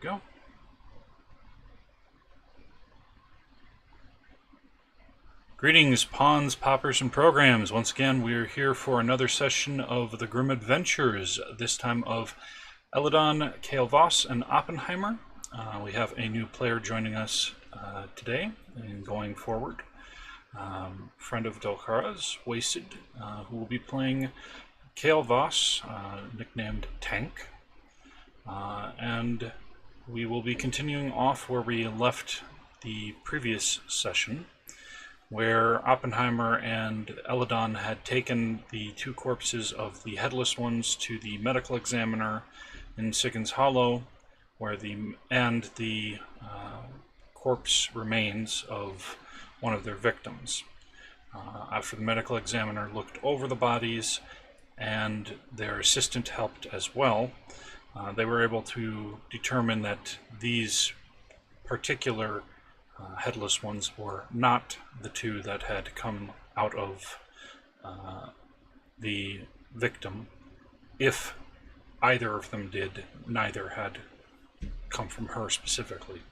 Go. Greetings, pawns, poppers, and programs. Once again, we are here for another session of the G.R.I.M Adventures, this time of Elidon, Kael Voss, and Oppenheimer. We have a new player joining us today and going forward. Friend of Dolkara's, Wasted, who will be playing Kael Voss, nicknamed Tank. And we will be continuing off where we left the previous session, where Oppenheimer and Elidon had taken the two corpses of the headless ones to the medical examiner in Sigyn's Hollow, where the corpse remains of one of their victims. After the medical examiner looked over the bodies and their assistant helped as well, they were able to determine that these particular headless ones were not the two that had come out of the victim. If either of them did, neither had come from her specifically.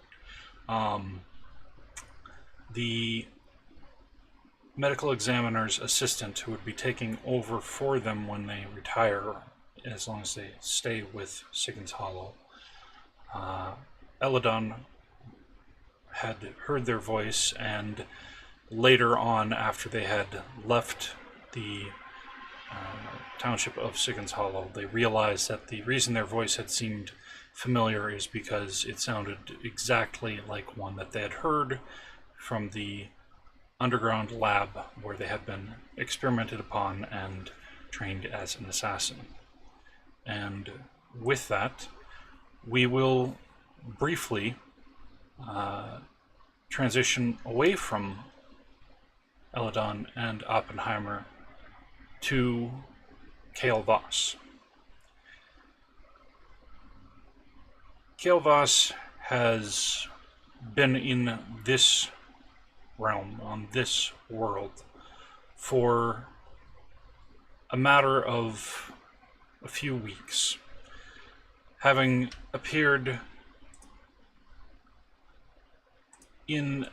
The medical examiner's assistant, who would be taking over for them when they retire, as long as they stay with Sigyn's Hollow, Elidon had heard their voice, and later on, after they had left the township of Sigyn's Hollow, they realized that the reason their voice had seemed familiar is because it sounded exactly like one that they had heard from the underground lab where they had been experimented upon and trained as an assassin. And with that, we will briefly transition away from Elidon and Oppenheimer to Kael Voss. Kael Voss has been in this realm, on this world, for a matter of a few weeks, having appeared in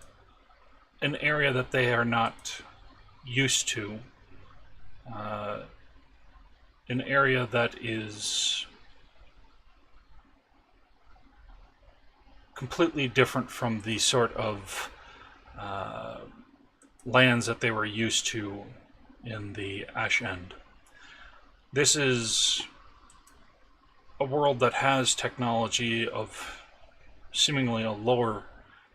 an area that they are not used to, an area that is completely different from the sort of lands that they were used to in the Ash End. This is a world that has technology of seemingly a lower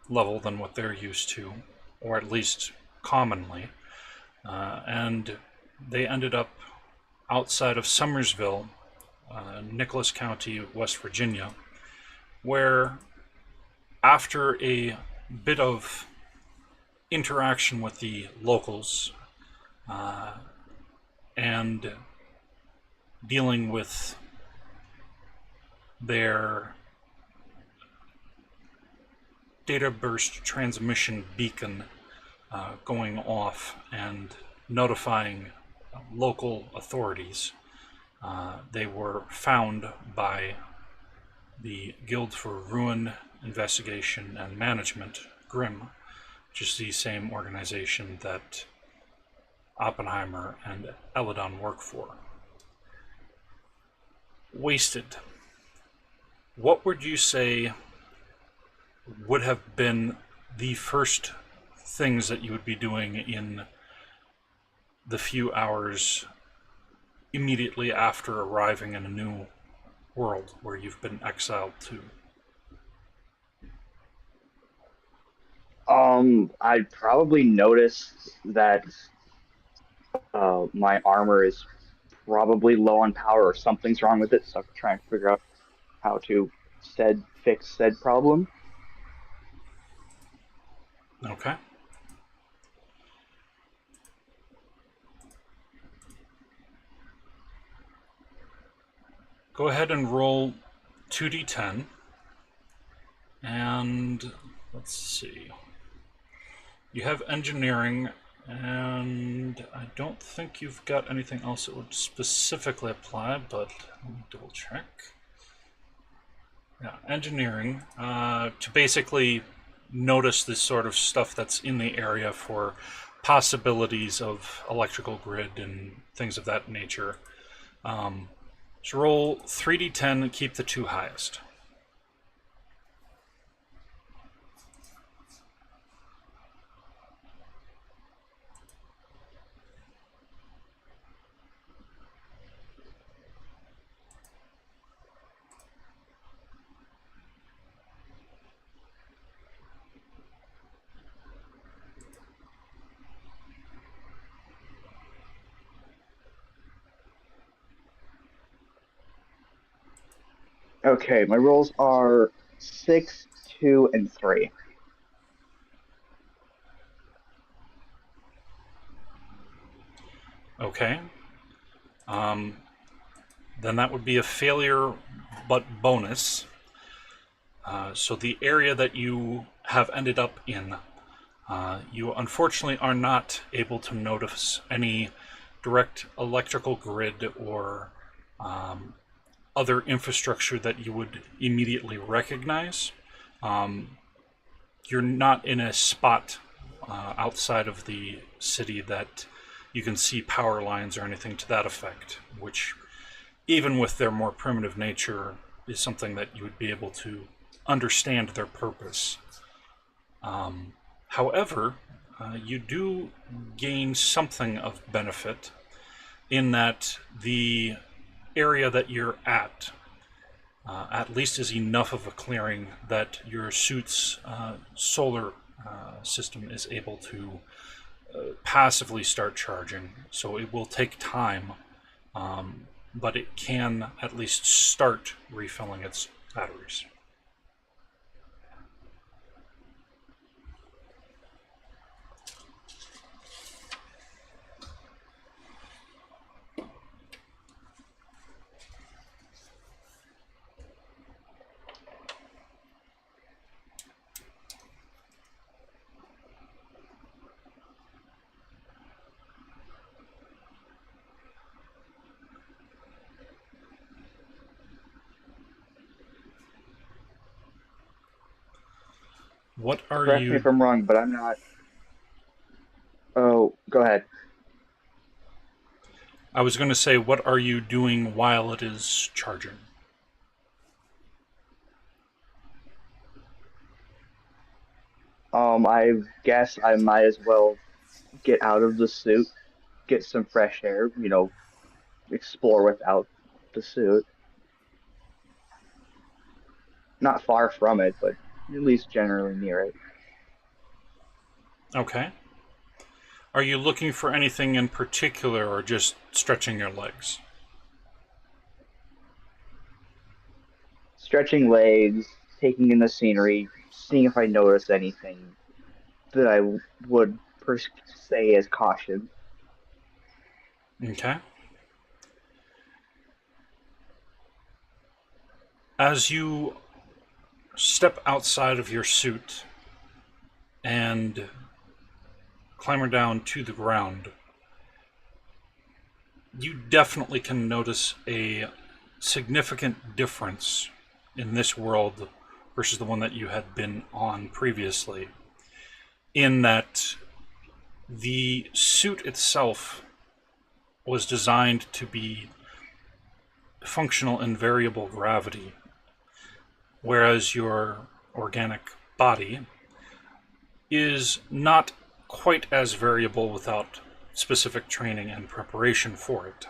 level than what they're used to, or at least commonly, and they ended up outside of Summersville, Nicholas County, West Virginia, where after a bit of interaction with the locals and dealing with their data burst transmission beacon going off and notifying local authorities, they were found by the Guild for Ruin Investigation and Management, G.R.I.M, which is the same organization that Oppenheimer and Elidon work for. Wasted. What would you say would have been the first things that you would be doing in the few hours immediately after arriving in a new world where you've been exiled to? I'd probably notice that my armor is probably low on power or something's wrong with it, so I can try and figure out how to fix said problem. Okay. Go ahead and roll 2d10, and let's see. You have engineering, and I don't think you've got anything else that would specifically apply, but let me double check. Yeah, engineering, to basically notice this sort of stuff that's in the area for possibilities of electrical grid and things of that nature. So roll 3d10 and keep the two highest. Okay, my rolls are 6, 2, and 3. Okay. Then that would be a failure, but bonus. So the area that you have ended up in, you unfortunately are not able to notice any direct electrical grid or other infrastructure that you would immediately recognize. You're not in a spot outside of the city that you can see power lines or anything to that effect, which, even with their more primitive nature, is something that you would be able to understand their purpose. However, you do gain something of benefit in that the area that you're at least is enough of a clearing that your suit's solar system is able to passively start charging. So it will take time, but it can at least start refilling its batteries. What are Correct me you... if I'm wrong, but I'm not. Oh, go ahead. I was going to say, what are you doing while it is charging? I guess I might as well get out of the suit, get some fresh air, explore without the suit. Not far from it, but at least generally near it. Okay. Are you looking for anything in particular or just stretching your legs? Stretching legs, taking in the scenery, seeing if I notice anything that I would say as caution. Okay. As you step outside of your suit and clamber down to the ground, you definitely can notice a significant difference in this world versus the one that you had been on previously, in that the suit itself was designed to be functional in variable gravity, whereas your organic body is not quite as variable without specific training and preparation for it.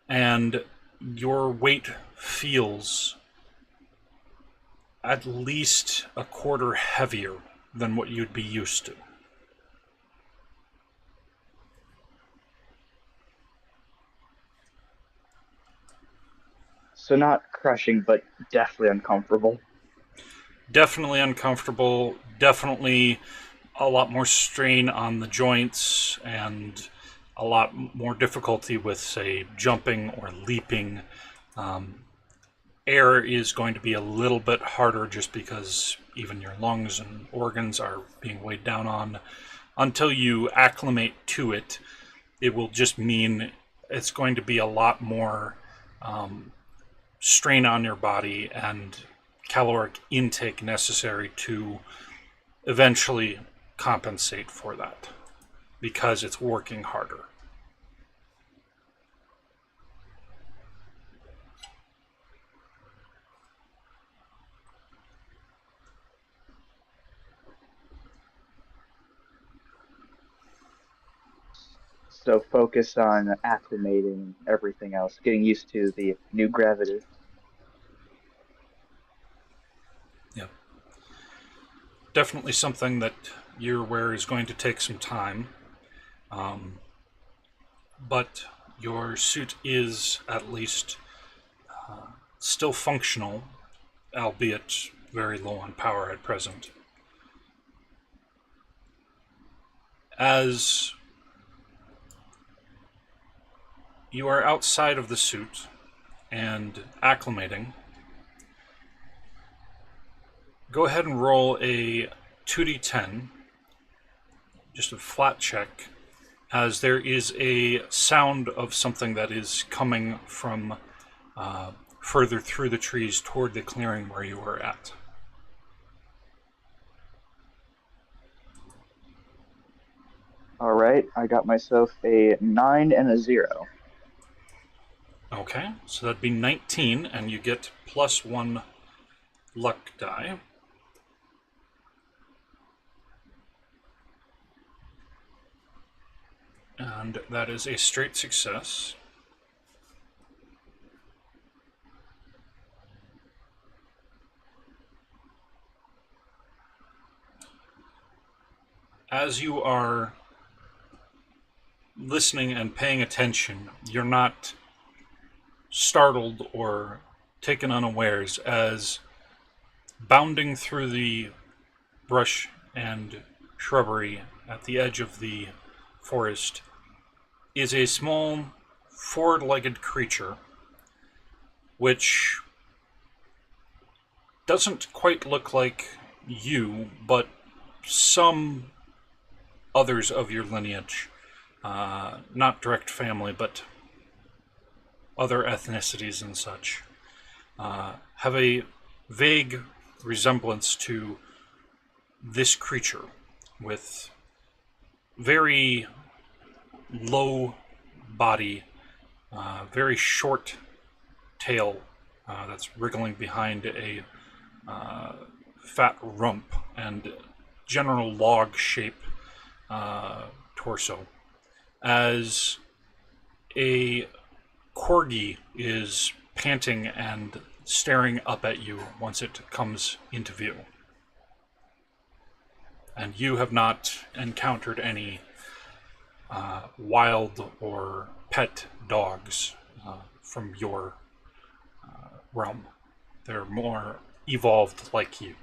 And your weight feels at least a quarter heavier than what you'd be used to. So not crushing, but definitely uncomfortable. Definitely uncomfortable, definitely a lot more strain on the joints and a lot more difficulty with, say, jumping or leaping. Air is going to be a little bit harder just because even your lungs and organs are being weighed down on. Until you acclimate to it, it will just mean it's going to be a lot more strain on your body and caloric intake necessary to eventually compensate for that, because it's working harder. So focus on acclimating everything else, getting used to the new gravity. Yeah. Definitely something that you're aware is going to take some time. But your suit is at least still functional, albeit very low on power at present. As you are outside of the suit and acclimating, go ahead and roll a 2d10, just a flat check, as there is a sound of something that is coming from further through the trees toward the clearing where you were at. All right, I got myself a 9 and a 0. Okay, so that'd be 19, and you get +1 luck die. And that is a straight success. As you are listening and paying attention, you're not startled or taken unawares as bounding through the brush and shrubbery at the edge of the forest is a small four-legged creature which doesn't quite look like you, but some others of your lineage, not direct family, but other ethnicities and such, have a vague resemblance to this creature with very low body, very short tail that's wriggling behind a fat rump, and general log shape torso, as a corgi is panting and staring up at you once it comes into view. And you have not encountered any wild or pet dogs from your realm. They're more evolved like you.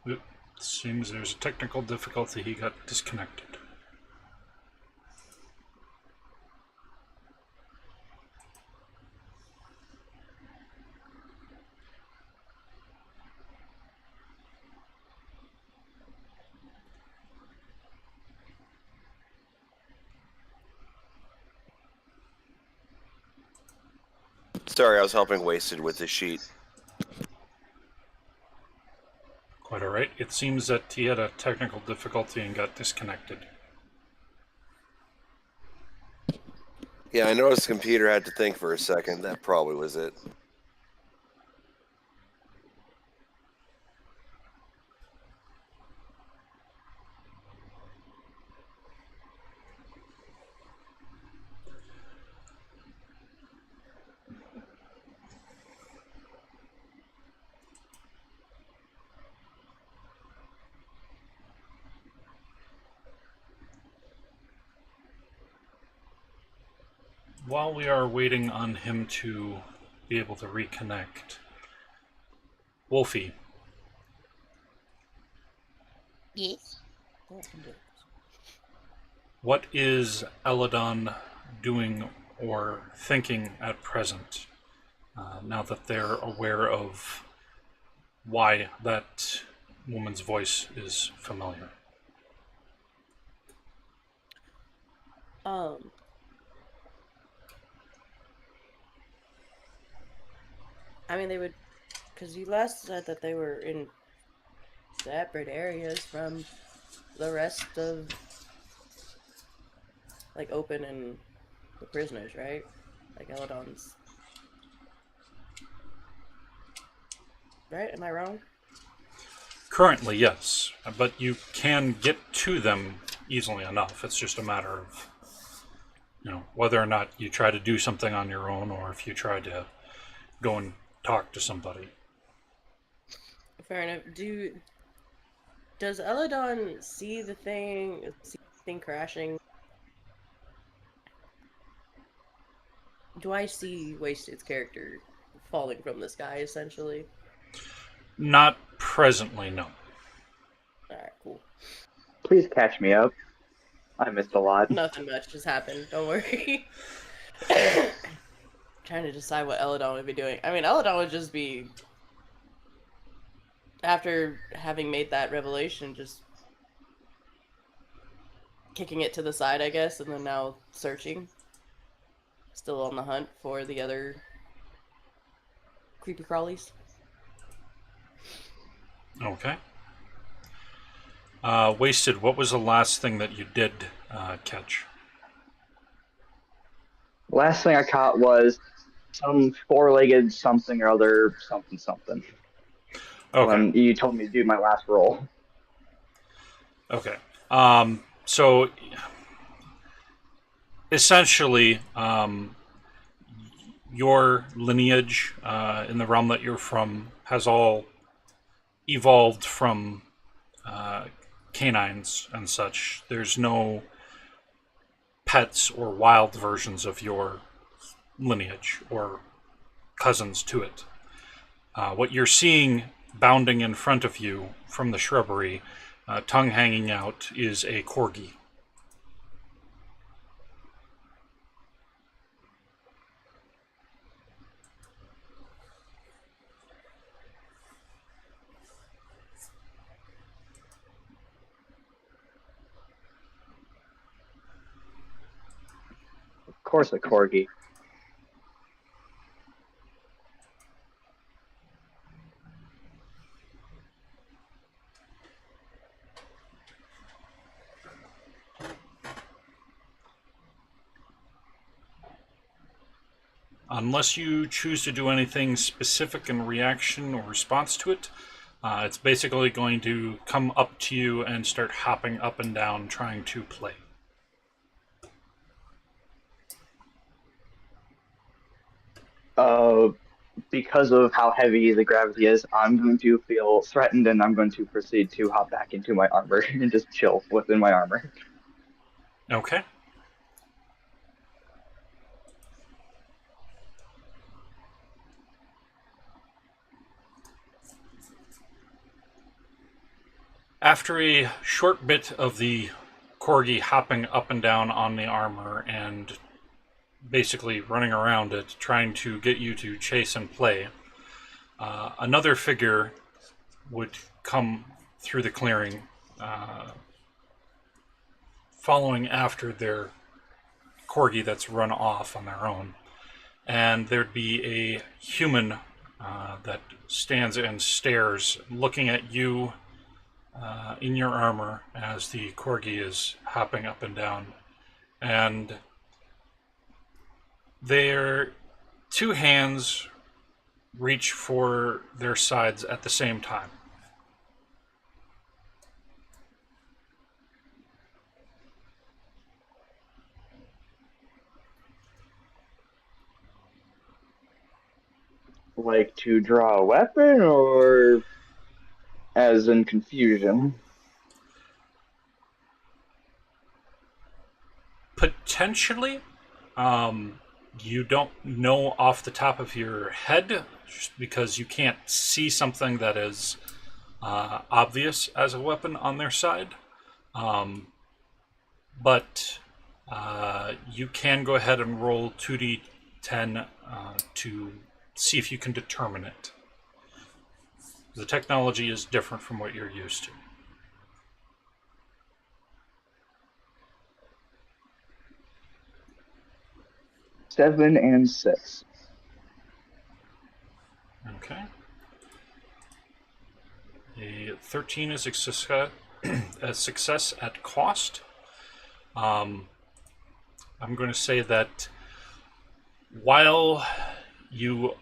It seems there's a technical difficulty. He got disconnected. Sorry, I was helping Wasted with the sheet. Quite alright. It seems that he had a technical difficulty and got disconnected. Yeah, I noticed the computer had to think for a second. That probably was it. While we are waiting on him to be able to reconnect, Wolfie, Yes. What is Elidon doing or thinking at present, now that they're aware of why that woman's voice is familiar? I mean, they would, because you last said that they were in separate areas from the rest of, like, Open and the prisoners, right? Like, Elidon's. Right? Am I wrong? Currently, yes, but you can get to them easily enough. It's just a matter of, whether or not you try to do something on your own or if you try to go and talk to somebody. Fair enough. Does Elidon see the thing crashing? Do I see Wasted's character falling from the sky, essentially? Not presently, no. Alright, cool. Please catch me up. I missed a lot. Nothing much has happened, don't worry. Trying to decide what Elidon would be doing. I mean, Elidon would just be, after having made that revelation, just kicking it to the side, I guess, and then now searching. Still on the hunt for the other creepy crawlies. Okay. Wasted, what was the last thing that you did catch? Last thing I caught was some four-legged something or other, something. Okay. When you told me to do my last roll. Okay. So, essentially, your lineage in the realm that you're from has all evolved from canines and such. There's no pets or wild versions of your lineage or cousins to it. What you're seeing bounding in front of you from the shrubbery, tongue hanging out, is a corgi. Of course, a corgi. Unless you choose to do anything specific in reaction or response to it, it's basically going to come up to you and start hopping up and down trying to play. Because of how heavy the gravity is, I'm going to feel threatened and I'm going to proceed to hop back into my armor and just chill within my armor. Okay. After a short bit of the corgi hopping up and down on the armor and basically running around it, trying to get you to chase and play, another figure would come through the clearing, following after their corgi that's run off on their own. And there'd be a human that stands and stares, looking at you in your armor as the corgi is hopping up and down. And their two hands reach for their sides at the same time. Like to draw a weapon or as in confusion? Potentially. You don't know off the top of your head, just because you can't see something that is obvious as a weapon on their side. But You can go ahead and roll 2d10 to see if you can determine it. The technology is different from what you're used to. Seven and 6. Okay. A 13 is a success at cost. I'm going to say that while you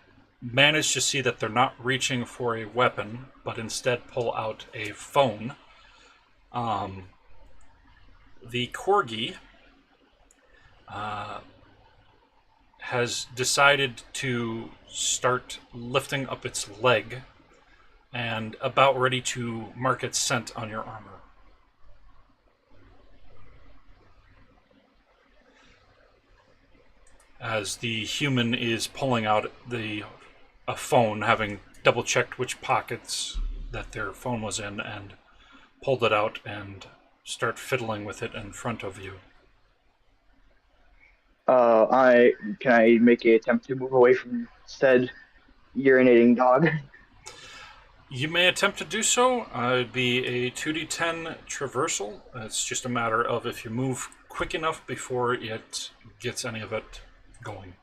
manage to see that they're not reaching for a weapon, but instead pull out a phone, the corgi has decided to start lifting up its leg and about ready to mark its scent on your armor. As the human is pulling out a phone, having double-checked which pockets that their phone was in, and pulled it out and start fiddling with it in front of you. Can I make an attempt to move away from said urinating dog? You may attempt to do so. It'd be a 2d10 traversal. It's just a matter of if you move quick enough before it gets any of it going.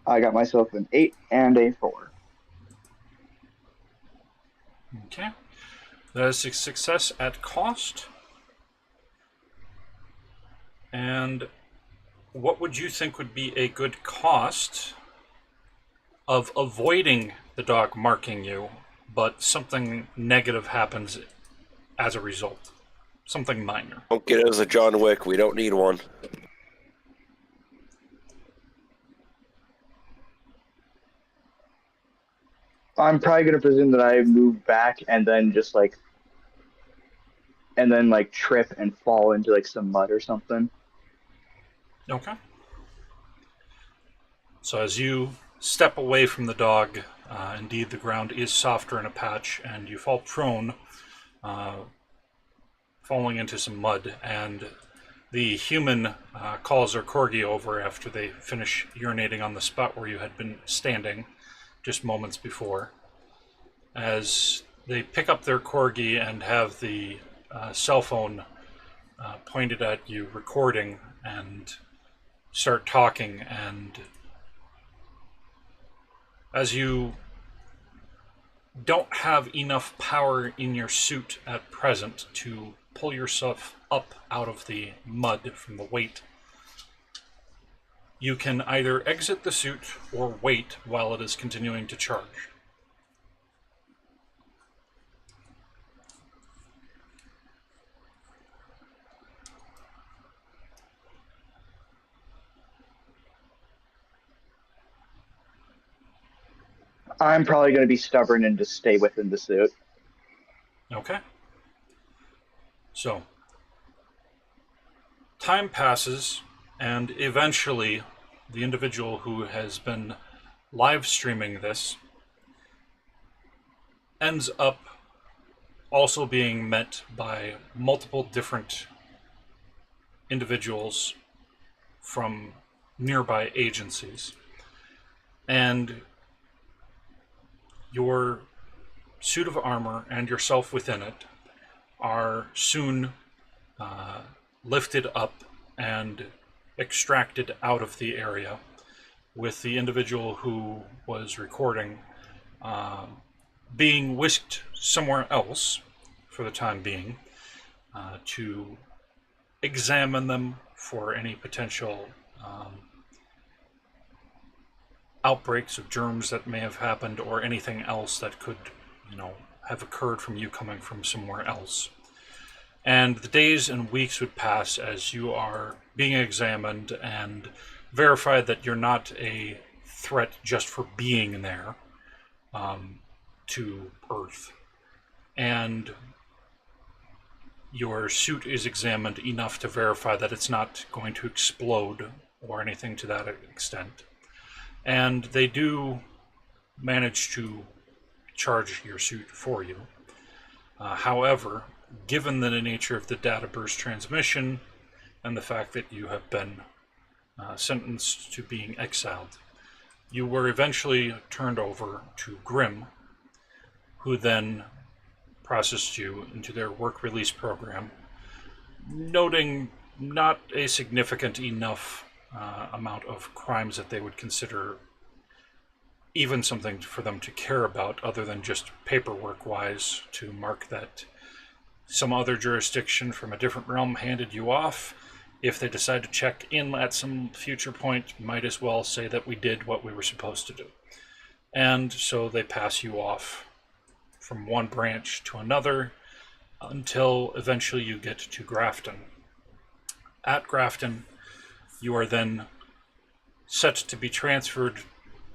I got myself an 8 and a 4. Okay. That is a success at cost. And what would you think would be a good cost of avoiding the dog marking you, but something negative happens as a result? Something minor. Don't get us a John Wick. We don't need one. I'm probably gonna presume that I move back and then just like trip and fall into like some mud or something. Okay. So as you step away from the dog, indeed the ground is softer in a patch, and you fall prone, falling into some mud, and the human calls their corgi over after they finish urinating on the spot where you had been standing just moments before. As they pick up their corgi and have the cell phone pointed at you, recording, and start talking, and as you don't have enough power in your suit at present to pull yourself up out of the mud from the weight, you can either exit the suit or wait while it is continuing to charge. I'm probably going to be stubborn and just stay within the suit. Okay. So, time passes, and eventually the individual who has been live streaming this ends up also being met by multiple different individuals from nearby agencies. And your suit of armor and yourself within it are soon lifted up and extracted out of the area, with the individual who was recording being whisked somewhere else for the time being to examine them for any potential outbreaks of germs that may have happened, or anything else that could, have occurred from you coming from somewhere else. And the days and weeks would pass as you are being examined and verified that you're not a threat just for being there to Earth. And your suit is examined enough to verify that it's not going to explode or anything to that extent. And they do manage to charge your suit for you. However, given the nature of the data burst transmission and the fact that you have been sentenced to being exiled, you were eventually turned over to G.R.I.M, who then processed you into their work release program, noting not a significant enough amount of crimes that they would consider even something for them to care about other than just paperwork-wise, to mark that some other jurisdiction from a different realm handed you off. If they decide to check in at some future point, might as well say that we did what we were supposed to do. And so they pass you off from one branch to another until eventually you get to Grafton. At Grafton, you are then set to be transferred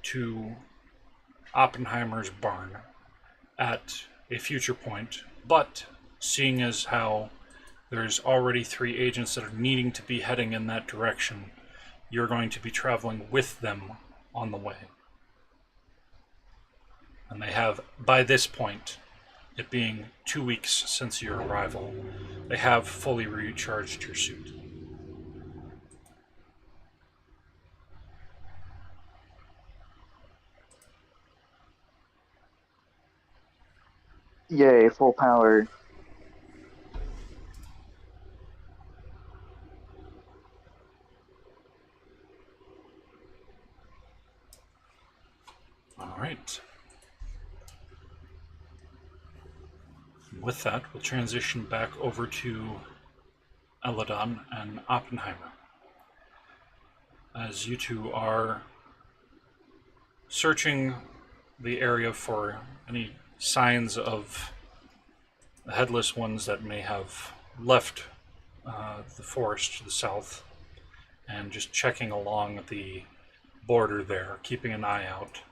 to Oppenheimer's barn at a future point, but seeing as how there's already 3 agents that are needing to be heading in that direction, you're going to be traveling with them on the way. And they have, by this point, it being 2 weeks since your arrival, they have fully recharged your suit. Yay, full power. All right. With that, we'll transition back over to Elidon and Oppenheimer, as you two are searching the area for any signs of the headless ones that may have left the forest to the south, and just checking along the border there, keeping an eye out.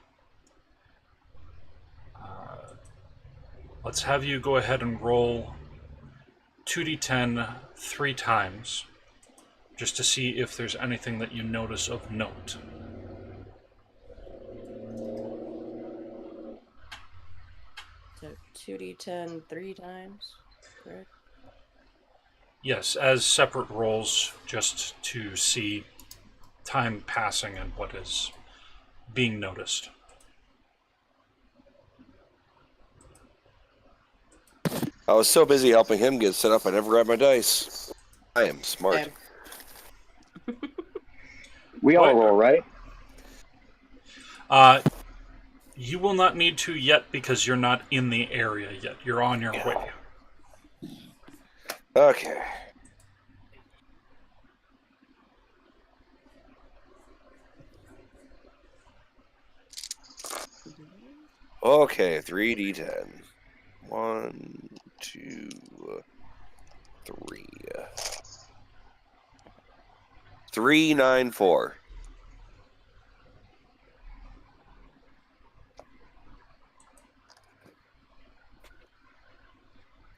Let's have you go ahead and roll 2d10 3 times, just to see if there's anything that you notice of note. So 2d10 3 times, correct? Yes, as separate rolls, just to see time passing and what is being noticed. I was so busy helping him get set up, I never grabbed my dice. I am smart. Same. We all What? roll, right? You will not need to yet because you're not in the area yet. You're on your way. Okay. Okay, 3d10. 1, 2, 3. 3, 9, 4.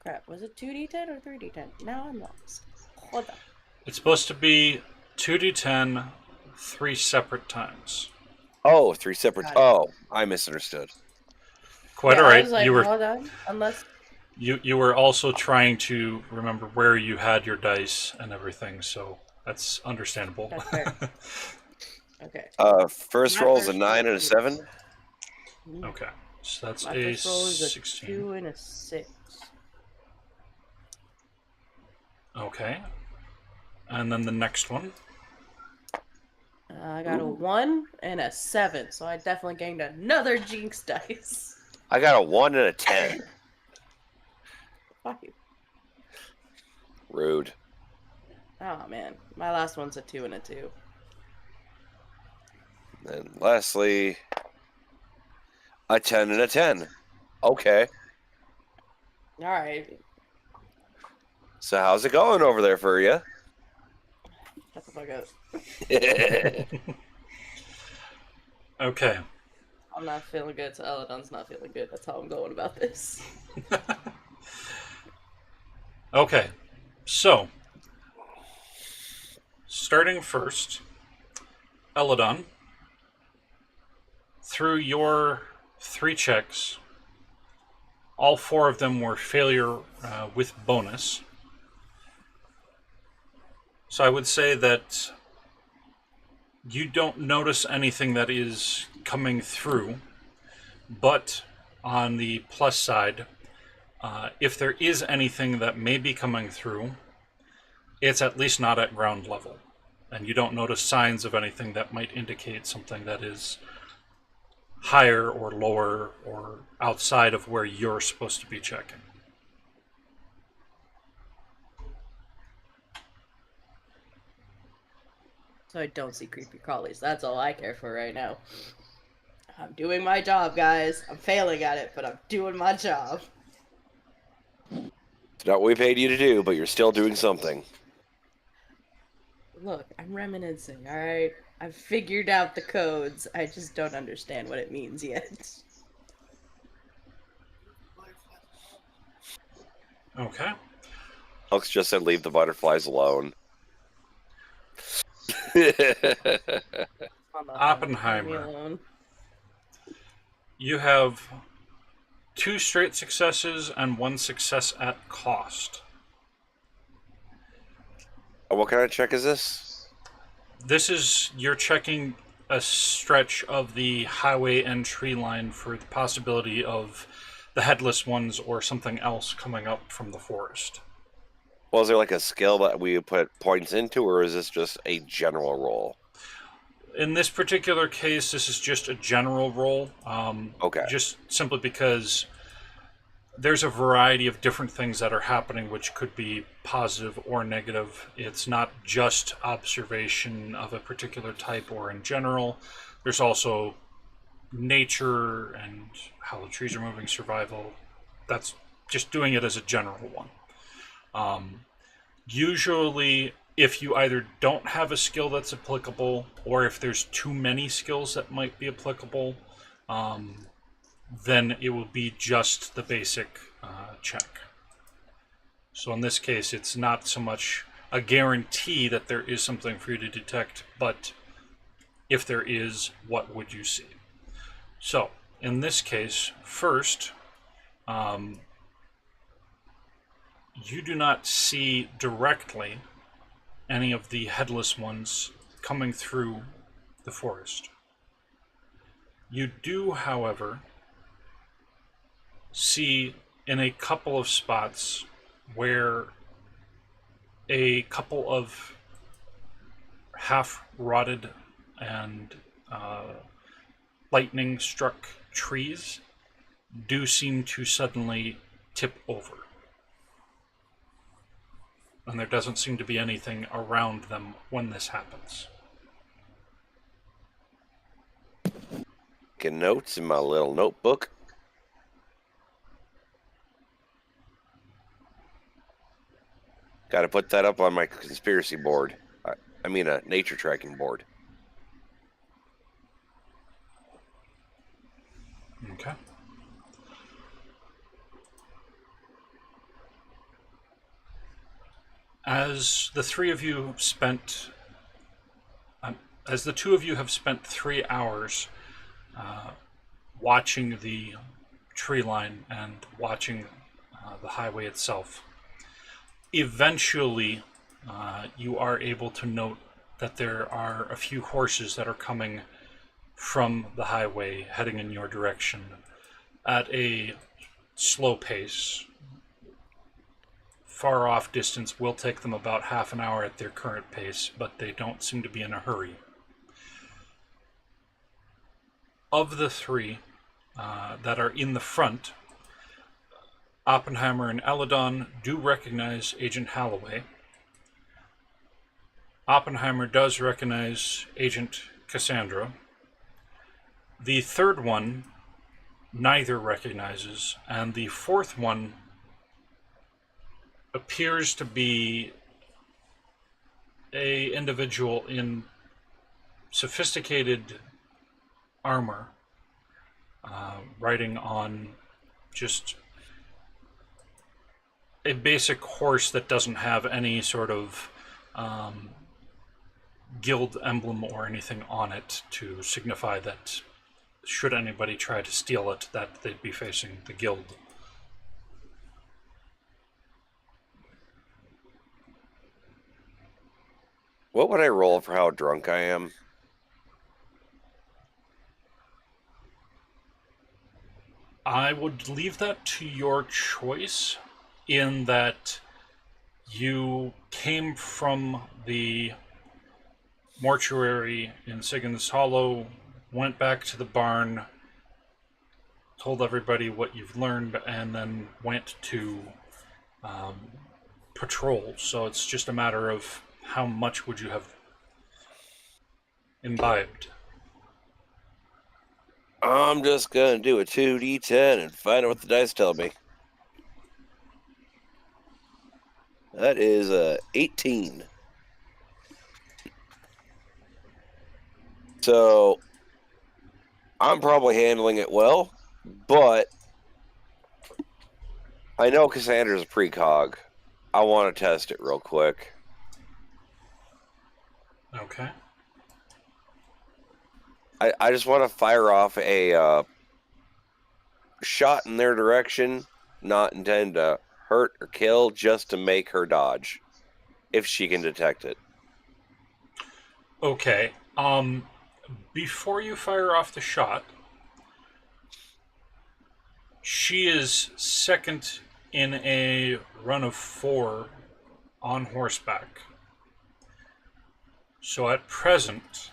Crap, was it 2d10 or 3d10? Now I'm lost. Hold on. It's supposed to be 2d10 3 separate times. Oh, 3 separate. Got it. Oh, I misunderstood. Quite Yeah, all I right. was like, You were hold on, unless... you were also trying to remember where you had your dice and everything, so that's understandable. That's fair. Okay. First My roll is a first 9 and roll a is- 7. Okay, so that's My a first roll is a 16. 2 and a 6. Okay, and then the next one. I got a 1 and a 7, so I definitely gained another jinx dice. I got a 1 and a 10. Fuck you. Rude. Oh man, my last one's a 2 and a 2. And lastly, a 10 and a 10. Okay. Alright, So how's it going over there for you? shut the fuck up. Okay, I'm not feeling good, so Elidon's not feeling good. That's how I'm going about this. okay, so starting first, Elidon, through your 3 checks, All 4 of them were failure with bonus. So I would say that you don't notice anything that is coming through, but on the plus side, if there is anything that may be coming through, it's at least not at ground level. And you don't notice signs of anything that might indicate something that is higher or lower or outside of where you're supposed to be checking. So I don't see creepy crawlies. That's all I care for right now. I'm doing my job, guys. I'm failing at it, but I'm doing my job. It's not what we paid you to do, but you're still doing something. Look, I'm reminiscing, alright? I've figured out the codes. I just don't understand what it means yet. Okay. Alex just said leave the butterflies alone. Oppenheimer. Leave me alone. You have 2 straight successes and 1 success at cost. What kind of check is this? This is, you're checking a stretch of the highway and tree line for the possibility of the headless ones or something else coming up from the forest. Well, is there like a skill that we put points into, or is this just a general roll? In this particular case, this is just a general roll. Okay. Just simply because there's a variety of different things that are happening which could be positive or negative. It's not just observation of a particular type or in general. There's also nature and how the trees are moving, survival. That's just doing it as a general one. Usually, if you either don't have a skill that's applicable, or if there's too many skills that might be applicable, then it will be just the basic check. So in this case, it's not so much a guarantee that there is something for you to detect, but if there is, what would you see? So in this case, first, you do not see directly any of the headless ones coming through the forest. You do, however, see in a couple of spots where a couple of half-rotted and lightning-struck trees do seem to suddenly tip over. And there doesn't seem to be anything around them when this happens. Making notes in my little notebook. Got to put that up on my conspiracy board. I mean a nature tracking board. Okay. As the 2 of you have spent 3 hours watching the tree line and watching the highway itself, eventually you are able to note that there are a few horses that are coming from the highway heading in your direction at a slow pace. Far off distance will take them about half an hour at their current pace, but they don't seem to be in a hurry. Of the 3 that are in the front, Oppenheimer and Elidon do recognize Agent Holloway. Oppenheimer does recognize Agent Cassandra. The 3rd one, neither recognizes, and the 4th one appears to be a individual in sophisticated armor, riding on just a basic horse that doesn't have any sort of guild emblem or anything on it to signify that should anybody try to steal it, that they'd be facing the guild What would I roll for how drunk I am? I would leave that to your choice, in that you came from the mortuary in Sigyn's Hollow, went back to the barn, told everybody what you've learned, and then went to patrol. So it's just a matter of how much would you have imbibed. I'm just gonna do a 2d10 and find out what the dice tell me. That is 18. So I'm probably handling it well, but I know Cassandra's a precog. I want to test it real quick. Okay. I just want to fire off a shot in their direction, not intend to hurt or kill, just to make her dodge, if she can detect it. Okay. Before you fire off the shot, she is second in a run of 4 on horseback. So at present,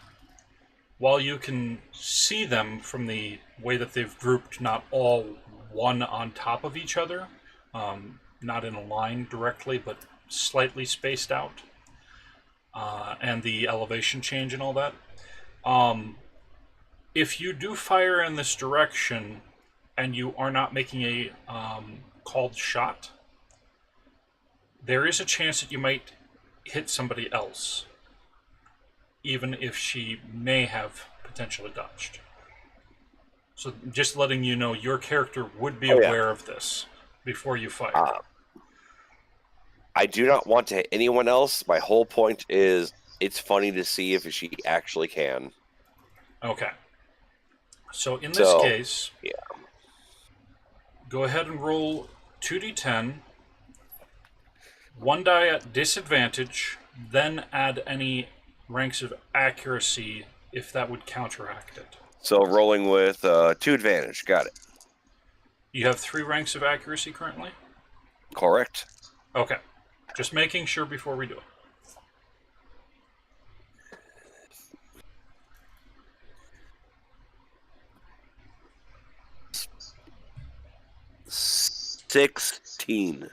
while you can see them from the way that they've grouped, not all one on top of each other, not in a line directly, but slightly spaced out, and the elevation change and all that. If you do fire in this direction and you are not making a called shot, there is a chance that you might hit somebody else, even if she may have potentially dodged. So just letting you know, your character would be aware of this before you fire. I do not want to hit anyone else. My whole point is it's funny to see if she actually can. Okay. So in this case, yeah. Go ahead and roll 2d10, 1 die at disadvantage, then add any ranks of accuracy if that would counteract it. So rolling with 2 advantage. Got it. You have 3 ranks of accuracy currently? Correct. Okay. Just making sure before we do it. $16.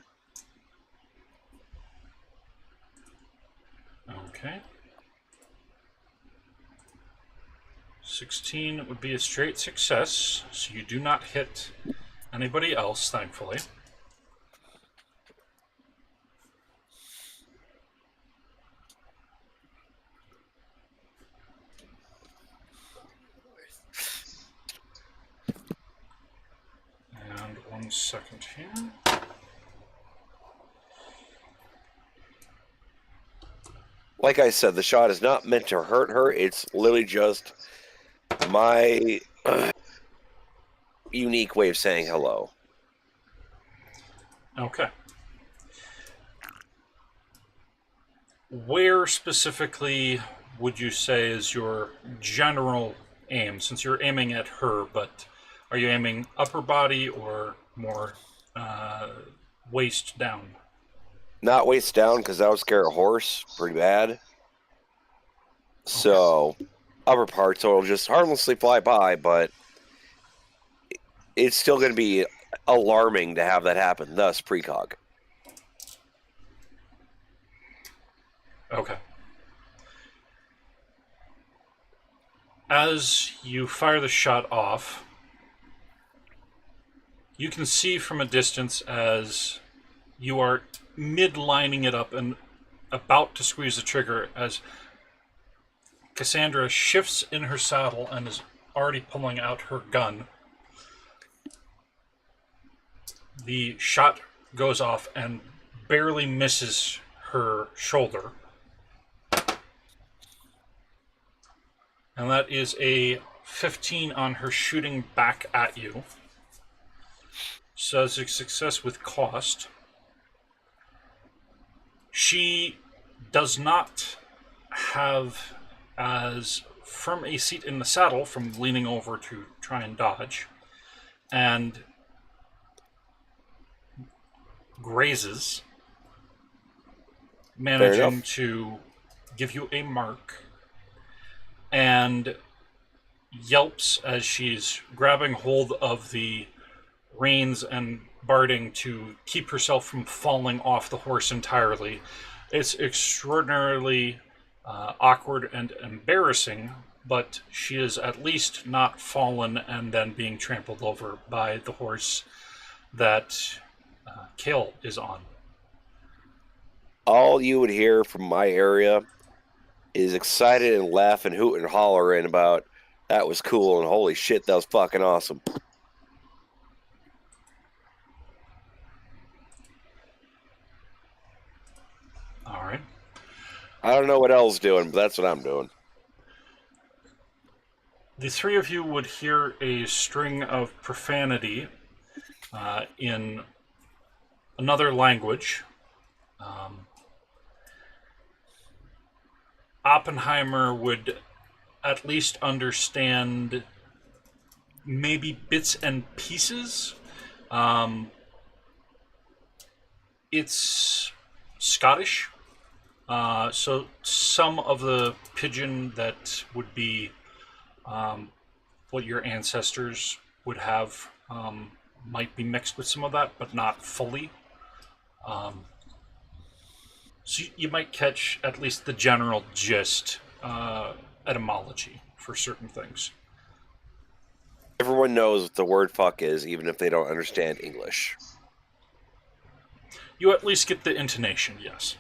Okay. 16 would be a straight success, so you do not hit anybody else, thankfully. And 1 second here. Like I said, the shot is not meant to hurt her. It's literally just my unique way of saying hello. Okay. Where specifically would you say is your general aim? Since you're aiming at her, but are you aiming upper body or more waist down? Not waist down, because that would scare a horse pretty bad. So, upper part, so it'll just harmlessly fly by, but it's still going to be alarming to have that happen, thus precog. Okay. As you fire the shot off, you can see from a distance as you are mid-lining it up and about to squeeze the trigger as Cassandra shifts in her saddle and is already pulling out her gun. The shot goes off and barely misses her shoulder. And that is a 15 on her shooting back at you. So it's a success with cost. She does not have as firm a seat in the saddle from leaning over to try and dodge, and grazes, managing to give you a mark, and yelps as she's grabbing hold of the reins and barding to keep herself from falling off the horse entirely. It's extraordinarily awkward and embarrassing, but she is at least not fallen and then being trampled over by the horse that Kael is on. All you would hear from my area is excited and laughing, hooting, and hollering about that was cool and holy shit, that was fucking awesome. All right. I don't know what Elle's doing, but that's what I'm doing. The three of you would hear a string of profanity in another language. Oppenheimer would at least understand maybe bits and pieces. It's Scottish, so some of the pidgin that would be what your ancestors would have might be mixed with some of that, but not fully. So you might catch at least the general gist, etymology for certain things. Everyone knows what the word fuck is, even if they don't understand English. You at least get the intonation, yes.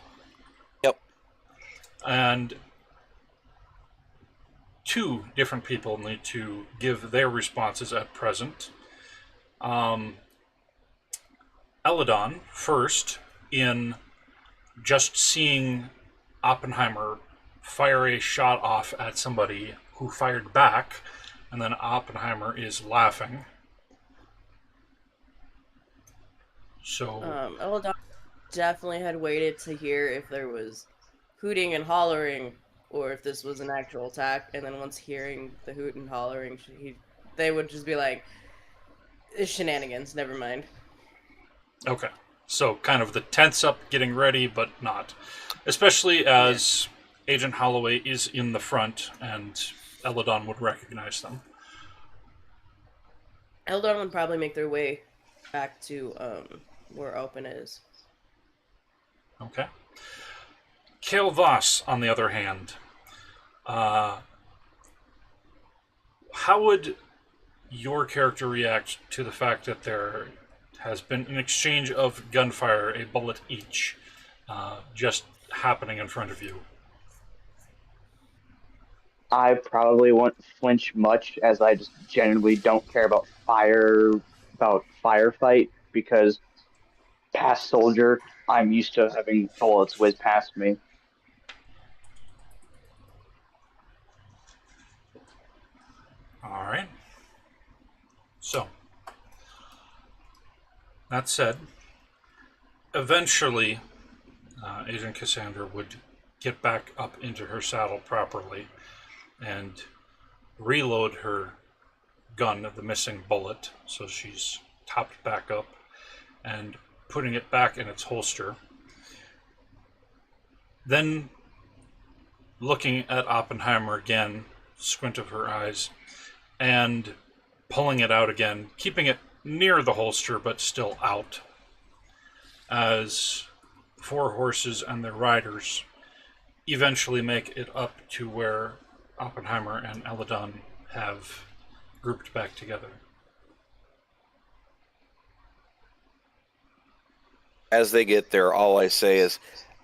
Yep. And two different people need to give their responses at present. Elidon, first, in just seeing Oppenheimer fire a shot off at somebody who fired back, and then Oppenheimer is laughing. So Elidon definitely had waited to hear if there was hooting and hollering, or if this was an actual attack. And then once hearing the hoot and hollering, they would just be like, "It's shenanigans. Never mind." okay, so kind of the tense up, getting ready, but not, especially as Agent Holloway is in the front, and Elidon would recognize them. Elidon would probably make their way back to where Open is. Okay. Kael Voss, on the other hand, how would your character react to the fact that there has been an exchange of gunfire, a bullet each, just happening in front of you? I probably won't flinch much, as I just genuinely don't care about firefight, because past soldier, I'm used to having bullets whiz past me. All right. So, that said, eventually, Agent Cassandra would get back up into her saddle properly and reload her gun, the missing bullet, so she's topped back up and putting it back in its holster. Then, looking at Oppenheimer again, squint of her eyes, and pulling it out again, keeping it near the holster but still out, as four horses and their riders eventually make it up to where Oppenheimer and Elidon have grouped back together. As they get there, all I say is,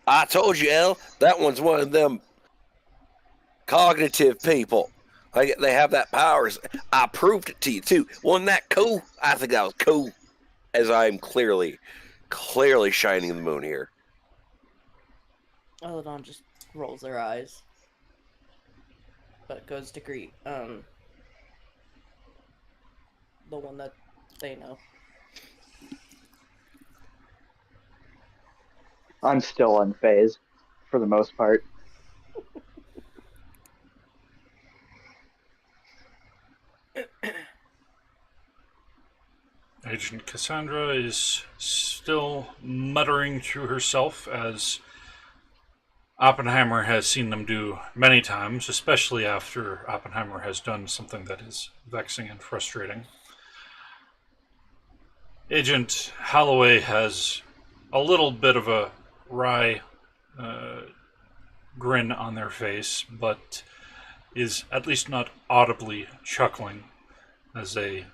I told you, El, that one's one of them cognitive people. They have that powers. I proved it to you, too. Wasn't that cool? I think that was cool. As I'm clearly shining the moon here. Elidon just rolls their eyes, but goes to greet the one that they know. I'm still unfazed, for the most part. Agent Cassandra is still muttering to herself, as Oppenheimer has seen them do many times, especially after Oppenheimer has done something that is vexing and frustrating. Agent Holloway has a little bit of a wry grin on their face, but is at least not audibly chuckling as they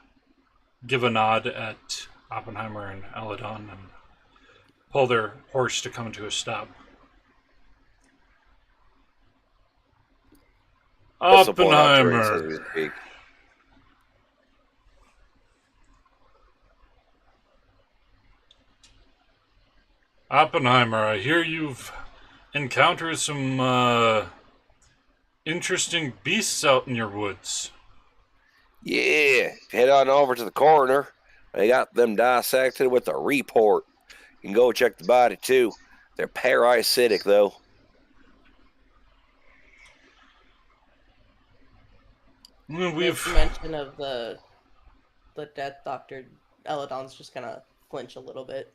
give a nod at Oppenheimer and Elidon and pull their horse to come to a stop. Oppenheimer. Oppenheimer, I hear you've encountered some interesting beasts out in your woods. Yeah, head on over to the coroner. They got them dissected with a report. You can go check the body too. They're parasitic though. With mention of the death doctor, Elidon's just gonna flinch a little bit.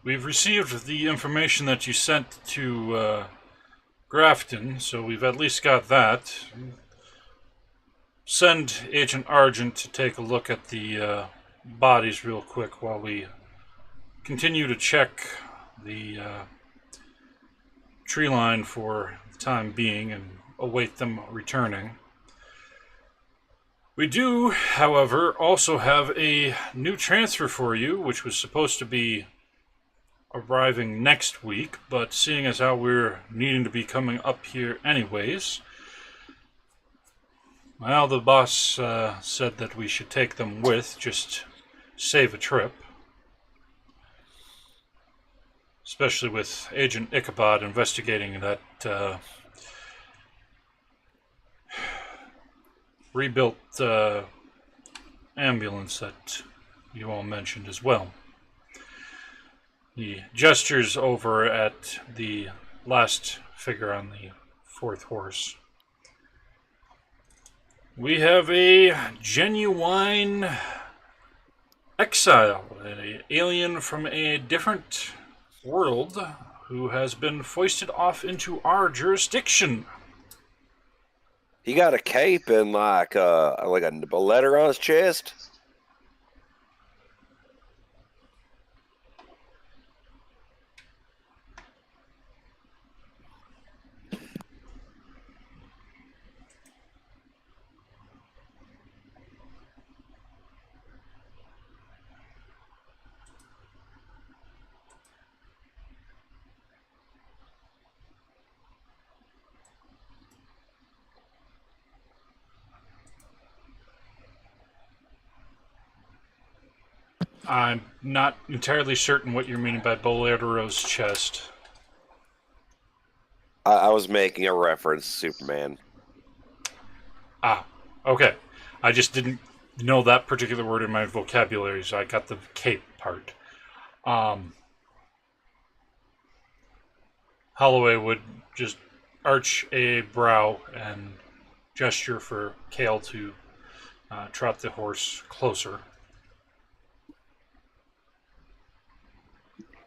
We've received the information that you sent to Grafton, so we've at least got that. Send Agent Argent to take a look at the bodies real quick while we continue to check the tree line for the time being and await them returning. We do, however, also have a new transfer for you, which was supposed to be arriving next week, but seeing as how we're needing to be coming up here anyways, well, the boss said that we should take them with, just save a trip. Especially with Agent Ichabod investigating that rebuilt ambulance that you all mentioned as well. He gestures over at the last figure on the fourth horse. We have a genuine exile, an alien from a different world who has been foisted off into our jurisdiction. He got a cape and like a letter on his chest. I'm not entirely certain what you're meaning by Bolero's chest. I was making a reference to Superman. Ah, okay. I just didn't know that particular word in my vocabulary, so I got the cape part. Holloway would just arch a brow and gesture for Kael to trot the horse closer.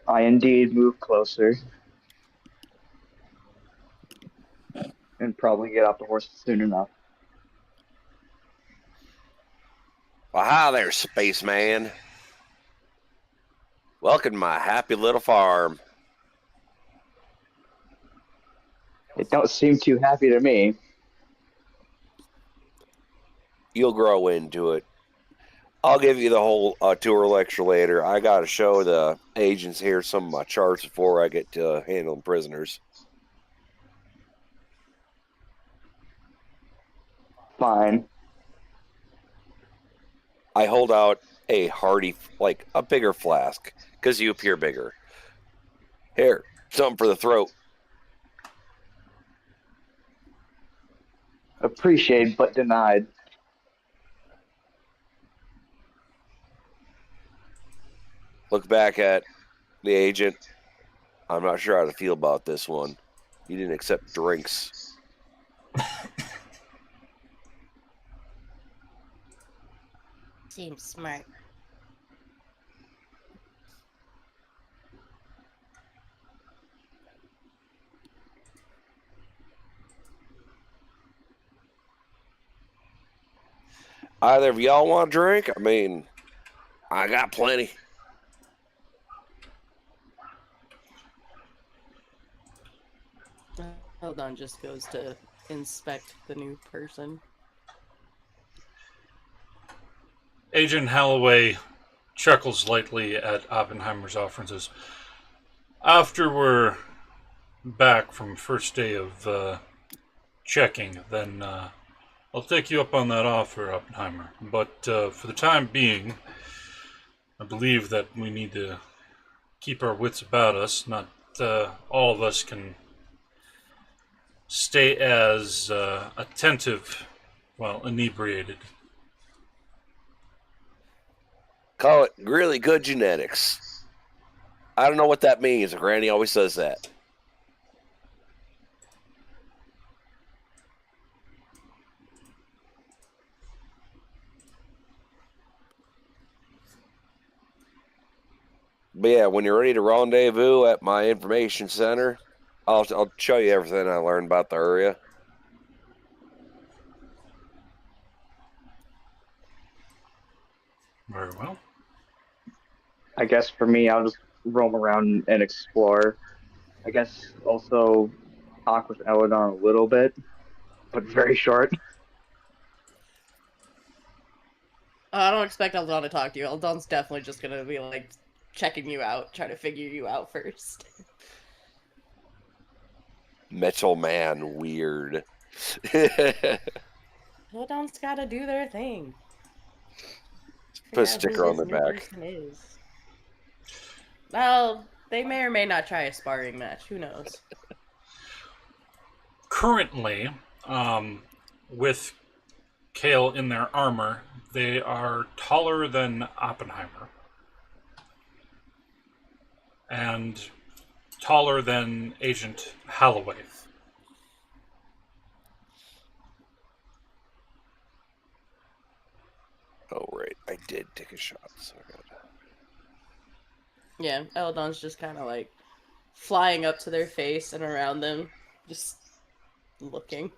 I indeed move closer. And probably get off the horse soon enough. Well, hi there, spaceman. Welcome to my happy little farm. It don't seem too happy to me. You'll grow into it. I'll give you the whole tour lecture later. I got to show the agents here some of my charts before I get to handling prisoners. Fine. I hold out a hearty, like a bigger flask, because you appear bigger. Here, something for the throat. Appreciated but denied. Look back at the agent. I'm not sure how to feel about this one. You didn't accept drinks. Seems smart. Either of y'all want a drink? I mean, I got plenty. Elidon just goes to inspect the new person. Agent Holloway chuckles lightly at Oppenheimer's offer and says, after we're back from first day of checking, then I'll take you up on that offer, Oppenheimer. But for the time being, I believe that we need to keep our wits about us. Not all of us can stay as attentive while inebriated. Call it really good genetics. I don't know what that means. Granny always says that. But yeah, when you're ready to rendezvous at my information center, I'll show you everything I learned about the area. Very well. I guess for me, I'll just roam around and explore. I guess also talk with Elidon a little bit, but very short. I don't expect Elidon to talk to you. Elidon's definitely just gonna be like checking you out, trying to figure you out first. Metal Man, weird. Elidon's gotta do their thing. Put a Figure out sticker who on this their new back. person is. Well, they may or may not try a sparring match. Who knows? Currently, with Kael in their armor, they are taller than Oppenheimer. And taller than Agent Holloway. Oh, right. I did take a shot, so good. Yeah, Elidon's just kind of like flying up to their face and around them, just looking.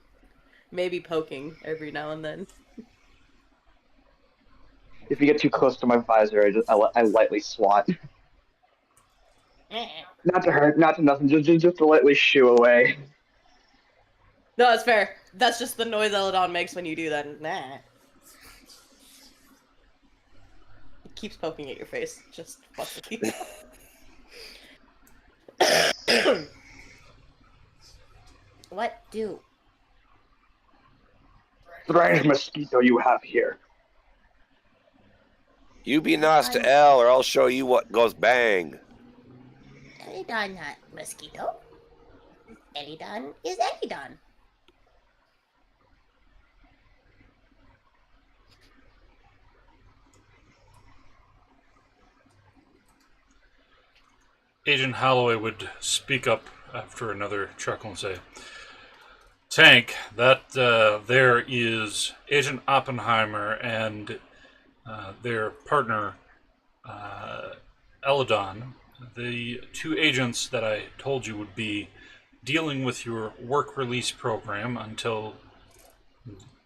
Maybe poking every now and then. If you get too close to my visor, I lightly swat. Not to hurt, not to nothing, just to lightly shoo away. No, that's fair. That's just the noise Elidon makes when you do that. Nah. It keeps poking at your face. Just fuck with you. What do? Strange mosquito you have here. You be nice to L, or I'll show you what goes bang. Elidon, not mosquito. Elidon is Elidon. Agent Holloway would speak up after another chuckle and say, Tank, that there is Agent Oppenheimer and their partner, Elidon, the two agents that I told you would be dealing with your work release program until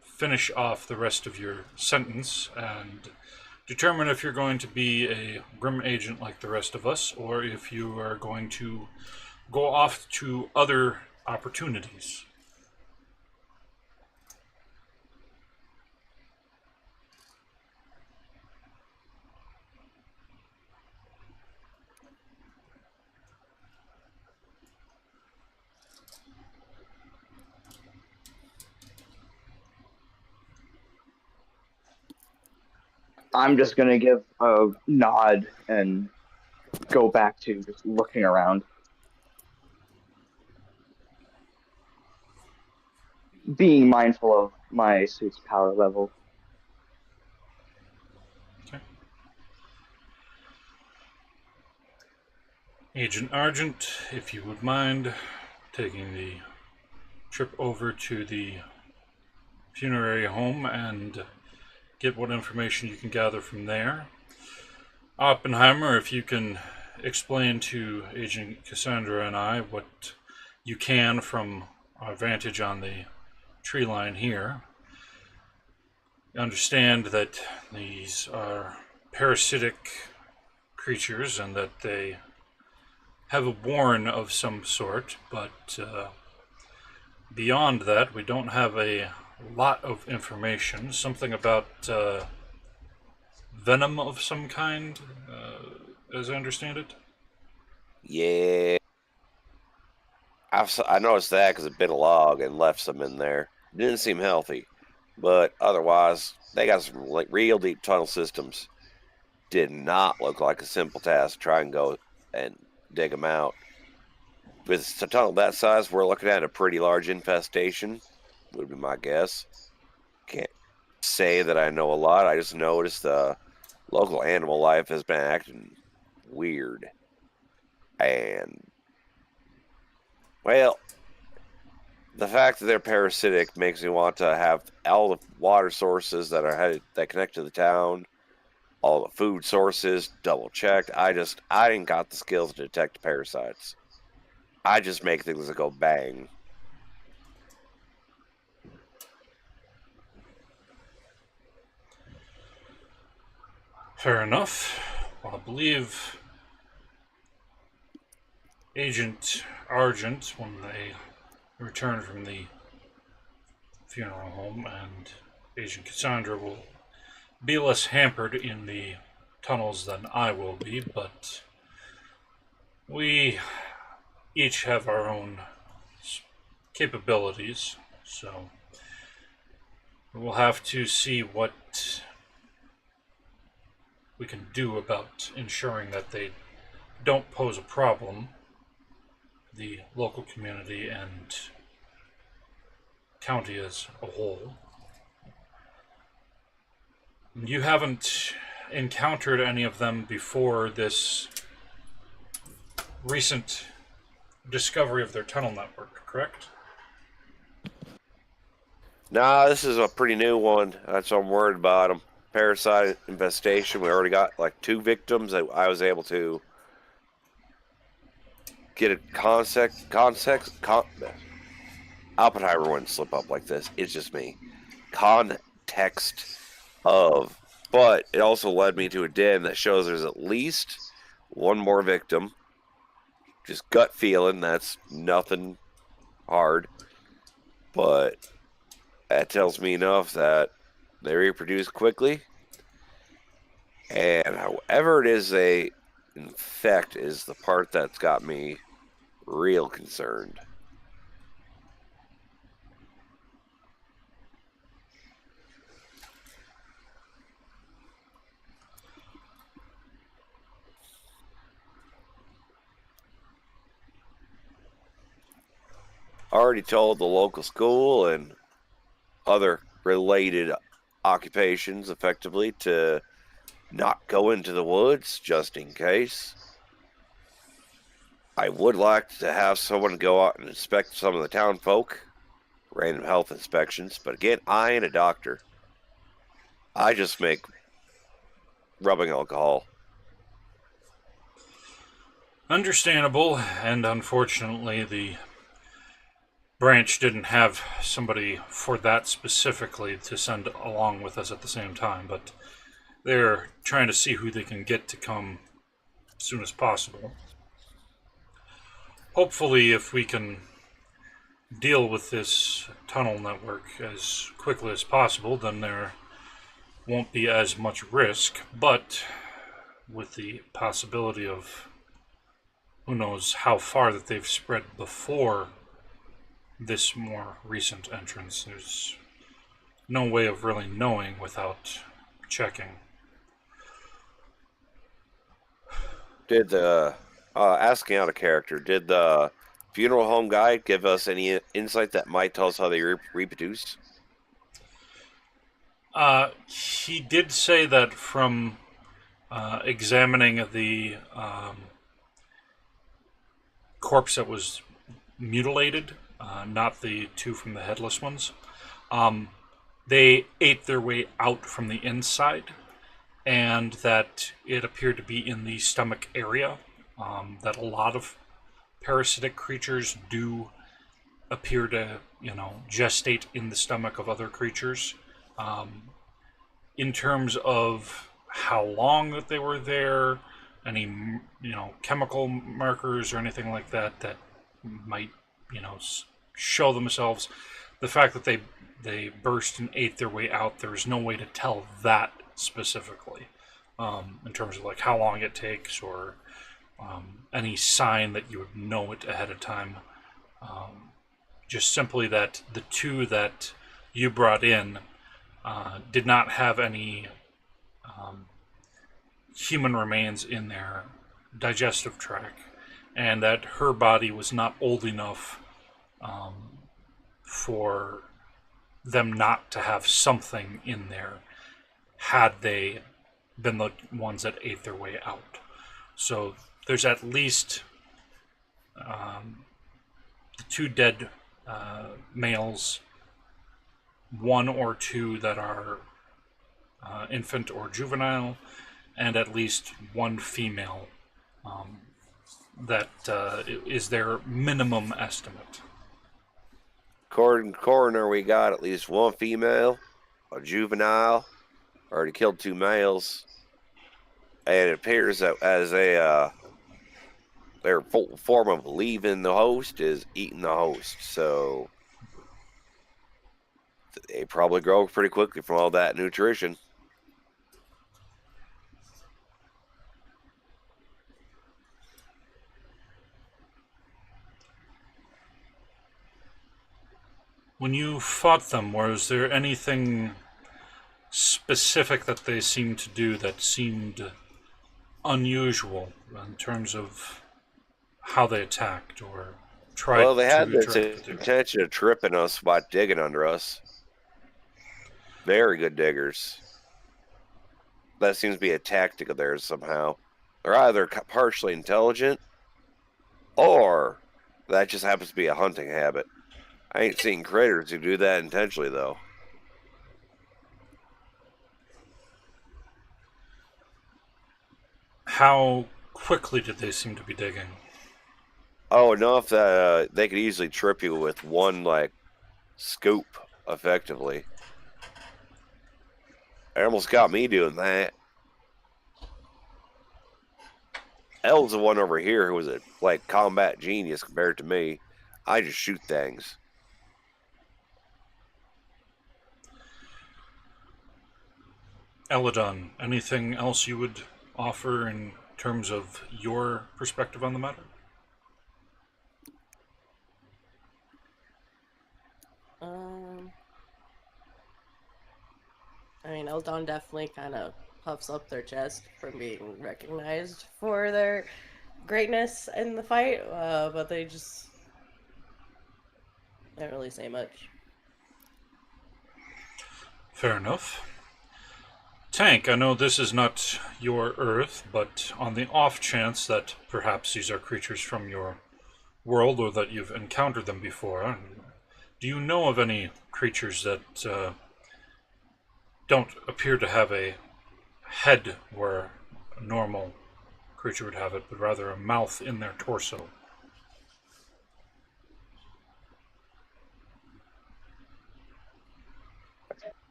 finish off the rest of your sentence and determine if you're going to be a G.R.I.M agent like the rest of us, or if you are going to go off to other opportunities. I'm just gonna give a nod and go back to just looking around. Being mindful of my suit's power level. Okay. Agent Argent, if you would mind taking the trip over to the funerary home and get what information you can gather from there. Oppenheimer, if you can explain to Agent Cassandra and I what you can from our vantage on the tree line here. Understand that these are parasitic creatures and that they have a warren of some sort, but beyond that, we don't have a lot of information. Something about venom of some kind, as I understand it. Yeah. I noticed that because it bit a log and left some in there. Didn't seem healthy, but otherwise, they got some like real deep tunnel systems. Did not look like a simple task to try and go and dig them out. With a tunnel that size, we're looking at a pretty large infestation, would be my guess. Can't say that I know a lot. I just noticed the local animal life has been acting weird. And, well, the fact that they're parasitic makes me want to have all the water sources that are headed, that connect to the town, all the food sources double checked. I ain't got the skills to detect parasites. I just make things that go bang. Fair enough. Well, I believe Agent Argent, when they return from the funeral home, and Agent Cassandra will be less hampered in the tunnels than I will be, but we each have our own capabilities, so we'll have to see what we can do about ensuring that they don't pose a problem for the local community and county as a whole. You haven't encountered any of them before this recent discovery of their tunnel network, correct? Nah, this is a pretty new one. That's what I'm worried about them. Parasite infestation. We already got like 2 victims that I was able to get a Oppenheimer wouldn't slip up like this. It's just me. Context of. But it also led me to a den that shows there's at least 1 more victim. Just gut feeling. That's nothing hard. But that tells me enough that they reproduce quickly. And however it is they infect is the part that's got me real concerned. Already told the local school and other related occupations effectively to not go into the woods just in case. I would like to have someone go out and inspect some of the town folk, random health inspections, but again, I ain't a doctor. I just make rubbing alcohol. Understandable, and unfortunately, the branch didn't have somebody for that specifically to send along with us at the same time, but they're trying to see who they can get to come as soon as possible. Hopefully, if we can deal with this tunnel network as quickly as possible, then there won't be as much risk, but with the possibility of who knows how far that they've spread before this more recent entrance, there's no way of really knowing without checking. Did the asking out a character, did the funeral home guide give us any insight that might tell us how they reproduce? He did say that from examining the corpse that was mutilated, not the 2 from the headless ones, they ate their way out from the inside, and that it appeared to be in the stomach area. That a lot of parasitic creatures do appear to, gestate in the stomach of other creatures. In terms of how long that they were there, any, chemical markers or anything like that that might, show themselves, the fact that they burst and ate their way out, there's no way to tell that specifically, in terms of like how long it takes or any sign that you would know it ahead of time. Just simply that the two that you brought in did not have any human remains in their digestive tract, and that her body was not old enough for them not to have something in there had they been the ones that ate their way out. So there's at least the two dead males, one or two that are infant or juvenile, and at least one female. That is their minimum estimate. According to coroner, we got at least one female, a juvenile, already killed 2 males, and it appears that as their form of leaving the host is eating the host. So they probably grow pretty quickly from all that nutrition. When you fought them, was there anything specific that they seemed to do that seemed unusual in terms of how they attacked or tried? Well, they had this intention of tripping us by digging under us. Very good diggers. That seems to be a tactic of theirs somehow. They're either partially intelligent, or that just happens to be a hunting habit. I ain't seen critters who do that intentionally, though. How quickly did they seem to be digging? Oh, enough that they could easily trip you with one, scoop, effectively. It almost got me doing that. El's the one over here who was a, combat genius compared to me. I just shoot things. Elidon, anything else you would offer in terms of your perspective on the matter? Elidon definitely kind of puffs up their chest from being recognized for their greatness in the fight, but they just don't really say much. Fair enough. Tank, I know this is not your Earth, but on the off chance that perhaps these are creatures from your world or that you've encountered them before, do you know of any creatures that don't appear to have a head where a normal creature would have it, but rather a mouth in their torso?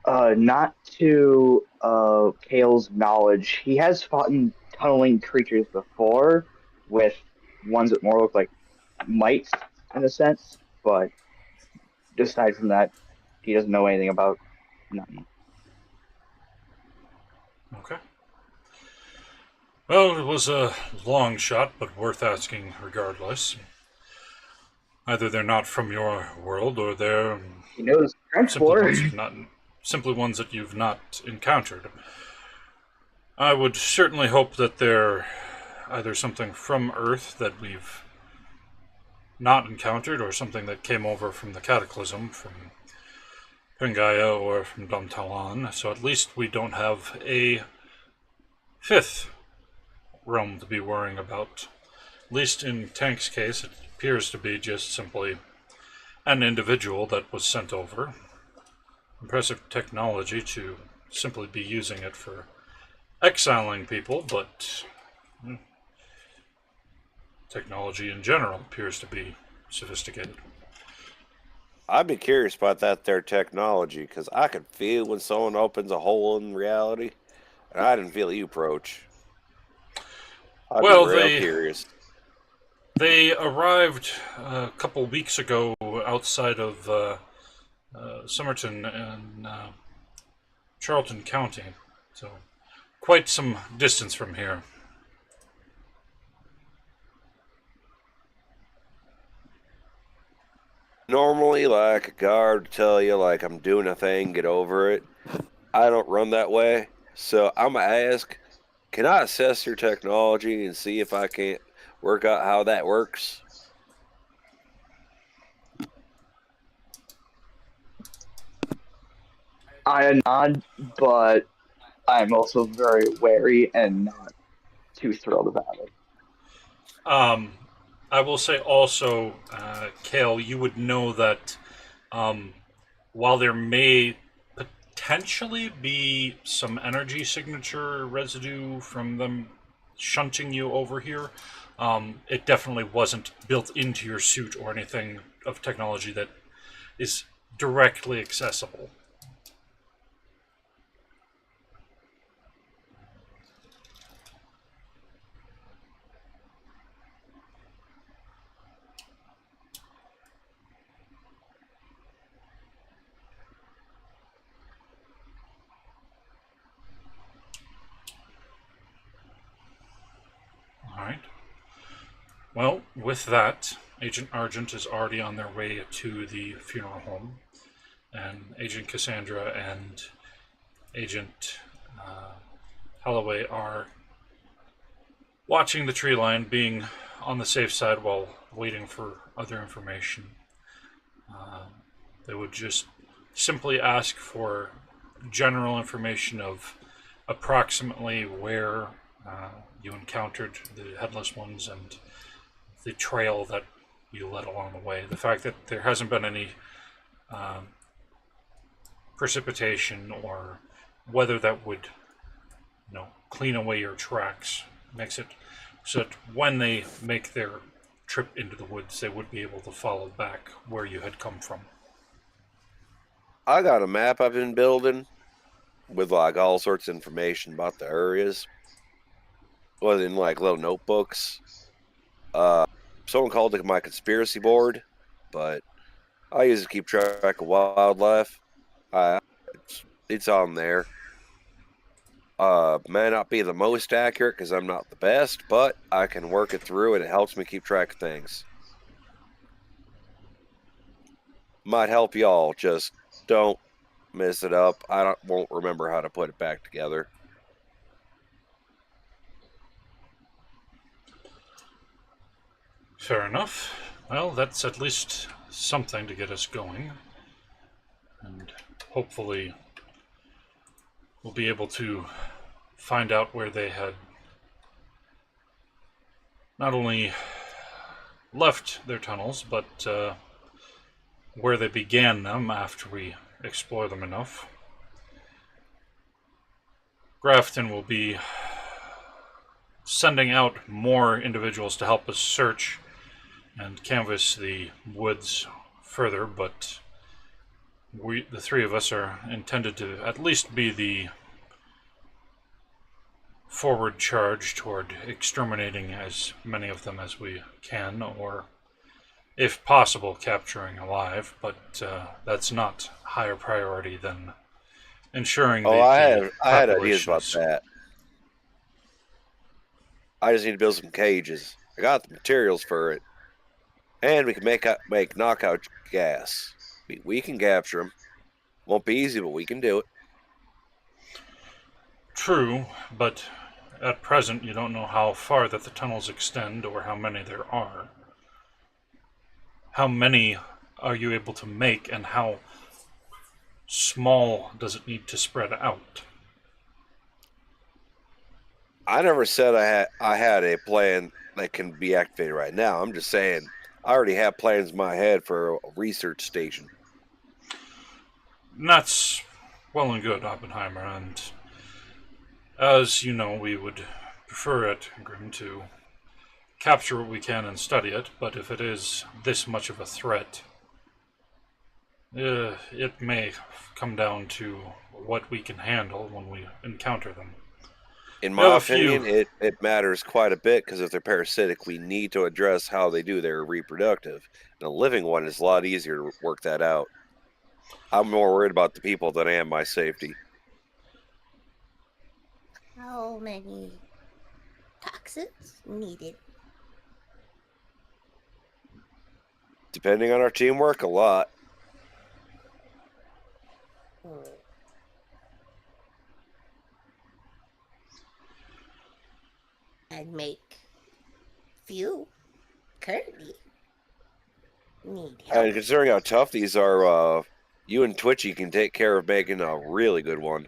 Not to Kael's knowledge. He has fought in tunneling creatures before with ones that more look like mites in a sense, but aside from that, he doesn't know anything about none. Okay. Well, it was a long shot, but worth asking regardless. Either they're not from your world, or they're He knows French war. Simply ones that you've not encountered. I would certainly hope that they're either something from Earth that we've not encountered, or something that came over from the cataclysm, from Pangaea or from Domtalahn, so at least we don't have a fifth realm to be worrying about. At least in Tank's case, it appears to be just simply an individual that was sent over. impressive technology to simply be using it for exiling people, but technology in general appears to be sophisticated. I'd be curious about that there technology, because I could feel when someone opens a hole in reality, and I didn't feel you approach. I'd be Well, real curious. they arrived a couple weeks ago outside of Somerton in Charlton County, so quite some distance from here. Normally, like a guard would tell you, like, I'm doing a thing, get over it. I don't run that way, so I'm gonna ask, can I assess your technology and see if I can't work out how that works? I nod, but I'm also very wary and not too thrilled about it. I will say also, Kael, you would know that while there may potentially be some energy signature residue from them shunting you over here, it definitely wasn't built into your suit or anything of technology that is directly accessible. All right. Well, with that, Agent Argent is already on their way to the funeral home, and Agent Cassandra and Agent Holloway are watching the tree line, being on the safe side while waiting for other information. They would just simply ask for general information of approximately where you encountered the headless ones and the trail that you led along the way. The fact that there hasn't been any precipitation or weather that would, clean away your tracks makes it so that when they make their trip into the woods, they would be able to follow back where you had come from. I got a map I've been building with like all sorts of information about the areas. Was in like little notebooks. Someone called it my conspiracy board, but I use it to keep track of wildlife. It's on there. May not be the most accurate because I'm not the best, but I can work it through and it helps me keep track of things. Might help y'all. Just don't mess it up. Won't remember how to put it back together. Fair enough. Well, that's at least something to get us going. And hopefully we'll be able to find out where they had not only left their tunnels, but where they began them after we explore them enough. Grafton will be sending out more individuals to help us search and canvass the woods further, but the three of us are intended to at least be the forward charge toward exterminating as many of them as we can, or if possible capturing alive, but that's not higher priority than ensuring that I had ideas about that. I just need to build some cages. I got the materials for it, and we can make knockout gas. We can capture them. Won't be easy, but we can do it. True, but at present you don't know how far that the tunnels extend or how many there are. How many are you able to make, and how small does it need to spread out? I never said I had a plan that can be activated right now. I'm just saying I already have plans in my head for a research station. That's well and good, Oppenheimer, and as you know, we would prefer it, Grim, to capture what we can and study it, but if it is this much of a threat, it may come down to what we can handle when we encounter them. In We have my a few- opinion, it matters quite a bit because if they're parasitic, we need to address how they do their reproductive. And a living one is a lot easier to work that out. I'm more worried about the people than I am my safety. How many toxins needed? Depending on our teamwork, a lot. Hmm. I'd make few currently need help. And considering how tough these are, you and Twitchy can take care of making a really good one.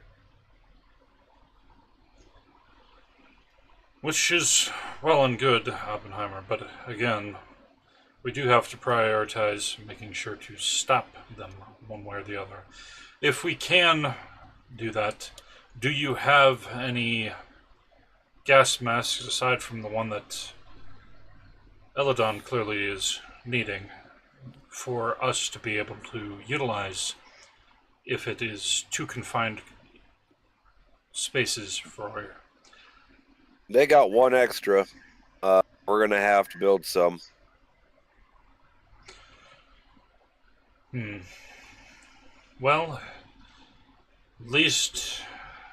Which is well and good, Oppenheimer, but again, we do have to prioritize making sure to stop them one way or the other. If we can do that, do you have any gas masks aside from the one that Elidon clearly is needing for us to be able to utilize if it is too confined spaces for... They got one extra. We're going to have to build some. Well, at least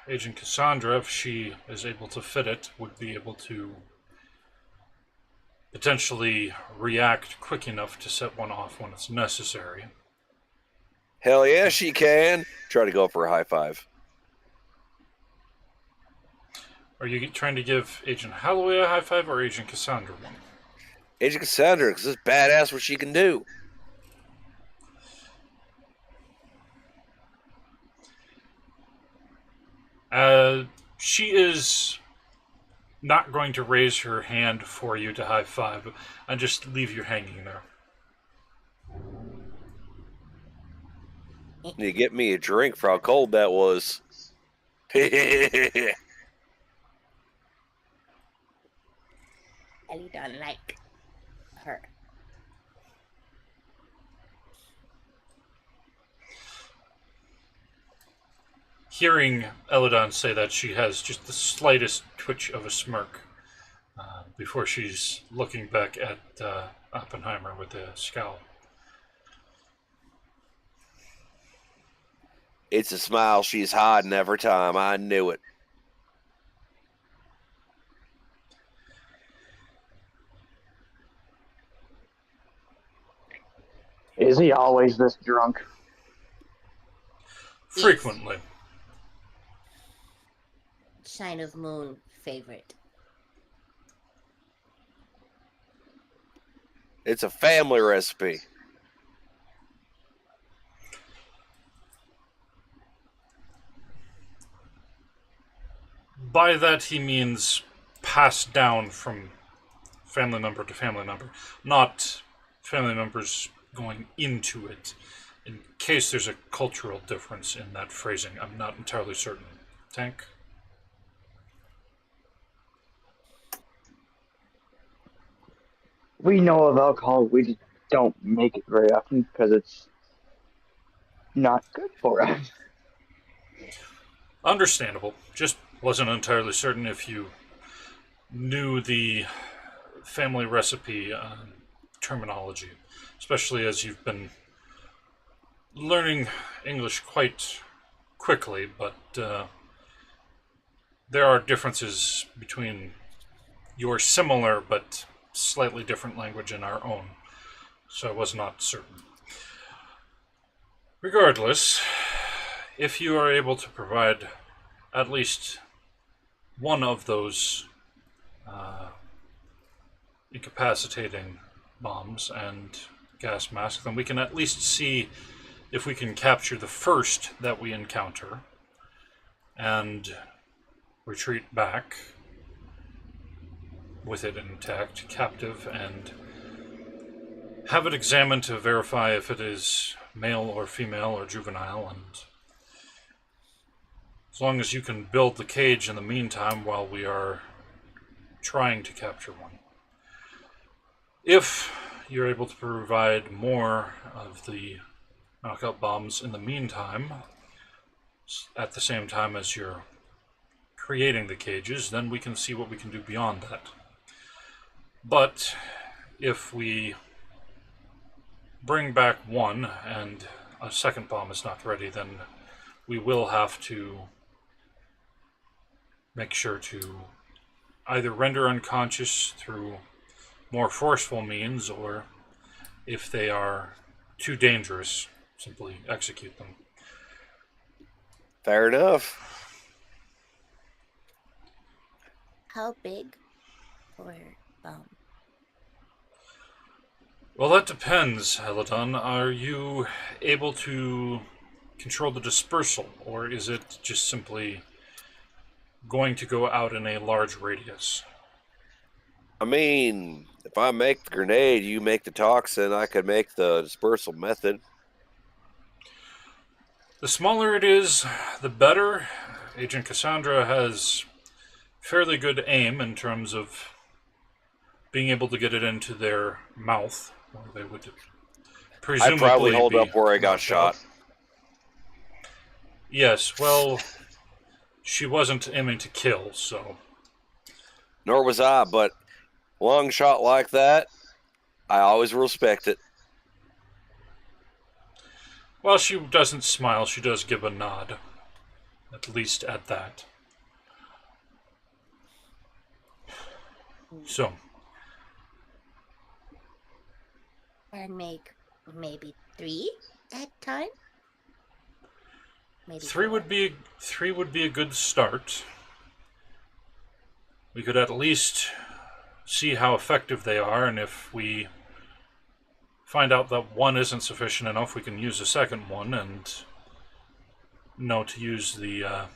Agent Cassandra, if she is able to fit it, would be able to potentially react quick enough to set one off when it's necessary. Hell yeah, she can. Try to go for a high five. Are you trying to give Agent Holloway a high five or Agent Cassandra one? Agent Cassandra, because it's badass what she can do. She is not going to raise her hand for you to high five and just leave you hanging there. You get me a drink for how cold that was. Elidon like her. Hearing Elidon say that, she has just the slightest twitch of a smirk before she's looking back at Oppenheimer with a scowl. It's a smile she's hiding every time. I knew it. Is he always this drunk? Frequently. Shine of moon favorite. It's a family recipe. By that he means passed down from family member to family member, not family members going into it. In case there's a cultural difference in that phrasing, I'm not entirely certain. Tank? We know of alcohol, we just don't make it very often because it's not good for us. Understandable. Just wasn't entirely certain if you knew the family recipe terminology, especially as you've been learning English quite quickly, but there are differences between your similar but slightly different language and our own, so I was not certain. Regardless, if you are able to provide at least one of those incapacitating bombs and gas masks, then we can at least see if we can capture the first that we encounter and retreat back with it intact, captive, and have it examined to verify if it is male or female or juvenile, and as long as you can build the cage in the meantime while we are trying to capture one. If you're able to provide more of the knockout bombs in the meantime, at the same time as you're creating the cages, then we can see what we can do beyond that. But if we bring back one and a second bomb is not ready, then we will have to make sure to either render unconscious through more forceful means, or if they are too dangerous, simply execute them. Fair enough. How big for bomb? Well, that depends, Elidon. Are you able to control the dispersal, or is it just simply going to go out in a large radius? I mean, if I make the grenade, you make the toxin, I could make the dispersal method. The smaller it is, the better. Agent Cassandra has fairly good aim in terms of being able to get it into their mouth, where they would presumably I probably hold be up where I got knocked shot. out. Yes, well, she wasn't aiming to kill, so... Nor was I, but long shot like that, I always respect it. Well, she doesn't smile, she does give a nod. At least at that. So, And make maybe 3 at a time? Maybe three 4. would be a good start. We could at least see how effective they are, and if we find out that one isn't sufficient enough, we can use a second one and know to use the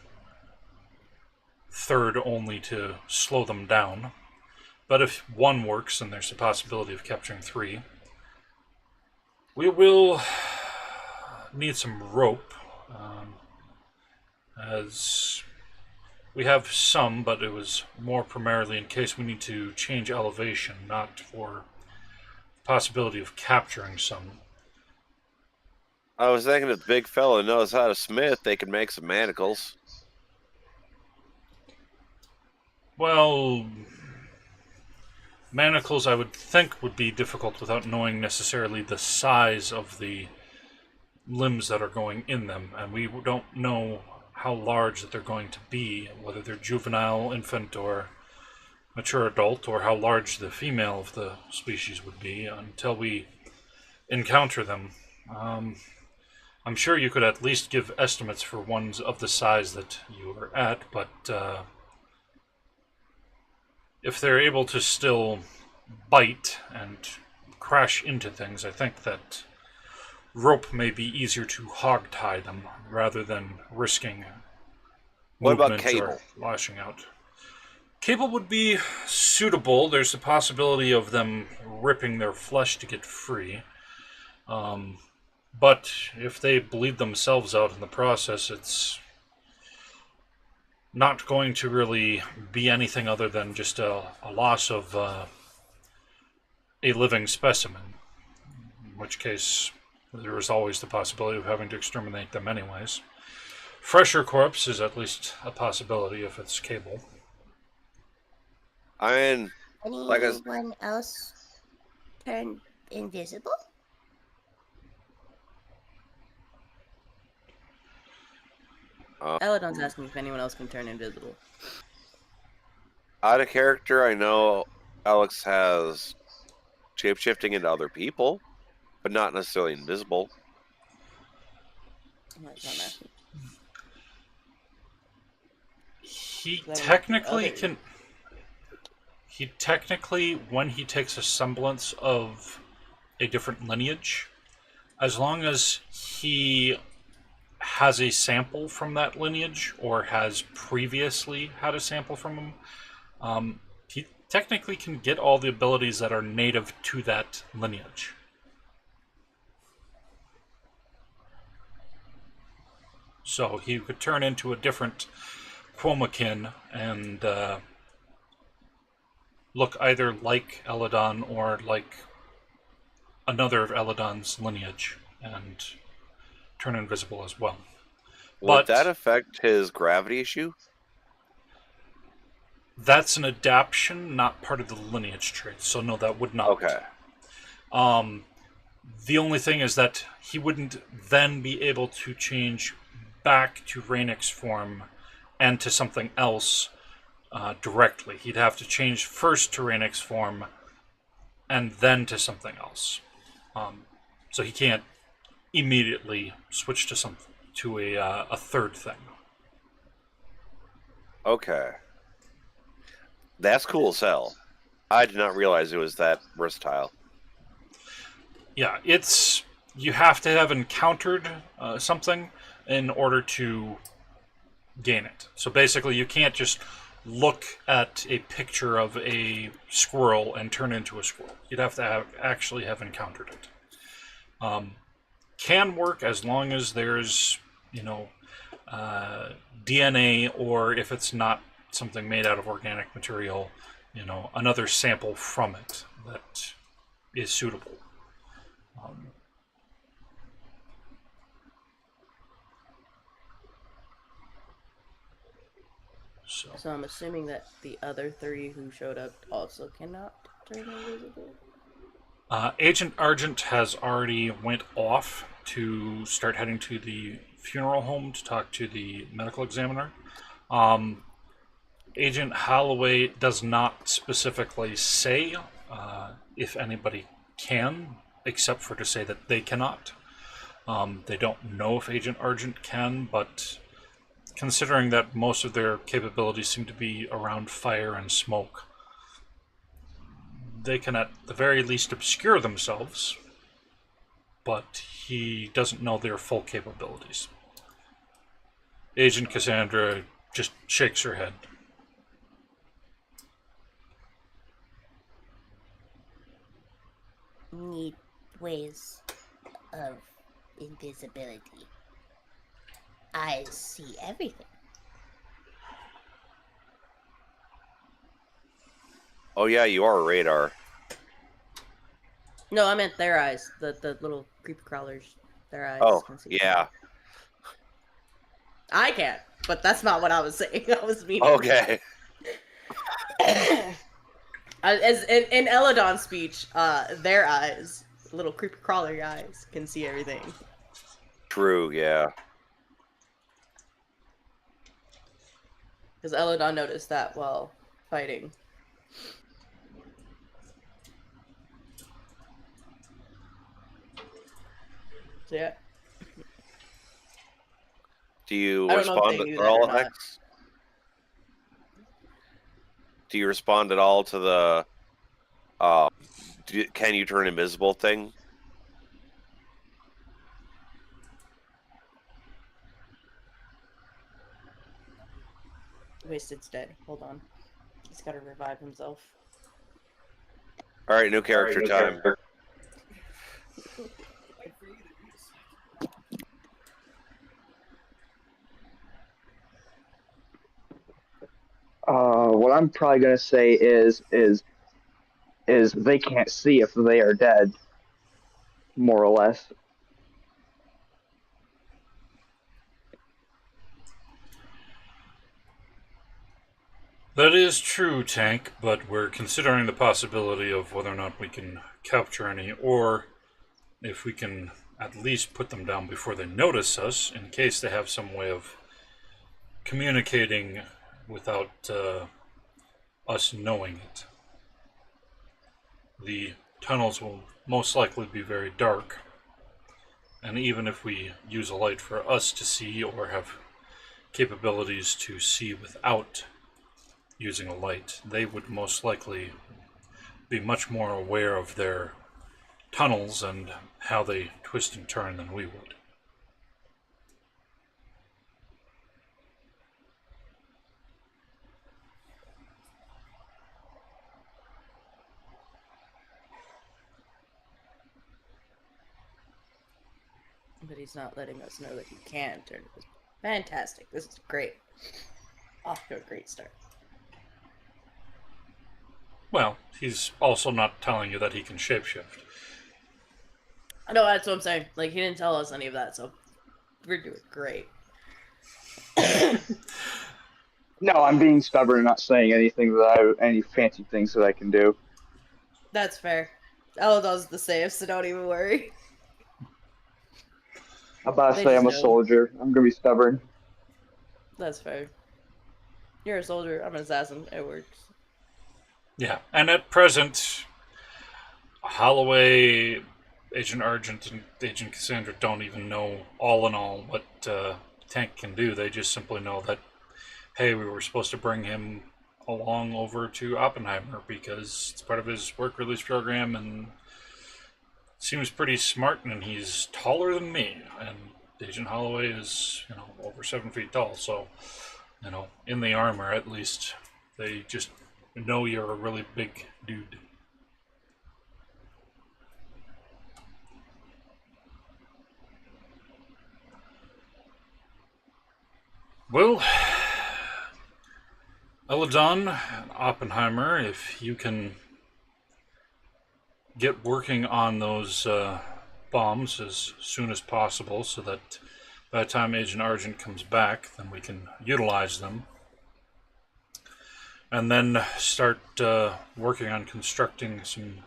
third only to slow them down. But if one works, then there's a possibility of capturing 3. We will need some rope, as we have some, but it was more primarily in case we need to change elevation, not for the possibility of capturing some. I was thinking if the big fella knows how to smith, they could make some manacles. Well, manacles I would think would be difficult without knowing necessarily the size of the limbs that are going in them, and we don't know how large that they're going to be, whether they're juvenile, infant, or mature adult, or how large the female of the species would be until we encounter them. I'm sure you could at least give estimates for ones of the size that you are at, but if they're able to still bite and crash into things, I think that rope may be easier to hog-tie them rather than risking What about movement cable? or lashing out. Cable would be suitable. There's the possibility of them ripping their flesh to get free. But if they bleed themselves out in the process, it's not going to really be anything other than just a loss of a living specimen, in which case there is always the possibility of having to exterminate them anyways. Fresher corpse is at least a possibility if it's cable. I mean, like I- Anyone else turn invisible? Elidon's asking if anyone else can turn invisible. out of character, I know Alex has shape-shifting into other people, but not necessarily invisible. That's not asking. He Then technically others. can... He technically, when he takes a semblance of a different lineage, as long as he has a sample from that lineage, or has previously had a sample from him, he technically can get all the abilities that are native to that lineage. So he could turn into a different Quomakin and look either like Elidon or like another of Elidon's lineage and turn invisible as well. Would But that affect his gravity issue? that's an adaptation, not part of the lineage trait. So no, that would not. Okay. The only thing is that he wouldn't then be able to change back to Rainix form and to something else directly. He'd have to change first to Rainix form and then to something else. So he can't immediately switch to something to a third thing. Okay. That's cool as hell. I did not realize it was that versatile. Yeah, it's you have to have encountered something in order to gain it. So basically, you can't just look at a picture of a squirrel and turn into a squirrel. You'd have to actually have encountered it. Can work as long as there's, DNA, or if it's not something made out of organic material, another sample from it that is suitable. So I'm assuming that the other 3 who showed up also cannot turn invisible? Agent Argent has already went off to start heading to the funeral home to talk to the medical examiner. Agent Holloway does not specifically say if anybody can, except for to say that they cannot. They don't know if Agent Argent can, but considering that most of their capabilities seem to be around fire and smoke, they can at the very least obscure themselves, but he doesn't know their full capabilities. Agent Cassandra just shakes her head. Need ways of invisibility. I see everything. Oh yeah, you are a radar. No, I meant their eyes. The little creepy crawlers. Their eyes Oh, can see. yeah. I can't, but that's not what I was saying. I was meaning. Okay. As in Elidon's speech, their eyes, little creepy crawler eyes, can see everything. True, yeah. Because Elidon noticed that while fighting. So yeah. Do you I don't know if respond they knew at that or all, not. X? Do you respond at all to the can you turn invisible thing? Wasted's dead. Hold on. He's got to revive himself. All right, new character time. What I'm probably gonna say is they can't see if they are dead, more or less. That is true, Tank, but we're considering the possibility of whether or not we can capture any, or if we can at least put them down before they notice us, in case they have some way of communicating without us knowing it. The tunnels will most likely be very dark, and even if we use a light for us to see or have capabilities to see without using a light, they would most likely be much more aware of their tunnels and how they twist and turn than we would. But he's not letting us know that he can turn invisible. Fantastic. This is great. Off to a great start. Well, he's also not telling you that he can shapeshift. No, that's what I'm saying. Like, he didn't tell us any of that, so we're doing great. No, I'm being stubborn and not saying anything any fancy things that I can do. That's fair. Elidon's the safe, so don't even worry. I'm about to They say just I'm a know. soldier. I'm gonna be stubborn. That's fair. You're a soldier, I'm an assassin. It works. Yeah, and at present, Holloway, Agent Argent, and Agent Cassandra don't even know all in all what Tank can do. They just simply know that, hey, we were supposed to bring him along over to Oppenheimer because it's part of his work release program and seems pretty smart, and he's taller than me. And Agent Holloway is, over 7 feet tall. So, in the armor at least, they just know you're a really big dude. Well, Elidon and Oppenheimer, if you can get working on those bombs as soon as possible so that by the time Agent Argent comes back, then we can utilize them. And then start working on constructing some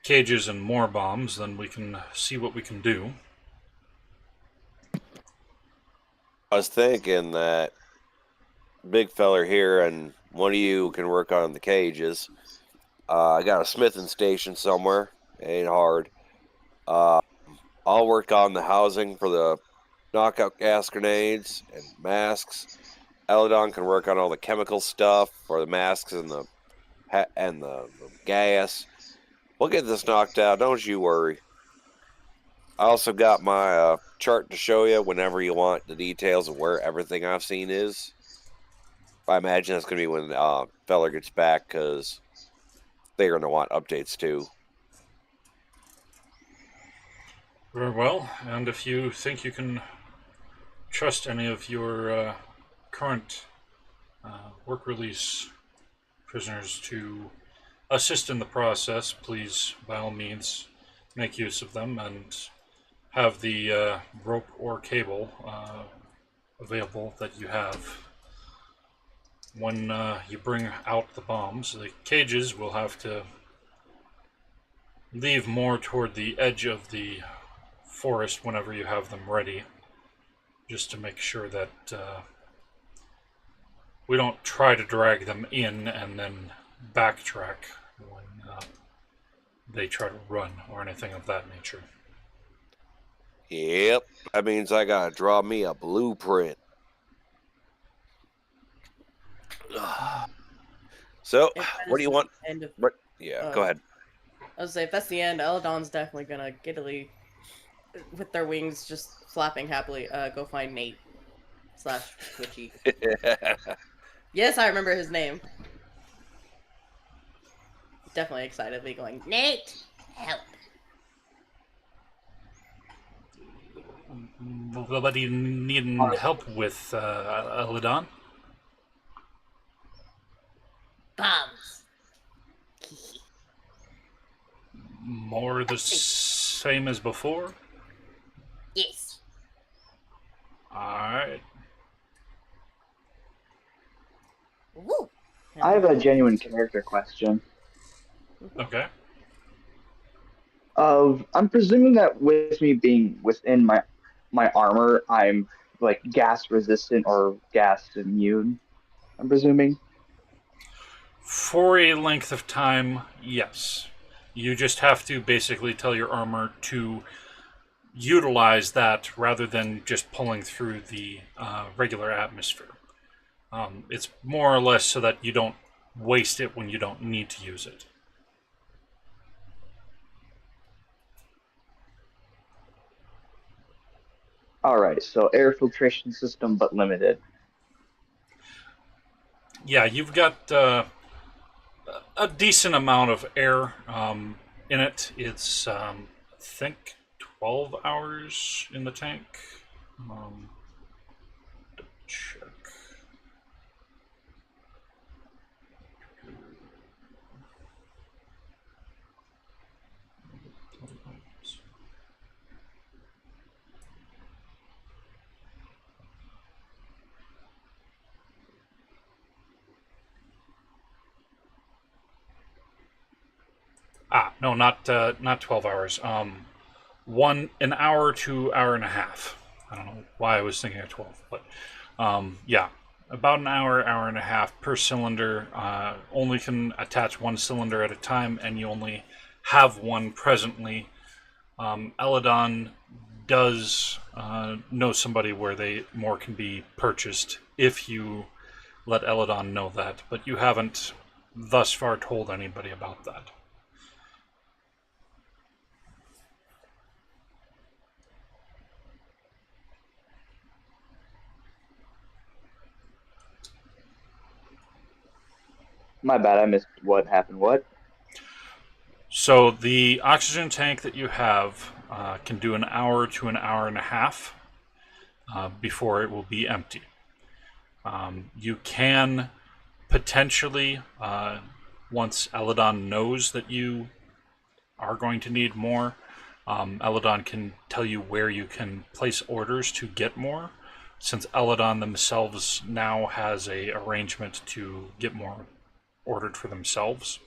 cages and more bombs, then we can see what we can do. I was thinking that big feller here and one of you can work on the cages. I got a smithing station somewhere. It ain't hard. I'll work on the housing for the knockout gas grenades and masks. Elidon can work on all the chemical stuff for the masks and the gas. We'll get this knocked out. Don't you worry. I also got my chart to show you whenever you want the details of where everything I've seen is. I imagine that's going to be when feller gets back because they're going to want updates too. Very well, and if you think you can trust any of your current work release prisoners to assist in the process, please, by all means, make use of them and have the rope or cable available that you have. When you bring out the bombs, the cages will have to leave more toward the edge of the forest whenever you have them ready, just to make sure that we don't try to drag them in and then backtrack when they try to run or anything of that nature. Yep, that means I gotta draw me a blueprint. So, what do you want? Go ahead. I was say if that's the end, Elidon's definitely gonna giddily, with their wings just flapping happily, go find Nate / Twitchy. Yes, I remember his name. Definitely excitedly going, Nate, help. What do you need help with, Elidon? Bombs. More the same as before? Yes. Alright. Woo. I have a genuine character question. Okay. I'm presuming that with me being within my armor, I'm like gas resistant or gas immune. I'm presuming. For a length of time, yes. You just have to basically tell your armor to utilize that rather than just pulling through the regular atmosphere. It's more or less so that you don't waste it when you don't need to use it. All right, so air filtration system, but limited. Yeah, you've got a decent amount of air in it. It's, I think, 12 hours in the tank. check. No, not 12 hours. An hour to hour and a half. I don't know why I was thinking of 12, but yeah, about an hour, hour and a half per cylinder. Only can attach one cylinder at a time, and you only have one presently. Elidon does know somebody where more can be purchased if you let Elidon know that, but you haven't thus far told anybody about that. My bad, I missed what happened. What? So the oxygen tank that you have can do an hour to an hour and a half before it will be empty. You can potentially, once Elidon knows that you are going to need more, Elidon can tell you where you can place orders to get more, since Elidon themselves now has a arrangement to get more ordered for themselves.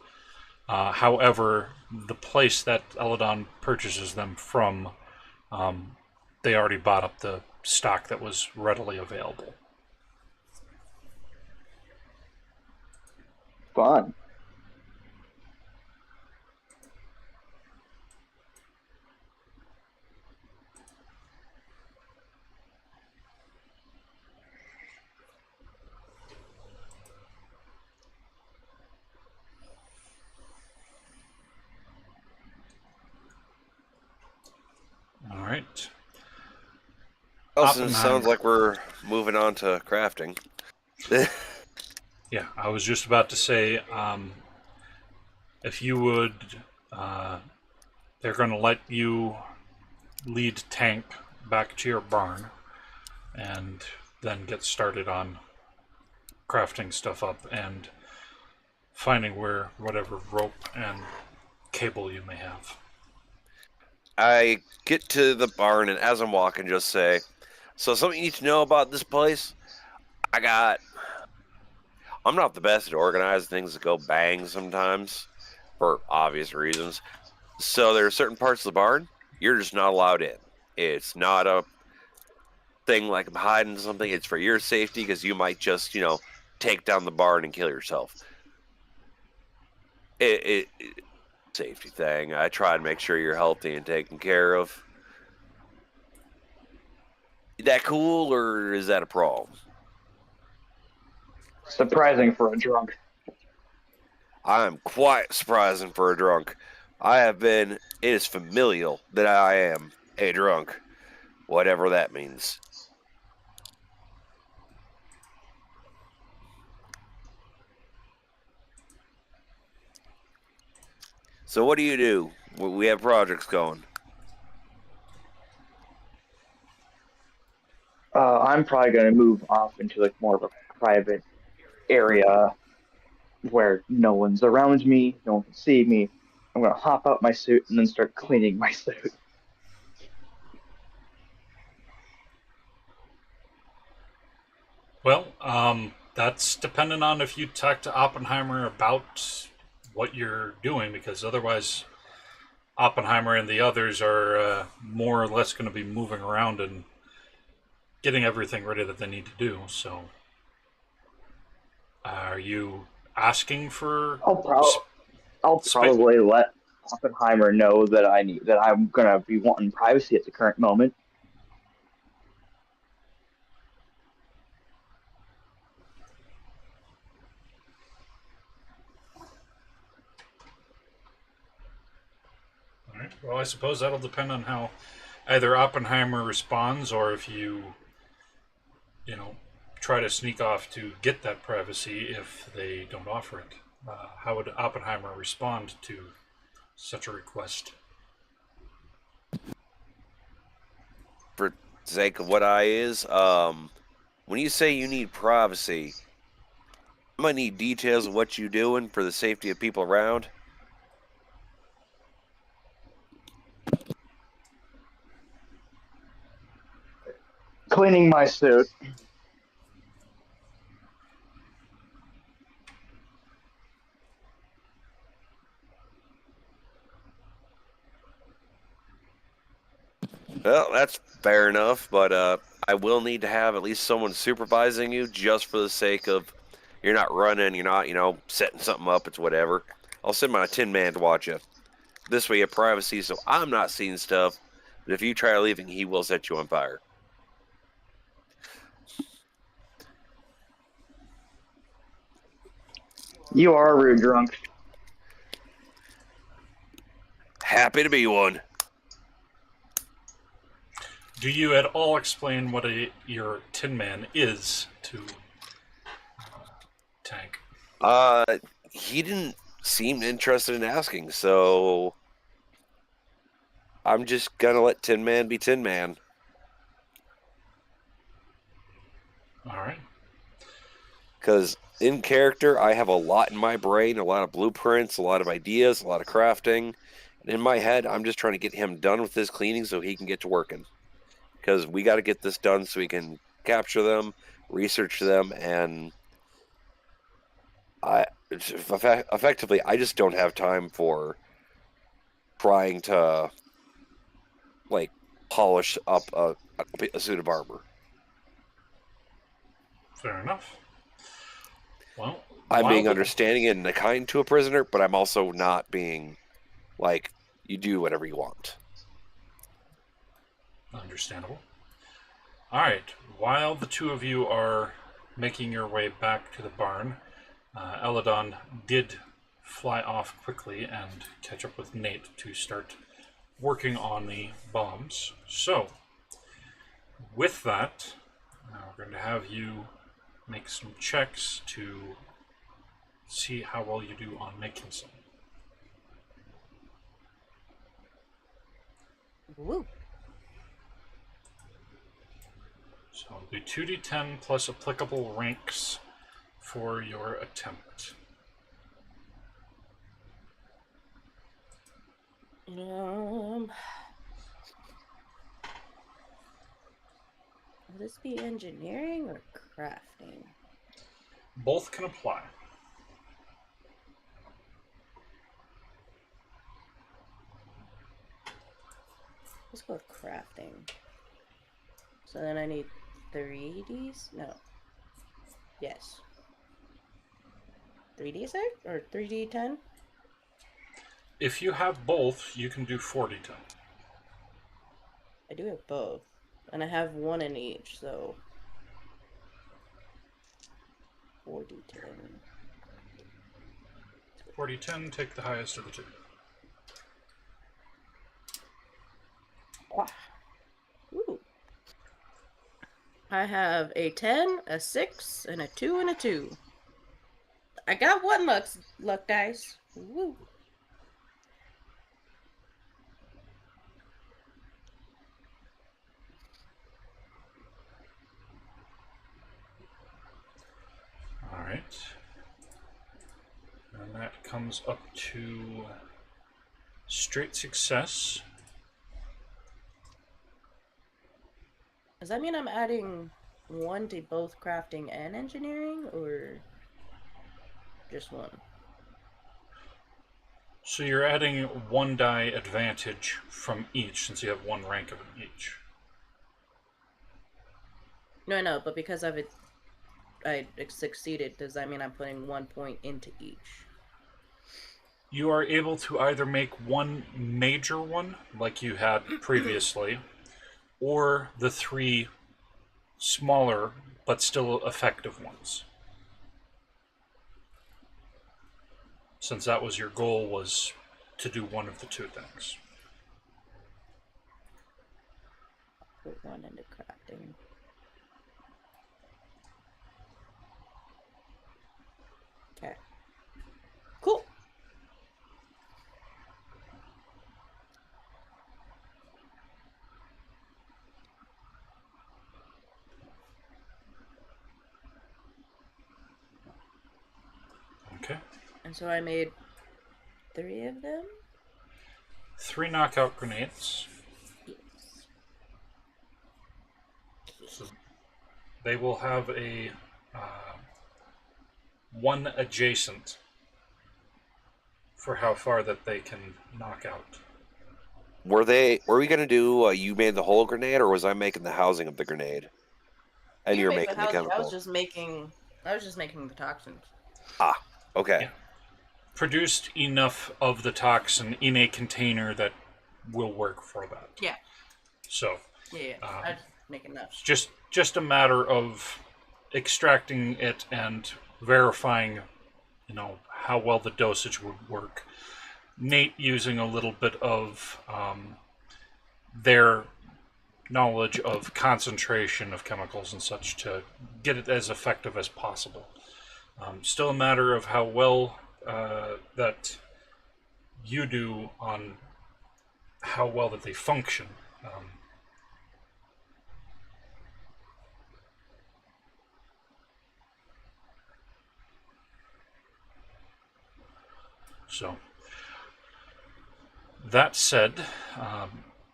However, the place that Elidon purchases them from, they already bought up the stock that was readily available. Fun. All right. Well, it sounds like we're moving on to crafting. Yeah, I was just about to say, if you would, they're going to let you lead tank back to your barn and then get started on crafting stuff up and finding whatever rope and cable you may have. I get to the barn, and as I'm walking, just say, so something you need to know about this place? I'm not the best at organizing things that go bang sometimes, for obvious reasons. So there are certain parts of the barn you're just not allowed in. It's not a thing like I'm hiding something. It's for your safety, because you might just, take down the barn and kill yourself. It safety thing. I try to make sure you're healthy and taken care of. Is that cool, or is that a problem? Surprising for a drunk. I'm quite surprising for a drunk. It is familial that I am a drunk, whatever that means. So what do you do? We have projects going. I'm probably going to move off into like more of a private area where no one's around me, no one can see me. I'm going to hop out my suit and then start cleaning my suit. Well, that's dependent on if you talk to Oppenheimer about what you're doing, because otherwise Oppenheimer and the others are more or less going to be moving around and getting everything ready that they need to do. So, are you asking for? I'll probably let Oppenheimer know that I'm gonna be wanting privacy at the current moment. All right. Well, I suppose that'll depend on how either Oppenheimer responds, or if you try to sneak off to get that privacy if they don't offer it. How would Oppenheimer respond to such a request? For the sake of what I is, when you say you need privacy, I might need details of what you're doing for the safety of people around. Cleaning my suit. Well, that's fair enough, but I will need to have at least someone supervising you just for the sake of you're not running, you're not, setting something up, it's whatever. I'll send my tin man to watch you. This way you have privacy so I'm not seeing stuff, but if you try leaving, he will set you on fire. You are a rude drunk. Happy to be one. Do you at all explain what your Tin Man is to Tank? He didn't seem interested in asking, so I'm just gonna let Tin Man be Tin Man. All right. Because in character, I have a lot in my brain, a lot of blueprints, a lot of ideas, a lot of crafting. And in my head, I'm just trying to get him done with this cleaning so he can get to working. Because we got to get this done so we can capture them, research them, and effectively, I just don't have time for trying to, polish up a suit of armor. Fair enough. Well, I'm being understanding and kind to a prisoner, but I'm also not being you do whatever you want. Understandable. All right. While the two of you are making your way back to the barn, Elidon did fly off quickly and catch up with Nate to start working on the bombs. So, with that, we're going to have you make some checks to see how well you do on making some. Woo. So it'll be 2d10 plus applicable ranks for your attempt. Will this be engineering or crafting? Both can apply. Let's go with crafting. So then I need 3Ds? No. Yes. 3D6 or 3D10? If you have both, you can do 4d10. I do have both. And I have one in each, so 4D10. 4d10, take the highest of the two. Ooh. I have a 10, a 6, and a 2 and a 2. I got one luck dice. Woo. Alright. And that comes up to straight success. Does that mean I'm adding 1 to both crafting and engineering, or just 1? So you're adding 1 die advantage from each, since you have 1 rank of them each. No, but because I succeeded, does that mean I'm putting 1 point into each? You are able to either make 1 major one, like you had previously, or the 3 smaller but still effective ones. Since that was your goal, was to do one of the 2 things. Put 1 into crafting. Okay. Cool. And so I made 3 of them? 3 knockout grenades. Yes. So they will have a 1 adjacent for how far that they can knock out. Were we gonna do? You made the whole grenade, or was I making the housing of the grenade? And You you're made making the housing. chemical. I was just making the toxins. Okay. Yeah. Produced enough of the toxin in a container that will work for that. Yeah. So Yeah. I just make enough. it's just a matter of extracting it and verifying, how well the dosage would work. Nate using a little bit of their knowledge of concentration of chemicals and such to get it as effective as possible. Still a matter of how well that you do on how well that they function. So, that said,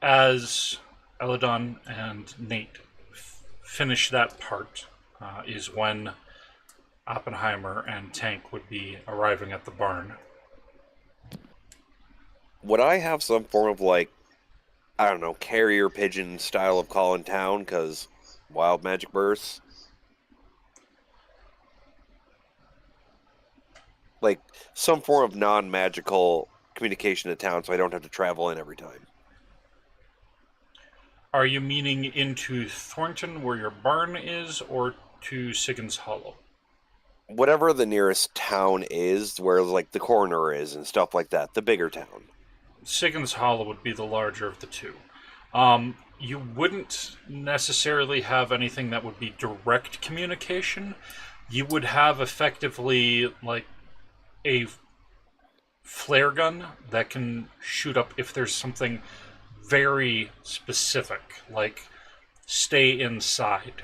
as Elidon and Nate finish that part, is when Oppenheimer and Tank would be arriving at the barn. Would I have some form of I don't know, carrier pigeon style of call in town? Because wild magic bursts. Like some form of non-magical communication to town, so I don't have to travel in every time. Are you meaning into Thornton, where your barn is, or to Siggens Hollow? Whatever the nearest town is, where the coroner is and stuff like that, the bigger town. Siggens Hollow would be the larger of the two. You wouldn't necessarily have anything that would be direct communication. You would have effectively a flare gun that can shoot up if there's something very specific, like stay inside,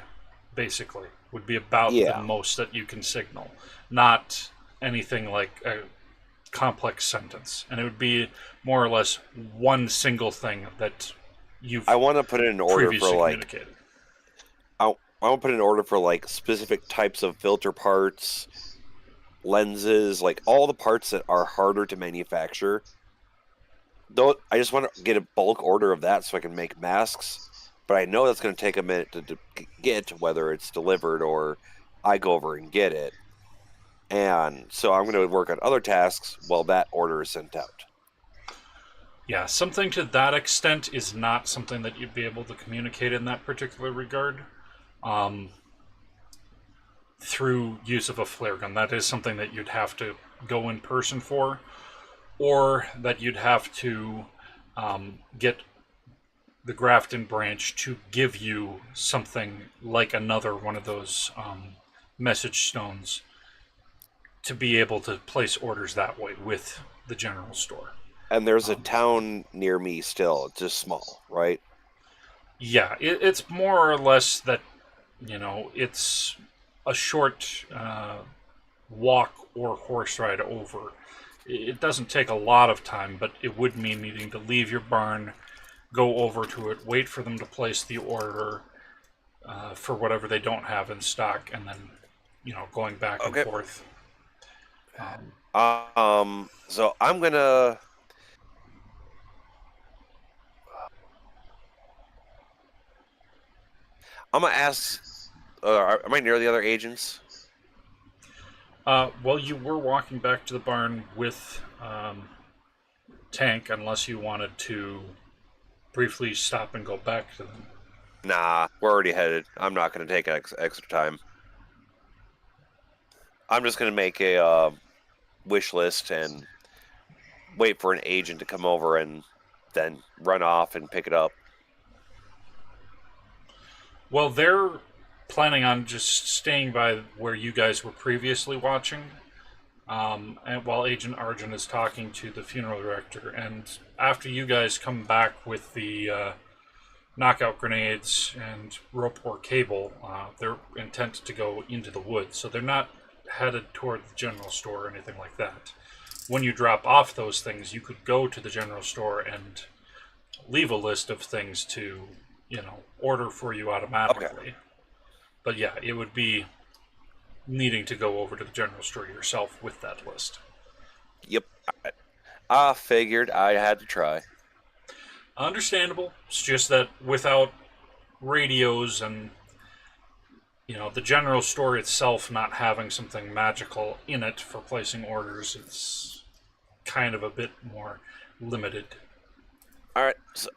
basically, would be about the most that you can signal. Not anything like a complex sentence. And it would be more or less one single thing that you've I want to put it in order previously for communicated. I want to put it in order for specific types of filter parts, lenses, all the parts that are harder to manufacture. Though I just want to get a bulk order of that so I can make masks, but I know that's going to take a minute to get, whether it's delivered or I go over and get it. And so I'm going to work on other tasks while that order is sent out. Yeah, something to that extent is not something that you'd be able to communicate in that particular regard. Through use of a flare gun. That is something that you'd have to go in person for, or that you'd have to get the Grafton branch to give you something like another one of those message stones to be able to place orders that way with the general store. And there's a town near me still, just small, right? Yeah, it's more or less that, it's a short walk or horse ride over. It doesn't take a lot of time, but it would mean needing to leave your barn, go over to it, wait for them to place the order for whatever they don't have in stock, and then, going back and forth. So I'm gonna. Ask. Am I near the other agents? Well, you were walking back to the barn with Tank, unless you wanted to briefly stop and go back to them. Nah, we're already headed. I'm not going to take extra time. I'm just going to make a wish list and wait for an agent to come over and then run off and pick it up. Well, they're planning on just staying by where you guys were previously watching, and while Agent Arjun is talking to the funeral director. And after you guys come back with the knockout grenades and rope or cable, they're intent to go into the woods. So they're not headed toward the general store or anything like that. When you drop off those things, you could go to the general store and leave a list of things to, order for you automatically. But yeah, it would be needing to go over to the general store yourself with that list. Yep. I figured I had to try. Understandable. It's just that without radios and the general store itself not having something magical in it for placing orders, it's kind of a bit more limited. All right. So,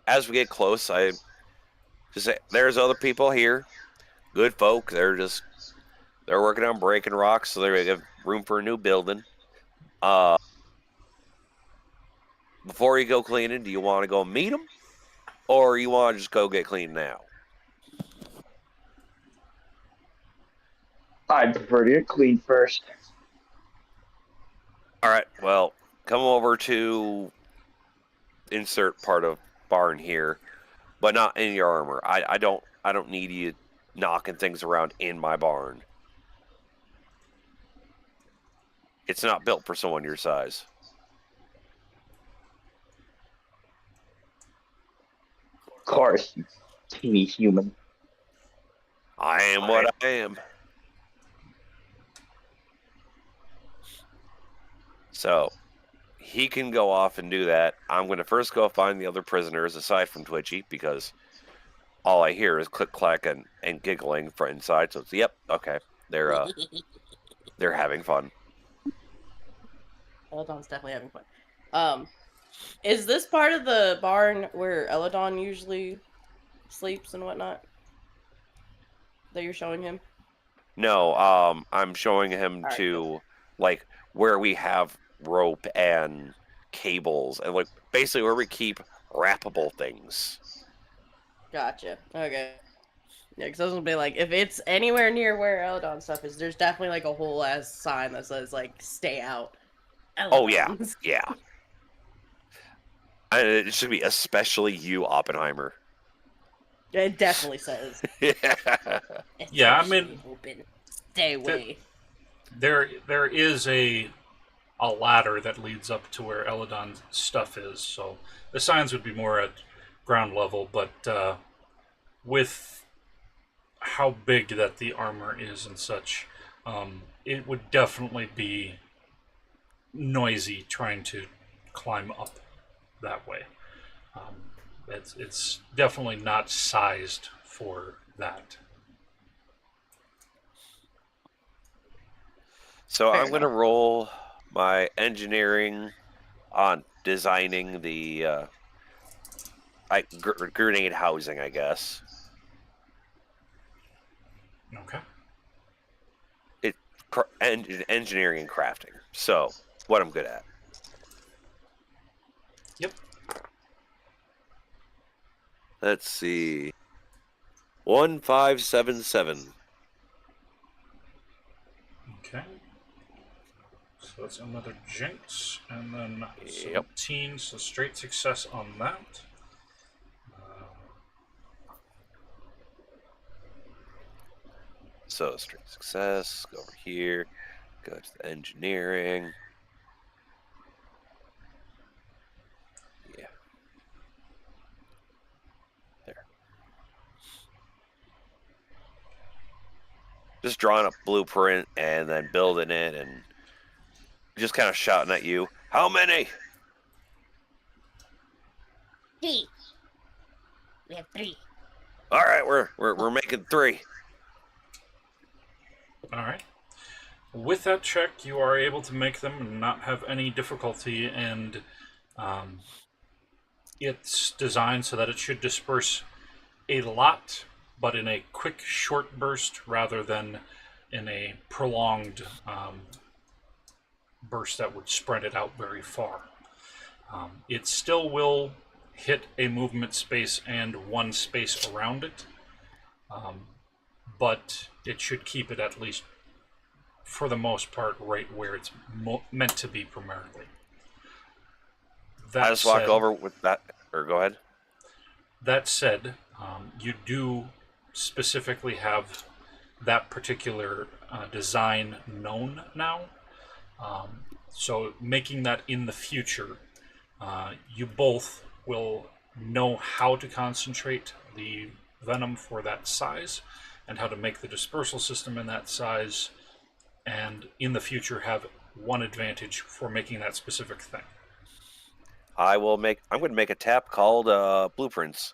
as we get close, I just say there's other people here, good folk. They're working on breaking rocks, so they have room for a new building. Before you go cleaning, do you want to go meet them, or you want to just go get clean now? I'd prefer to get clean first. All right. Well, come over to insert part of barn here, but not in your armor. I don't need you knocking things around in my barn. It's not built for someone your size. Of course, you teeny human. I am what I am. So, he can go off and do that. I'm going to first go find the other prisoners aside from Twitchy, because all I hear is click-clack and giggling from inside. So it's, yep, okay. They're having fun. Elidon's definitely having fun. Is this part of the barn where Elidon usually sleeps and whatnot? That you're showing him? No, I'm showing him All right, to, like, where we have rope and cables, and, like, basically where we keep wrappable things. Gotcha. Okay. Yeah, because I was gonna be like, if it's anywhere near where Elidon stuff is, there's definitely like a whole ass sign that says like "Stay out." Oh, yeah. Elidon's. Yeah. And it should be especially you, Oppenheimer. It definitely says. Yeah, I mean, open. Stay away. There is a ladder that leads up to where Elidon's stuff is, so the signs would be more at ground level, but with how big that the armor is and such, it would definitely be noisy trying to climb up that way. It's definitely not sized for that. So Fair I'm going to enough. roll my engineering on designing the grenade housing, I guess. Okay. Engineering and crafting. So, what I'm good at. Yep. Let's see. 1577. Okay. So that's another jinx, and then Yep. 17, so straight success on that. So, straight success. Go over here. Go to the engineering. Yeah. There. Just drawing a blueprint and then building it and just kind of shouting at you. How many? 3. We have 3. All right, we're making 3. All right. With that check, you are able to make them and not have any difficulty, and it's designed so that it should disperse a lot, but in a quick, short burst rather than in a prolonged burst that would spread it out very far. It still will hit a movement space and one space around it, but it should keep it at least for the most part right where it's meant to be primarily. I just walk over with that, or go ahead. That said, you do specifically have that particular design known now. So making that in the future, you both will know how to concentrate the venom for that size and how to make the dispersal system in that size, and in the future have one advantage for making that specific thing. I'm going to make a tap called Blueprints.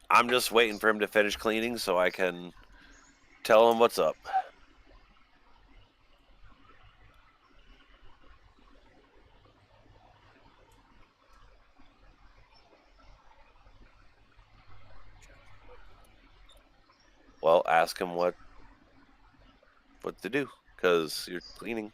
I'm just waiting for him to finish cleaning so I can tell him what's up. Well, ask him what to do, because you're cleaning.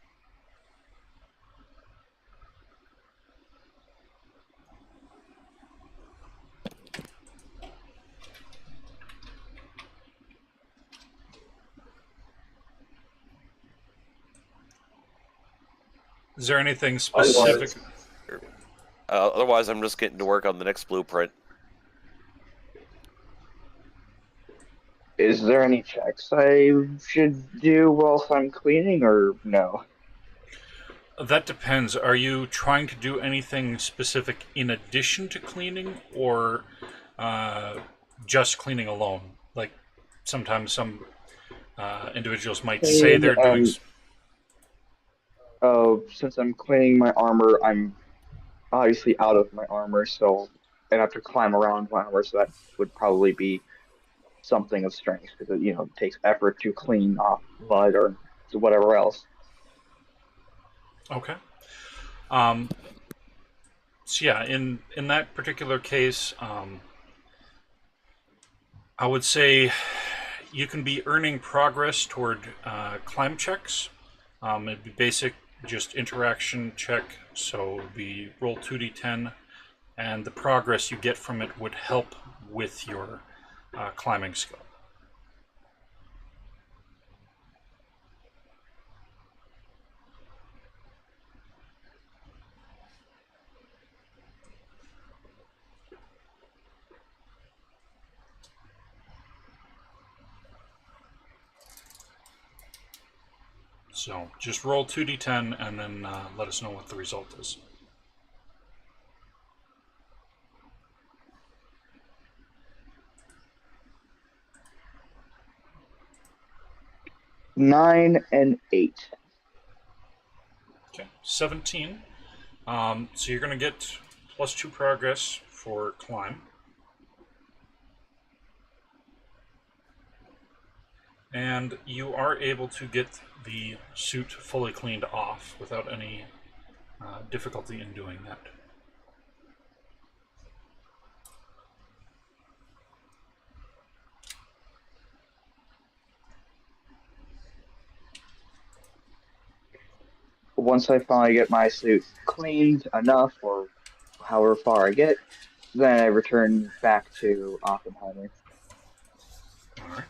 Is there anything specific? Otherwise, I'm just getting to work on the next blueprint. Is there any checks I should do whilst I'm cleaning, or no? That depends. Are you trying to do anything specific in addition to cleaning, or just cleaning alone? Like sometimes some individuals might say they're doing. Oh, since I'm cleaning my armor, I'm obviously out of my armor, so I'd have to climb around my armor, so that would probably be something of strength, because it takes effort to clean off mud or whatever else. Okay. So yeah, in that particular case, I would say you can be earning progress toward climb checks. It'd be basic, just interaction check. So it would be roll 2d10, and the progress you get from it would help with your climbing skill. So just roll 2d10 and then let us know what the result is. Nine and 8. Okay, 17. So you're going to get +2 progress for climb. And you are able to get the suit fully cleaned off without any difficulty in doing that. Once I finally get my suit cleaned enough, or however far I get, then I return back to Oppenheimer. All right.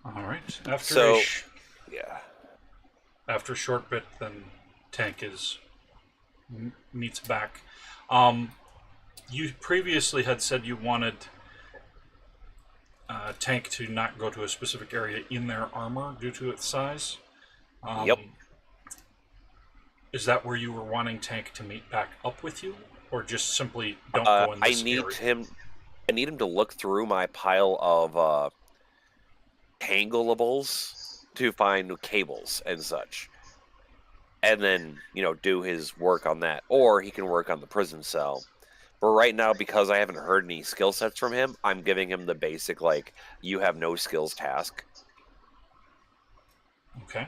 All right. After a short bit, then Tank meets back. You previously had said you wanted Tank to not go to a specific area in their armor due to its size. Yep. Is that where you were wanting Tank to meet back up with you, or just simply don't go in this area? I need him to look through my pile of tangleables to find cables and such, and then do his work on that, or he can work on the prison cell. But right now, because I haven't heard any skill sets from him, I'm giving him the basic you have no skills task. Okay.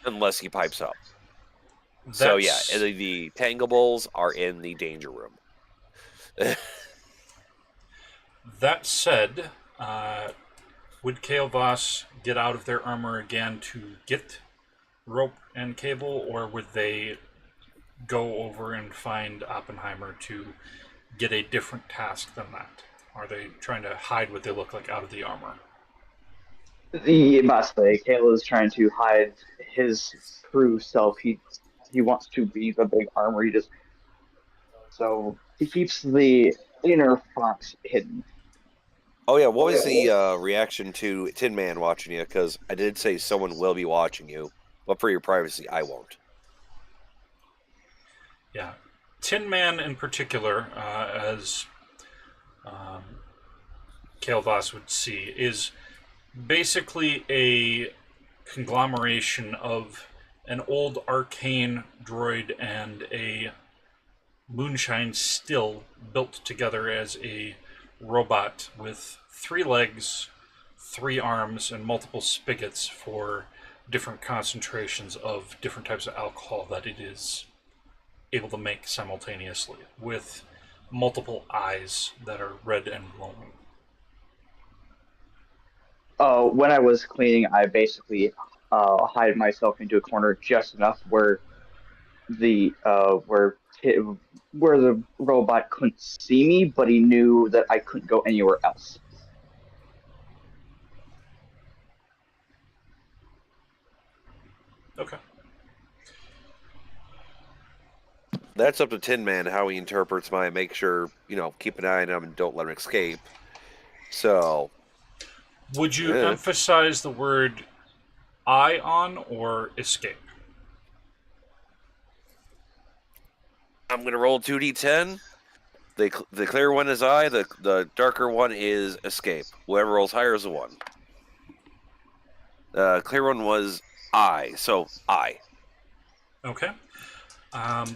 Unless he pipes up. So yeah, the tangleables are in the danger room. That said, would Kael Voss get out of their armor again to get rope and cable, or would they go over and find Oppenheimer to get a different task than that? Are they trying to hide what they look like out of the armor? The Basile, Kael is trying to hide his true self. He wants to be the big armor. So he keeps the inner fox hidden. Oh yeah, what was the reaction to Tin Man watching you? Because I did say someone will be watching you, but for your privacy, I won't. Yeah. Tin Man in particular, as Kael Voss would see, is basically a conglomeration of an old arcane droid and a moonshine still built together as a robot with 3 legs, 3 arms, and multiple spigots for different concentrations of different types of alcohol that it is able to make simultaneously, with multiple eyes that are red and glowing. When I was cleaning, I basically hide myself into a corner just enough where the where the robot couldn't see me, but he knew that I couldn't go anywhere else. Okay. That's up to Tin Man how he interprets my make sure, keep an eye on him and don't let him escape. So, Would you yeah. emphasize the word eye on or escape? I'm going to roll 2d10. The clear one is eye, the darker one is escape. Whoever rolls higher is a 1. Clear one was eye, so eye. Okay. Um,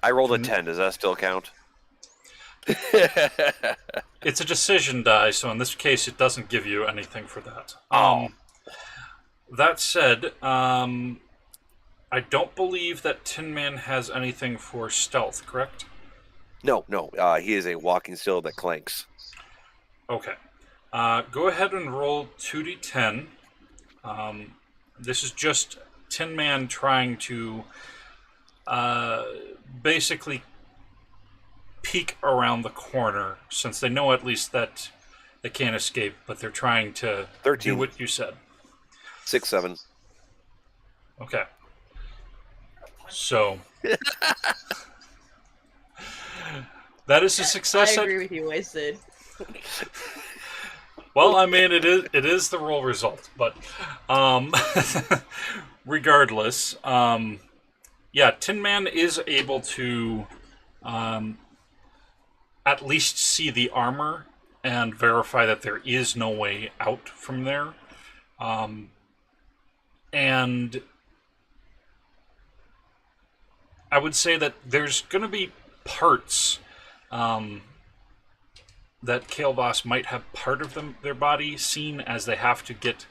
I rolled a 10. Does that still count? it's a decision die, so in this case, it doesn't give you anything for that. Oh. That said, I don't believe that Tin Man has anything for stealth, correct? No. He is a walking still that clanks. Okay. Go ahead and roll 2d10. This is just Tin Man trying to basically peek around the corner, since they know at least that they can't escape, but they're trying to 13. do what you said. 6, 7. Okay. So that is a success. I agree with you, Wasted. Well, I mean, it is the roll result, but regardless, yeah, Tin Man is able to at least see the armor and verify that there is no way out from there, and I would say that there's going to be parts that Kael Voss might have part of their body seen, as they have to get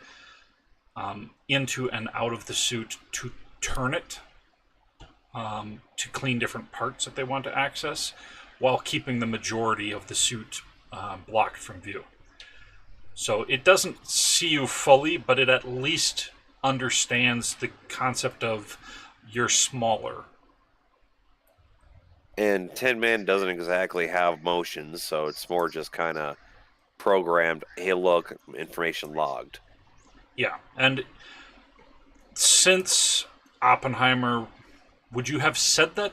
into and out of the suit to turn it to clean different parts that they want to access, while keeping the majority of the suit blocked from view. So it doesn't see you fully, but it at least understands the concept of you're smaller. And Tin Man doesn't exactly have motions, so it's more just kind of programmed. Hey, look, information logged. Yeah, and since Oppenheimer, would you have said that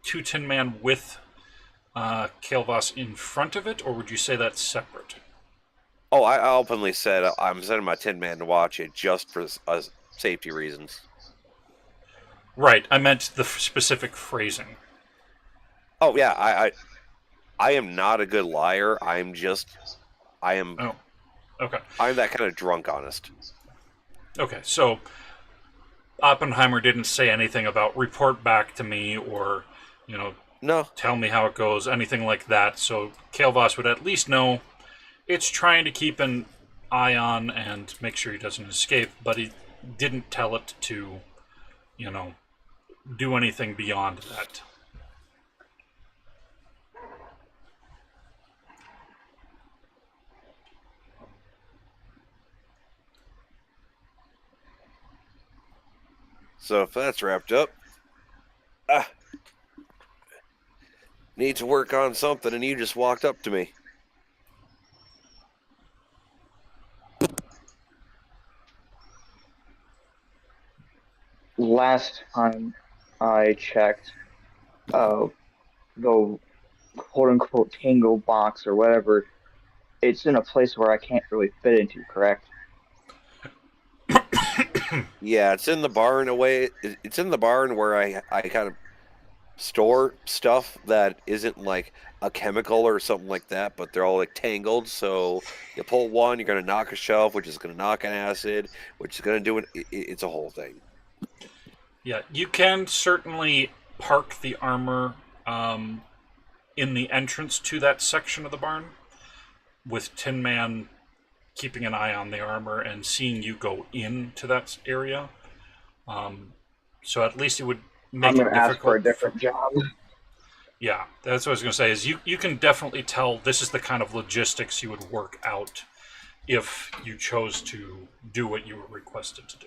to Tin Man with Kael Voss in front of it, or would you say that's separate? Oh, I openly said I'm sending my Tin Man to watch it just for safety reasons. Right, I meant the specific phrasing. Oh yeah, I am not a good liar. I am. Oh, okay. I'm that kind of drunk honest. Okay, so Oppenheimer didn't say anything about report back to me, or, No. tell me how it goes, anything like that. So Kael Voss would at least know it's trying to keep an eye on and make sure he doesn't escape, but he didn't tell it to, do anything beyond that. So if that's wrapped up, ah, need to work on something, and you just walked up to me. Last time I checked, the quote unquote tangle box or whatever, it's in a place where I can't really fit into, correct? Yeah, it's in the barn away. It's in the barn where I kind of store stuff that isn't like a chemical or something like that, but they're all like tangled. So you pull one, you're gonna knock a shelf, which is gonna knock an acid, which is gonna do it's a whole thing. Yeah, you can certainly park the armor in the entrance to that section of the barn, with Tin Man keeping an eye on the armor and seeing you go into that area. So at least it would I'm make gonna it ask for a difficult for. different job. Yeah, that's what I was going to say. Is you can definitely tell this is the kind of logistics you would work out if you chose to do what you were requested to do.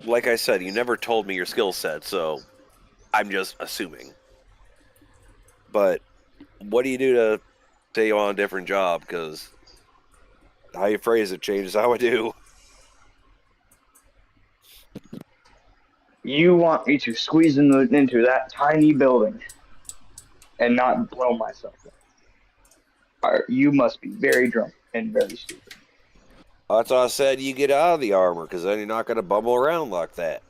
Like I said, you never told me your skill set, so I'm just assuming. But what do you do to stay on a different job? Because how you phrase it changes how I do. You want me to squeeze into that tiny building and not blow myself up. You must be very drunk and very stupid. That's why I said you get out of the armor, because then you're not going to bumble around like that.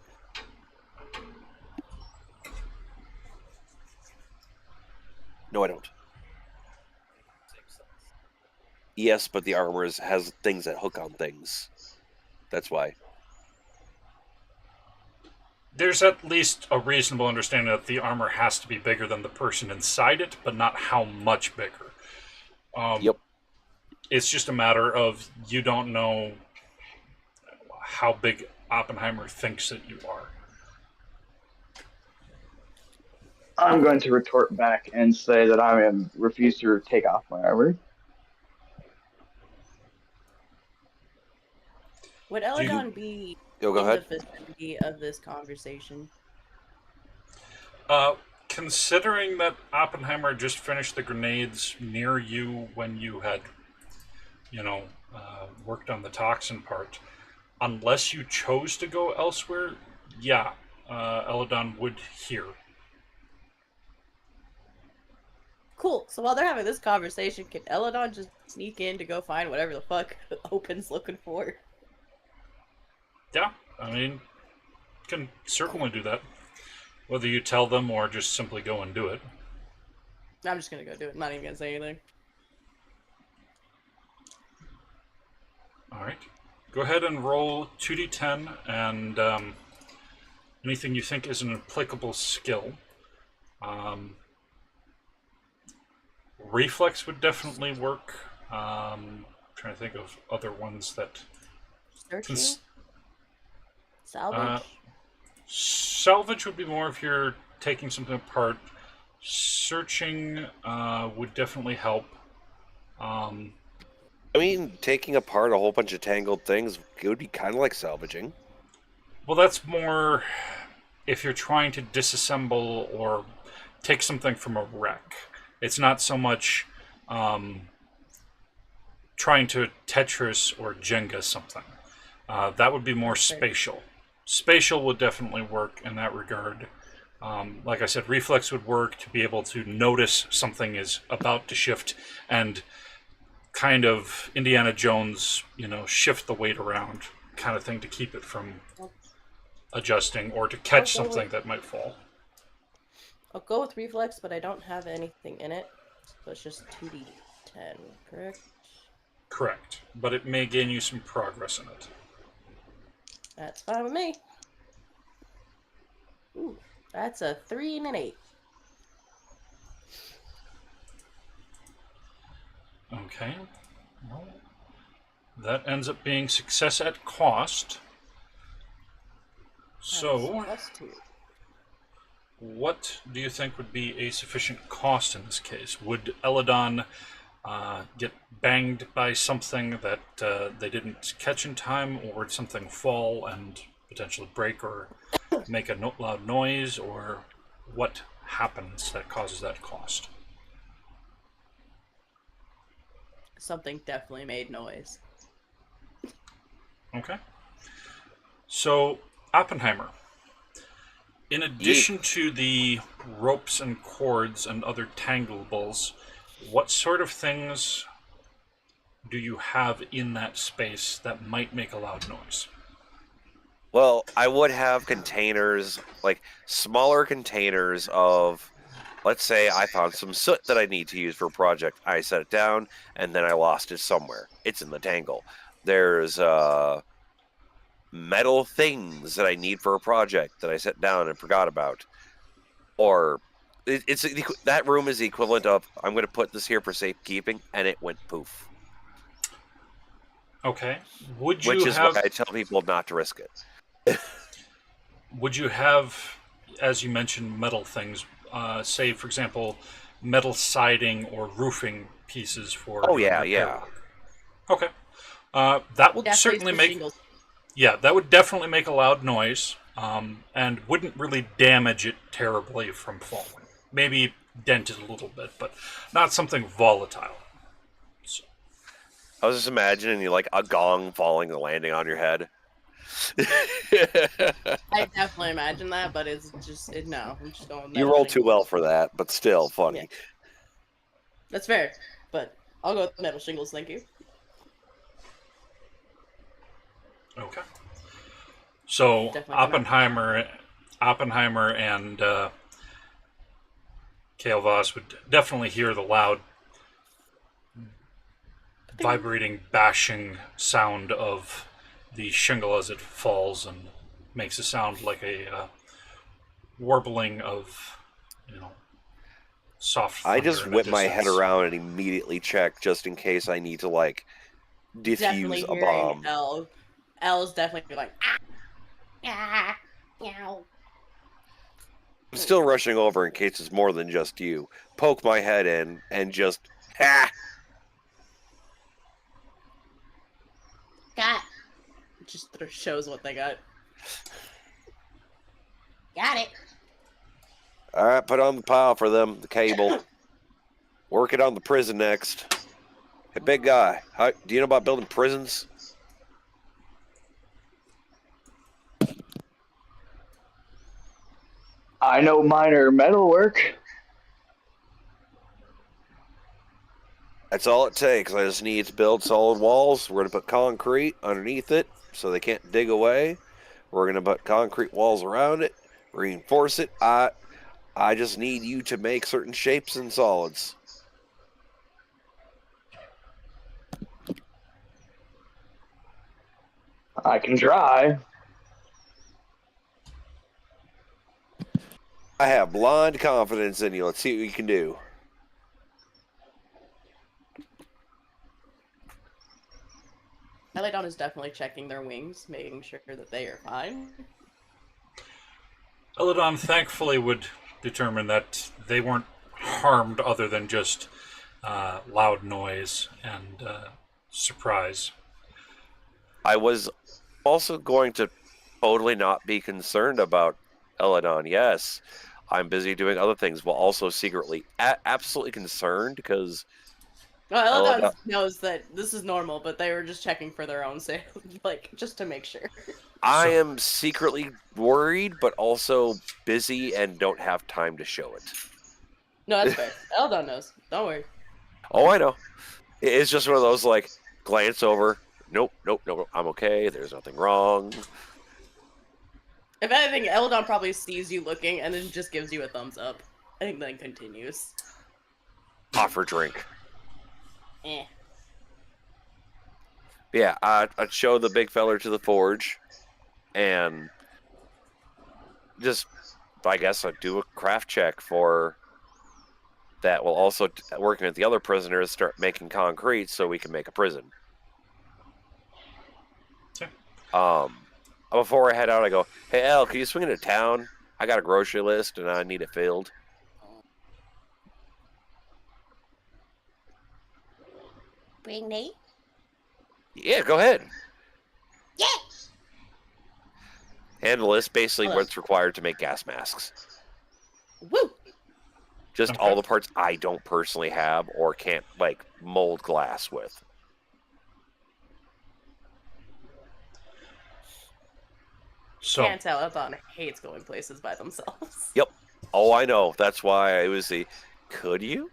No, I don't. Yes, but the armor has things that hook on things. That's why. There's at least a reasonable understanding that the armor has to be bigger than the person inside it, but not how much bigger. Yep. It's just a matter of you don't know how big Oppenheimer thinks that you are. I'm going to retort back and say that I refuse to take off my armor. Would Elidon be Go in the ahead. vicinity of this conversation? Considering that Oppenheimer just finished the grenades near you when you had, worked on the toxin part, unless you chose to go elsewhere, yeah, Elidon would hear. Cool. So while they're having this conversation, can Elidon just sneak in to go find whatever the fuck Open's looking for? Yeah, I mean, can certainly do that. Whether you tell them or just simply go and do it. I'm just gonna go do it. Not even gonna say anything. Alright. Go ahead and roll 2d10 and anything you think is an applicable skill. Reflex would definitely work. Trying to think of other ones that. Searching? Salvage? Salvage would be more if you're taking something apart. Searching would definitely help. I mean, taking apart a whole bunch of tangled things, it would be kind of like salvaging. Well, that's more if you're trying to disassemble or take something from a wreck. It's not so much trying to Tetris or Jenga something. That would be more spatial. Spatial would definitely work in that regard. Like I said, reflex would work to be able to notice something is about to shift and kind of Indiana Jones, shift the weight around kind of thing to keep it from adjusting or to catch something that might fall. I'll go with reflex, but I don't have anything in it. So it's just 2d10, correct? Correct. But it may gain you some progress in it. That's fine with me. Ooh, that's a 3 and an 8. Okay. Well, that ends up being success at cost. So, what do you think would be a sufficient cost in this case? Would Elidon get banged by something that they didn't catch in time, or something fall and potentially break or make a loud noise, or what happens that causes that cost? Something definitely made noise. Okay. So, Oppenheimer, in addition to the ropes and cords and other tanglables, what sort of things do you have in that space that might make a loud noise? Well, I would have containers, like smaller containers of, let's say I found some soot that I need to use for a project. I set it down, and then I lost it somewhere. It's in the tangle. There's metal things that I need for a project that I set down and forgot about. Or that room is the equivalent of, I'm going to put this here for safekeeping, and it went poof. Okay. Would Which you is why have I tell people not to risk it. would you have, as you mentioned, metal things, say for example, metal siding or roofing pieces for Oh, doing yeah, repair yeah. work? Okay. That would Definitely certainly some make shingles. yeah, that would definitely make a loud noise, and wouldn't really damage it terribly from falling. Maybe dent it a little bit, but not something volatile. So, I was just imagining you like a gong falling and landing on your head. I definitely imagine that, but it's just no. I'm just going. You metal roll too shingles. well for that, but still funny. Yeah. That's fair, but I'll go with metal shingles. Thank you. okay. So Definitely Oppenheimer and Kael Voss would definitely hear the loud, vibrating, bashing sound of the shingle as it falls and makes a sound like a warbling of, soft thunder I just in a whip my head distance. around and immediately check just in case I need to like Definitely defuse a hearing bomb. L. L's definitely like Ah, meow. I'm still rushing over in case it's more than just you. Poke my head in and just ha. Got just shows what they got. it. All right, put on the pile for them. The cable. Work it on the prison next. Hey, big guy, do you know about building prisons? I know minor metalwork. That's all it takes. I just need to build solid walls. We're going to put concrete underneath it so they can't dig away. We're going to put concrete walls around it, reinforce it. I just need you to make certain shapes and solids. I can try. I have blind confidence in you. Let's see what you can do. Elidon is definitely checking their wings, making sure that they are fine. Elidon thankfully would determine that they weren't harmed other than just loud noise and surprise. I was also going to totally not be concerned about Elidon. Yes, I'm busy doing other things, while also secretly absolutely concerned because Well, Elidon Elidon, knows that this is normal, but they were just checking for their own sake, like just to make sure. I So- am secretly worried, but also busy and don't have time to show it. No, that's fair. Elidon knows. Don't worry. Oh, I know. It's just one of those like glance over. Nope, I'm okay. There's nothing wrong. If anything, Elidon probably sees you looking and then just gives you a thumbs up, and then continues. Offer drink. Eh. Yeah, I'd show the big feller to the forge, and just, I guess, I'd do a craft check for that. While also working with the other prisoners, start making concrete so we can make a prison. Okay. Before I head out, I go, "Hey, El, can you swing into town? I got a grocery list and I need it filled." bring Nate? Yeah, go ahead. Yeah. Handle is basically Hello. what's required to make gas masks. Woo! Just Okay. all the parts I don't personally have or can't, like, mold glass with. So, Can't tell. Elidon hates going places by themselves. Yep. Oh, I know. That's why I was the... Could you?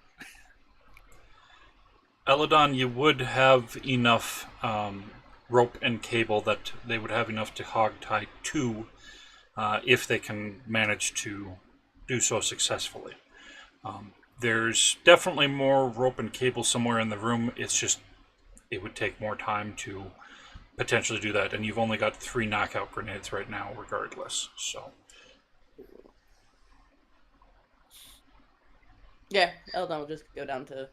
Elidon, you would have enough rope and cable that they would have enough to hog tie to if they can manage to do so successfully. There's definitely more rope and cable somewhere in the room. It's just it would take more time to potentially do that, and you've only got 3 knockout grenades right now, regardless. So, Yeah, Elidon will just go down to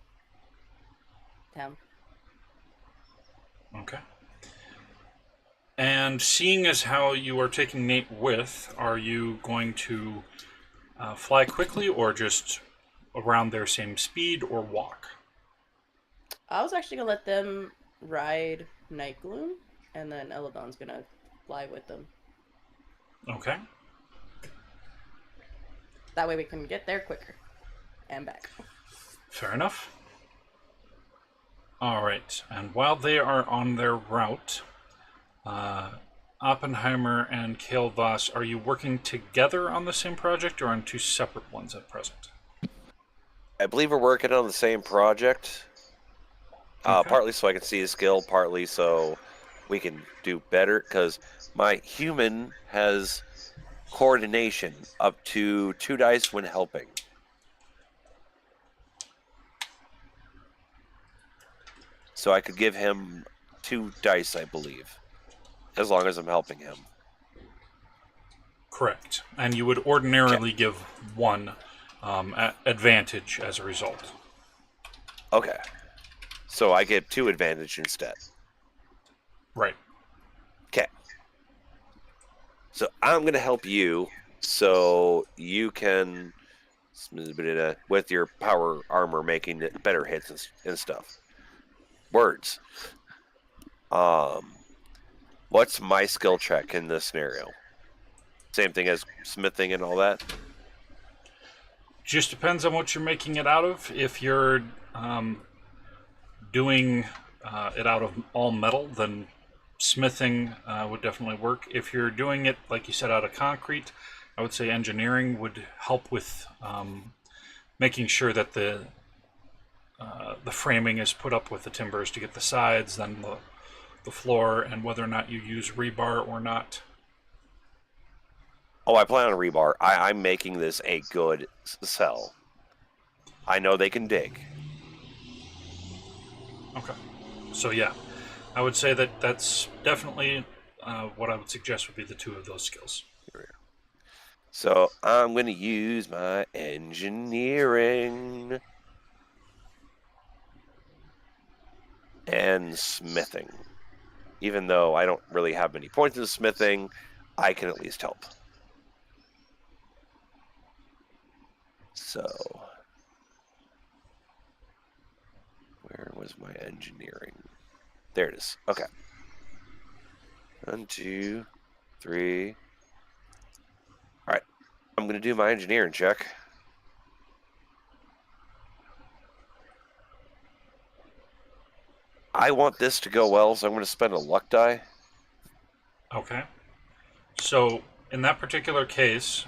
town. okay. And seeing as how you are taking Nate with, are you going to fly quickly or just around their same speed or walk? I was actually gonna let them ride Night Gloom, and then Elidon's gonna fly with them. Okay. That way we can get there quicker and back. Fair enough. All right. And while they are on their route, Oppenheimer and Kael Voss, are you working together on the same project or on 2 separate ones at present? I believe we're working on the same project. Okay. Partly so I can see his skill, partly so we can do better, because my human has coordination up to 2 dice when helping. So I could give him 2 dice, I believe, as long as I'm helping him. Correct. And you would ordinarily give 1 advantage as a result. Okay. So I get 2 advantage instead. Right. Okay. So I'm going to help you so you can, with your power armor, making better hits and stuff. Words. What's my skill check in this scenario? Same thing as smithing and all that? Just depends on what you're making it out of. If you're doing it out of all metal, then smithing would definitely work. If you're doing it, like you said, out of concrete, I would say engineering would help with making sure that the framing is put up with the timbers to get the sides, then the floor, and whether or not you use rebar or not. Oh, I plan on rebar. I'm making this a good cell. I know they can dig. Okay. So yeah, I would say that that's definitely what I would suggest would be the 2 of those skills. So I'm going to use my engineering and smithing. Even though I don't really have many points in smithing, I can at least help. So, where was my engineering? There it is. Okay. 1, 2, 3. All right. I'm going to do my engineering check. I want this to go well, so I'm going to spend a luck die. Okay. So in that particular case,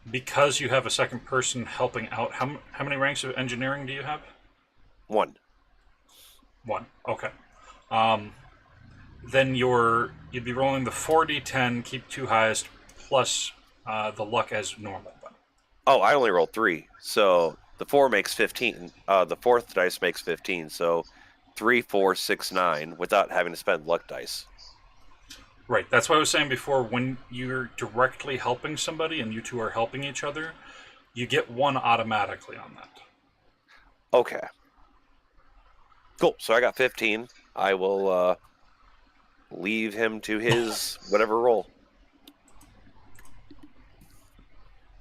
because you have a second person helping out, how many ranks of engineering do you have? 1. 1. Okay. Then you'd be rolling the 4d10, keep 2 highest, plus the luck as normal. Then. Oh, I only rolled 3. So the 4 makes 15. The 4th dice makes 15. So 3, 4, 6, 9 without having to spend luck dice. Right. That's what I was saying before. When you're directly helping somebody and you 2 are helping each other, you get 1 automatically on that. Okay. Cool. So I got 15. I will leave him to his whatever roll.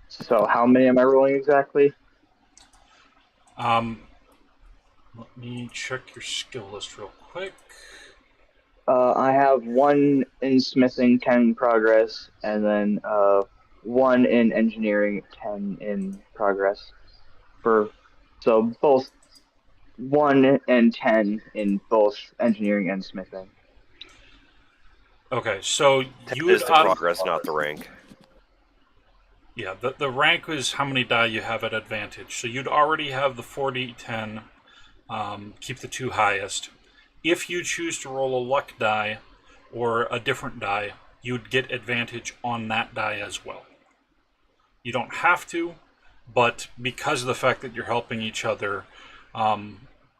So how many am I rolling exactly? Let me check your skill list real quick. I have 1 in smithing, 10 in progress, and then 1 in engineering, 10 in progress. So both 1 and 10 in both engineering and smithing. Okay, so you Is would the progress, not the rank. Yeah, the rank is how many die you have at advantage. So you'd already have the 4d10, keep the 2 highest. If you choose to roll a luck die or a different die, you'd get advantage on that die as well. You don't have to, but because of the fact that you're helping each other,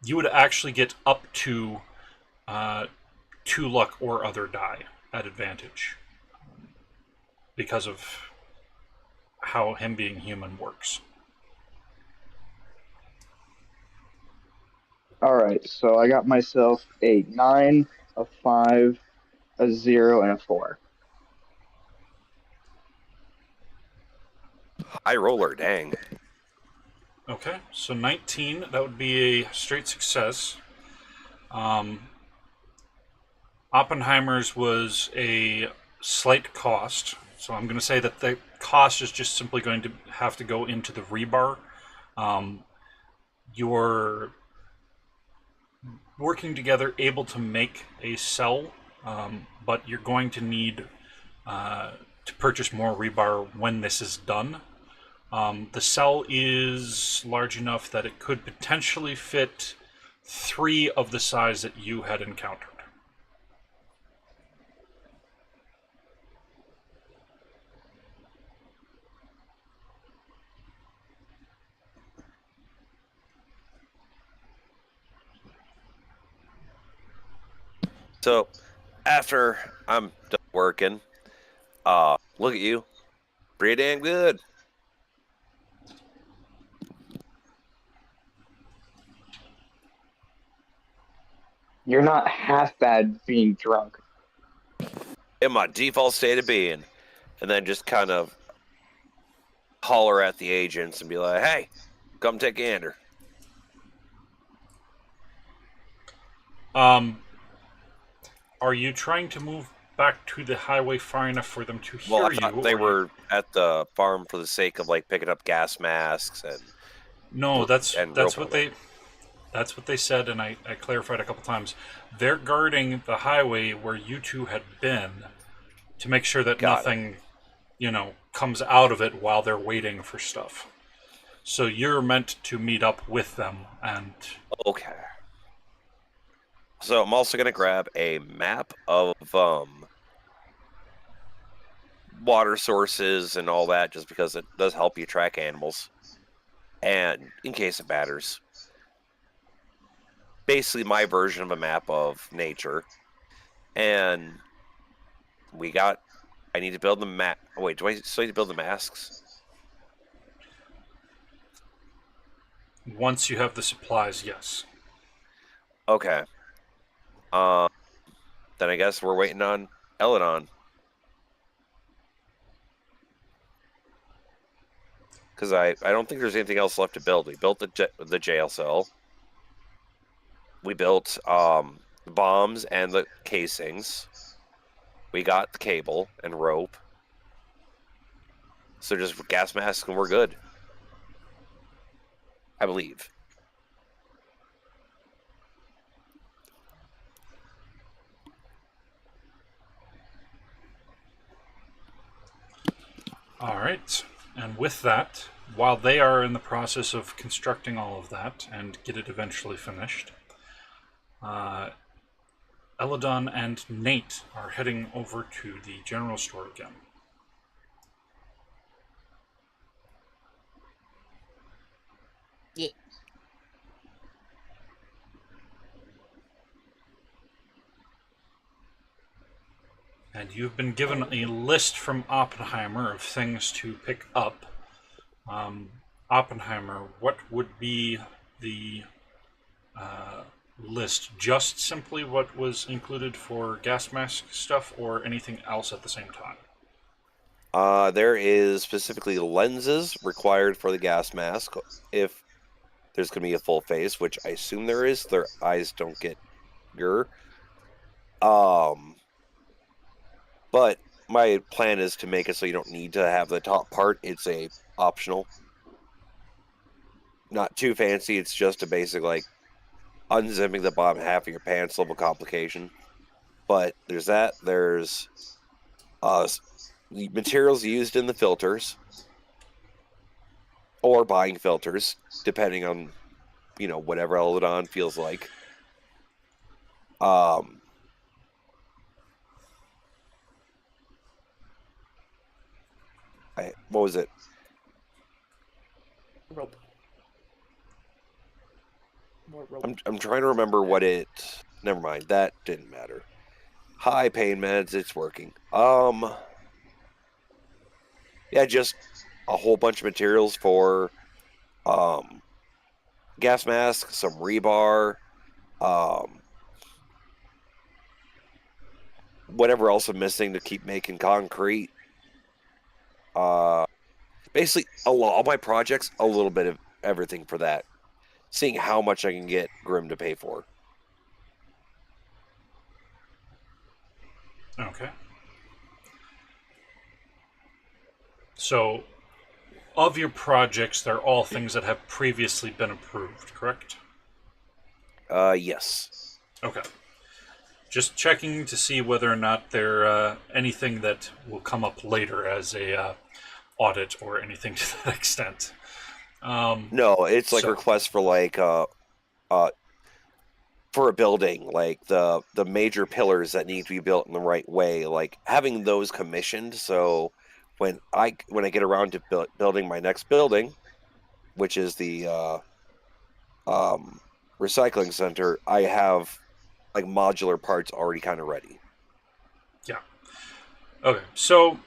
you would actually get up to 2 luck or other die at advantage because of how him being human works. Alright, so I got myself a 9, a 5, a 0, and a 4. High roller, dang. Okay, so 19, that would be a straight success. Oppenheimer's was a slight cost, so I'm going to say that the cost is just simply going to have to go into the rebar. You're working together, able to make a cell, but you're going to need to purchase more rebar when this is done. The cell is large enough that it could potentially fit 3 of the size that you had encountered. So, after I'm done working, look at you. Pretty damn good. You're not half bad being drunk. In my default state of being. And then just kind of holler at the agents and be like, hey, come take a gander. Are you trying to move back to the highway far enough for them to hear Well, I you? thought they were at the farm for the sake of like picking up gas masks and No, that's rope what limit. that's what they said, and I clarified a couple times. They're guarding the highway where you two had been to make sure that Got it. nothing, comes out of it while they're waiting for stuff. So you're meant to meet up with them, and Okay. So I'm also going to grab a map of water sources and all that, just because it does help you track animals. And in case it matters. Basically my version of a map of nature. And I need to build the map. Oh, wait, do I still need to build the masks? once you have the supplies, yes. Okay. Then I guess we're waiting on Elidon. Because I don't think there's anything else left to build. We built the jail cell. We built bombs and the casings. We got the cable and rope. So just gas masks and we're good. I believe. All right. And with that, while they are in the process of constructing all of that and get it eventually finished, Elidon and Nate are heading over to the general store again. Yeah. And you've been given a list from Oppenheimer of things to pick up. Oppenheimer, what would be the list? Just simply what was included for gas mask stuff, or anything else at the same time? There is specifically lenses required for the gas mask. If there's going to be a full face, which I assume there is. Their eyes don't get bigger. But my plan is to make it so you don't need to have the top part. It's a optional. Not too fancy. It's just a basic, like, unzipping the bottom half of your pants level complication. But there's that. There's the materials used in the filters. Or buying filters, depending on, whatever Elidon feels like. What was it? Rope. More rope. I'm trying to remember what it. Never mind, that didn't matter. High pain meds, it's working. Yeah, just a whole bunch of materials for gas mask, some rebar, whatever else I'm missing to keep making concrete. Basically, all my projects, a little bit of everything for that. Seeing how much I can get G.R.I.M to pay for. Okay. So, of your projects, they're all things that have previously been approved, correct? Yes. Okay. Just checking to see whether or not they're anything that will come up later as a audit or anything to that extent. No, it's like requests for for a building, like the major pillars that need to be built in the right way, like having those commissioned. So when I get around to building my next building, which is the recycling center, I have like modular parts already kind of ready. Yeah. Okay, so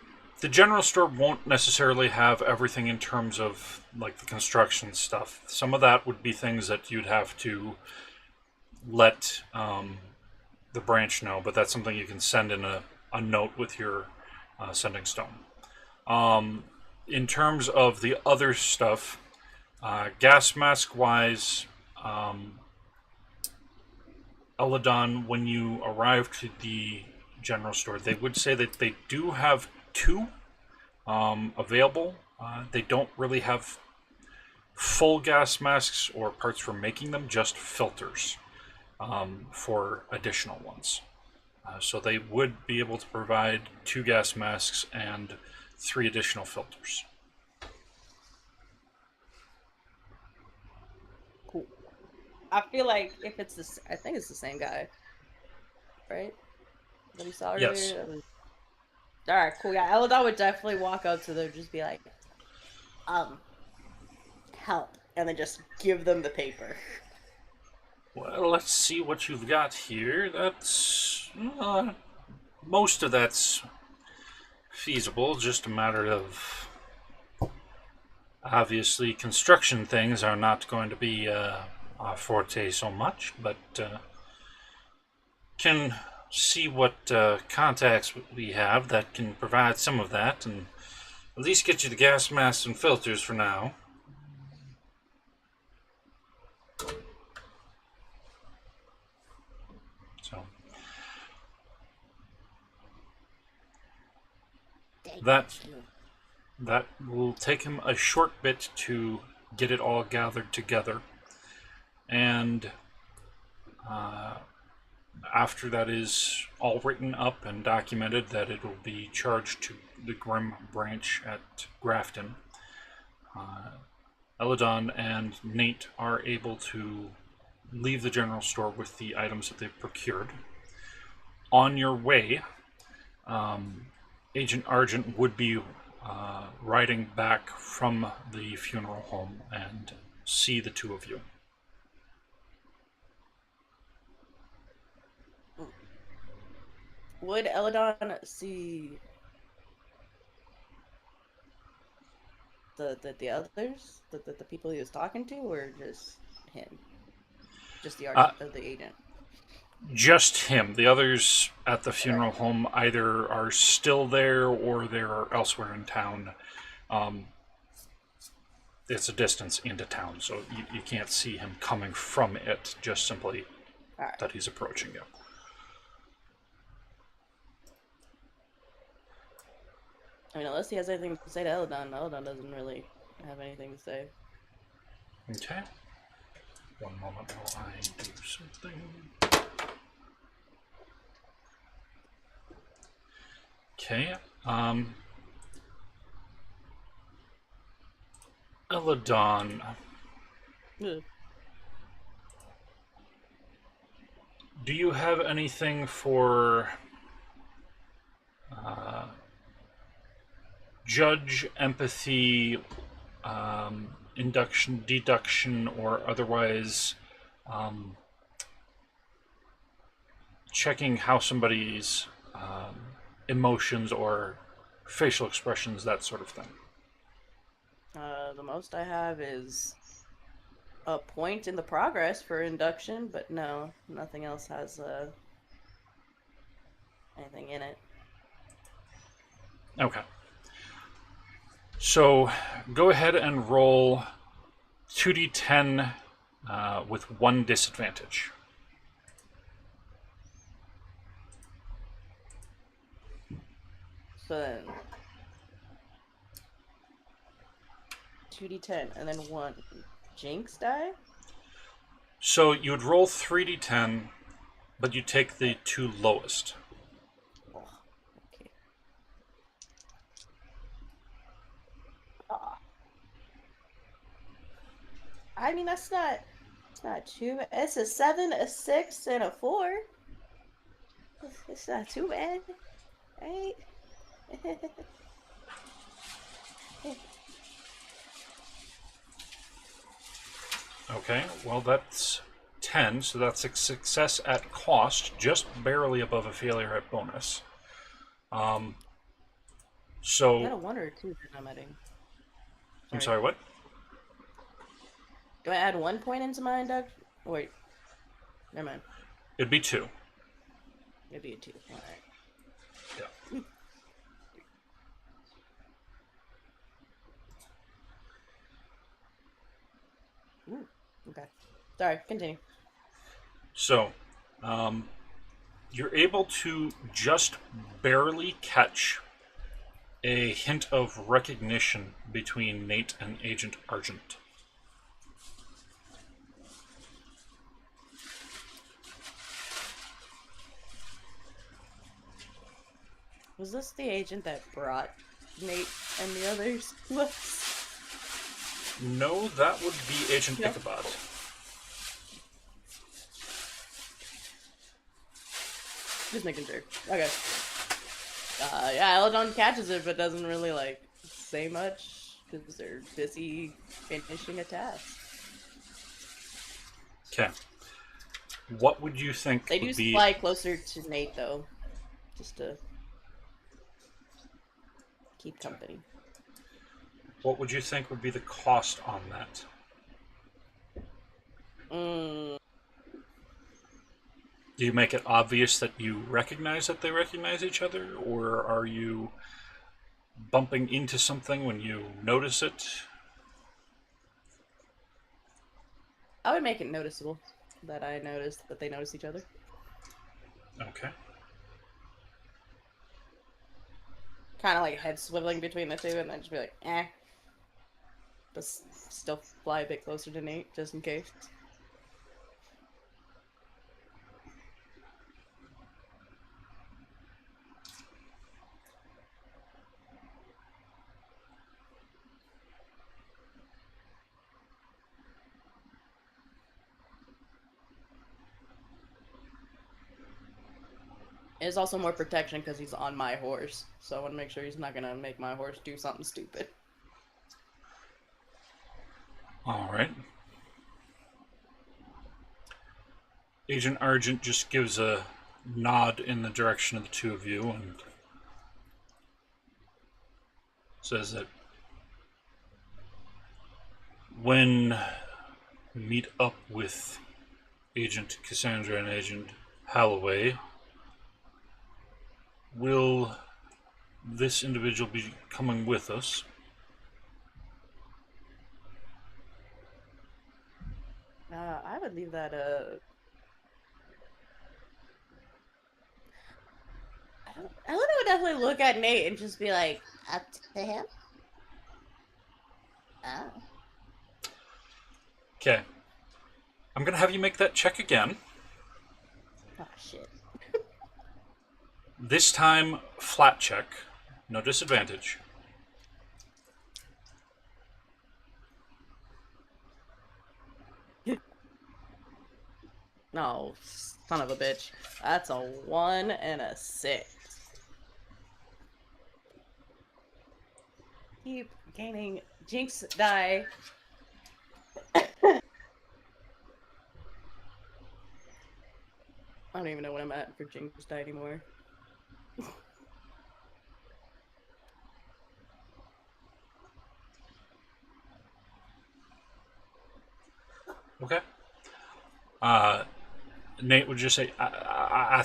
the general store won't necessarily have everything in terms of like the construction stuff. Some of that would be things that you'd have to let the branch know, but that's something you can send in a note with your sending stone. In terms of the other stuff, gas mask wise, Elidon, when you arrive to the general store, they would say that they do have 2 available. They don't really have full gas masks or parts for making them, just filters for additional ones. So they would be able to provide 2 gas masks and 3 additional filters. Cool. I feel like if it's this, I think it's the same guy, right? That we saw earlier. Yes. All right, cool. Yeah, Elidon would definitely walk out to them, just be like, help, and then just give them the paper. Well, let's see what you've got here. That's most of that's feasible. Just a matter of obviously construction things are not going to be our forte so much, but can see what contacts we have that can provide some of that, and at least get you the gas masks and filters for now. So that will take him a short bit to get it all gathered together, and after that is all written up and documented, that it will be charged to the G.R.I.M branch at Grafton. Elidon and Nate are able to leave the general store with the items that they've procured. On your way, Agent Argent would be riding back from the funeral home and see the 2 of you. Would Elidon see the others, the people he was talking to, or just him? Just the agent. Just him. The others at the funeral home either are still there or they're elsewhere in town. it's a distance into town, so you can't see him coming from it, just simply Alright. that he's approaching you. I mean, unless he has anything to say to Elidon, Elidon doesn't really have anything to say. Okay. One moment while I do something. Okay. Elidon. Ugh. Do you have anything for judge, empathy, induction, deduction, or otherwise checking how somebody's emotions or facial expressions, that sort of thing? The most I have is a point in the progress for induction, but no, nothing else has anything in it. Okay. So go ahead and roll 2d10 with 1 disadvantage. So then 2d10 and then 1 jinx die? So you would roll 3d10, but you take the 2 lowest. Oh, okay. Ah. I mean, it's not too bad. It's a 7, a 6, and a 4. It's not too bad, right? Okay, well that's 10, so that's a success at cost, just barely above a failure at bonus. I So, got a 1 or a 2 that I'm adding. I'm sorry, what? Do I add 1 point into my induction? Wait, never mind. It'd be 2. It'd be a 2. All right. Yeah. Ooh, okay. Sorry, continue. So, you're able to just barely catch a hint of recognition between Nate and Agent Argent. Was this the agent that brought Nate and the others to us? No, that would be Agent Yep. Ichabod. Just making sure. Okay. Yeah, Elidon catches it, but doesn't really, like, say much, because they're busy finishing a task. Okay. What would you think They do would be... fly closer to Nate, though, just to keep company. What would you think would be the cost on that? Do you make it obvious that you recognize that they recognize each other, or are you bumping into something when you notice it? I would make it noticeable that I noticed that they notice each other. Okay. Kind of like head swiveling between the two, and then just be like, eh. But still fly a bit closer to Nate, just in case. It's also more protection because he's on my horse, so I want to make sure he's not gonna make my horse do something stupid. All right. Agent Argent just gives a nod in the direction of the two of you and says that when we meet up with Agent Cassandra and Agent Holloway, will this individual be coming with us? I would leave that, I would definitely look at Nate and just be like, Up to him? Oh. Okay. I'm going to have you make that check again. oh shit. This time, flat check. No disadvantage. No, son of a bitch. That's a 1 and a 6. Keep gaining jinx die. I don't even know what I'm at for jinx die anymore. Okay. Nate would just say, I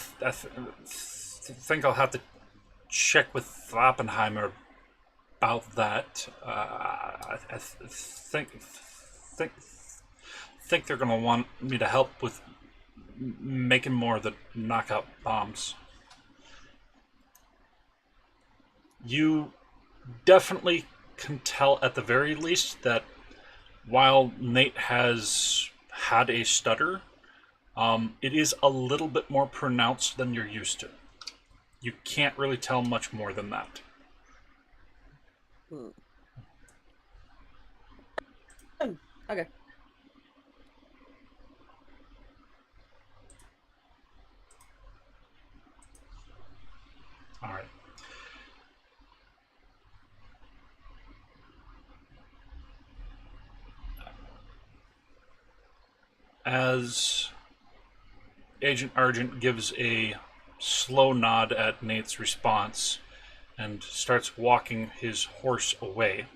think I'll have to check with Oppenheimer about that. I think they're going to want me to help with making more of the knockout bombs. You definitely can tell at the very least that while Nate has had a stutter, it is a little bit more pronounced than you're used to. You can't really tell much more than that. Okay. All right. As Agent Argent gives a slow nod at Nate's response and starts walking his horse away,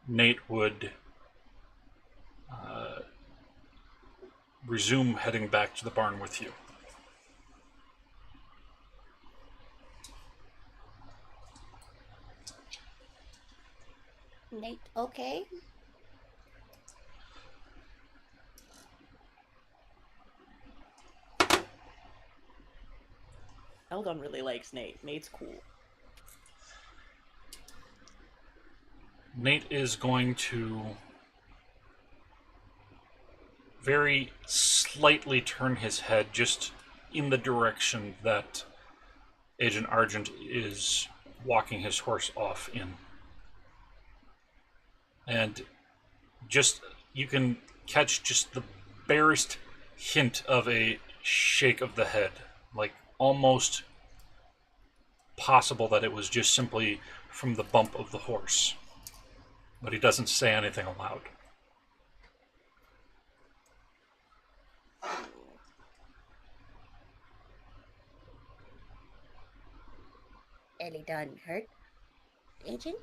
Nate would resume heading back to the barn with you. Nate, okay? Elidon really likes Nate. Nate's cool. Nate is going to very slightly turn his head just in the direction that Agent Argent is walking his horse off in. And just, you can catch just the barest hint of a shake of the head, like almost possible that it was just simply from the bump of the horse. But he doesn't say anything aloud. Elidon hurt? Agent?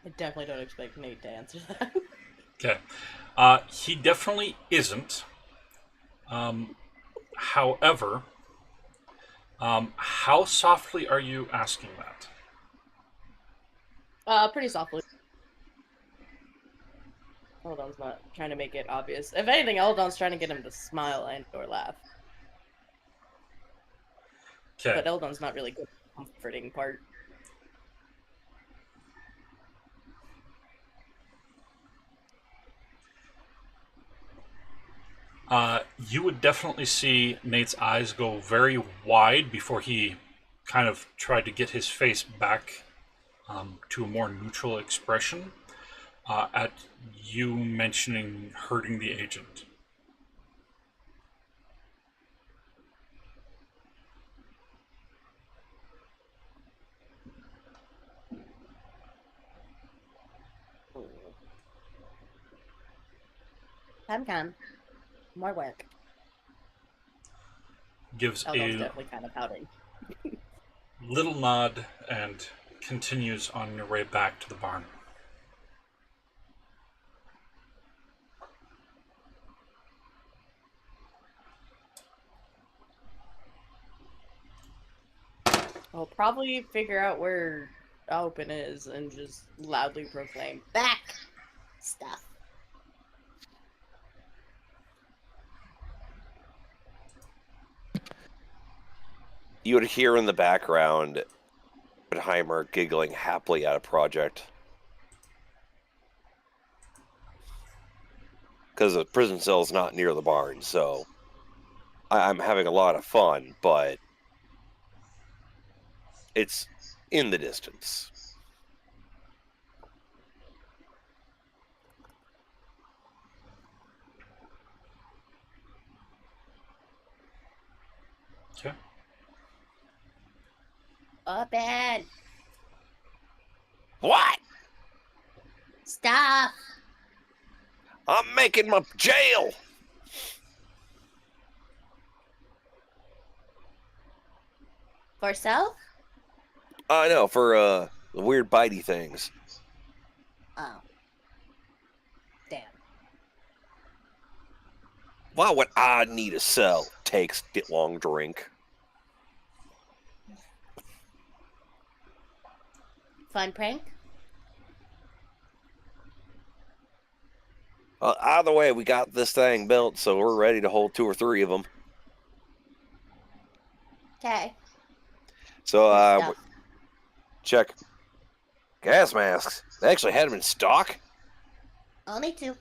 I definitely don't expect Nate to answer that. Okay. He definitely isn't. However, how softly are you asking that? Pretty softly. Eldon's not trying to make it obvious. If anything, Eldon's trying to get him to smile and or laugh. Okay. But Eldon's not really good at the comforting part. You would definitely see Nate's eyes go very wide before he kind of tried to get his face back to a more neutral expression at you mentioning hurting the agent. Come. More work. Gives Eldon's a definitely kind of pouting. little nod and continues on your way back to the barn. I'll probably figure out where Open is and just loudly proclaim, Back stuff. You would hear in the background Oppenheimer giggling happily at a project. Because the prison cell is not near the barn, so I'm having a lot of fun, but it's in the distance. Okay. Open. What? Stop. I'm making my jail! For self? I know, for the weird bitey things. Oh. Damn. Why would I need a cell? Takes a long drink. Fun prank? Either way, we got this thing built, so we're ready to hold 2 or 3 of them. Okay. So, check. Gas masks. They actually had them in stock. Only 2.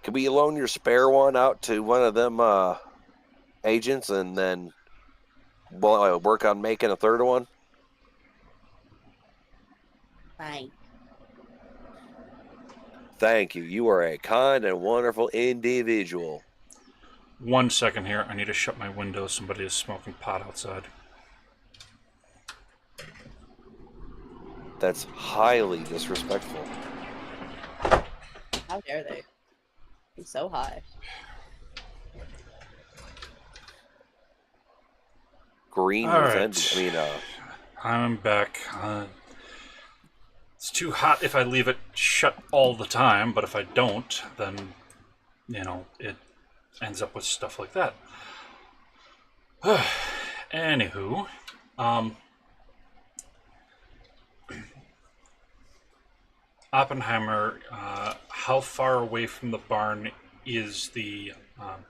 Could we loan your spare one out to one of them agents and then work on making a third one? Fine. Thank you. You are a kind and wonderful individual. 1 second here. I need to shut my window. Somebody is smoking pot outside. That's highly disrespectful. how dare they? Be so high. Green All defense. right. I mean, I'm back. It's too hot if I leave it shut all the time, but if I don't, then, you know, it ends up with stuff like that. Anywho, Oppenheimer, how far away from the barn is the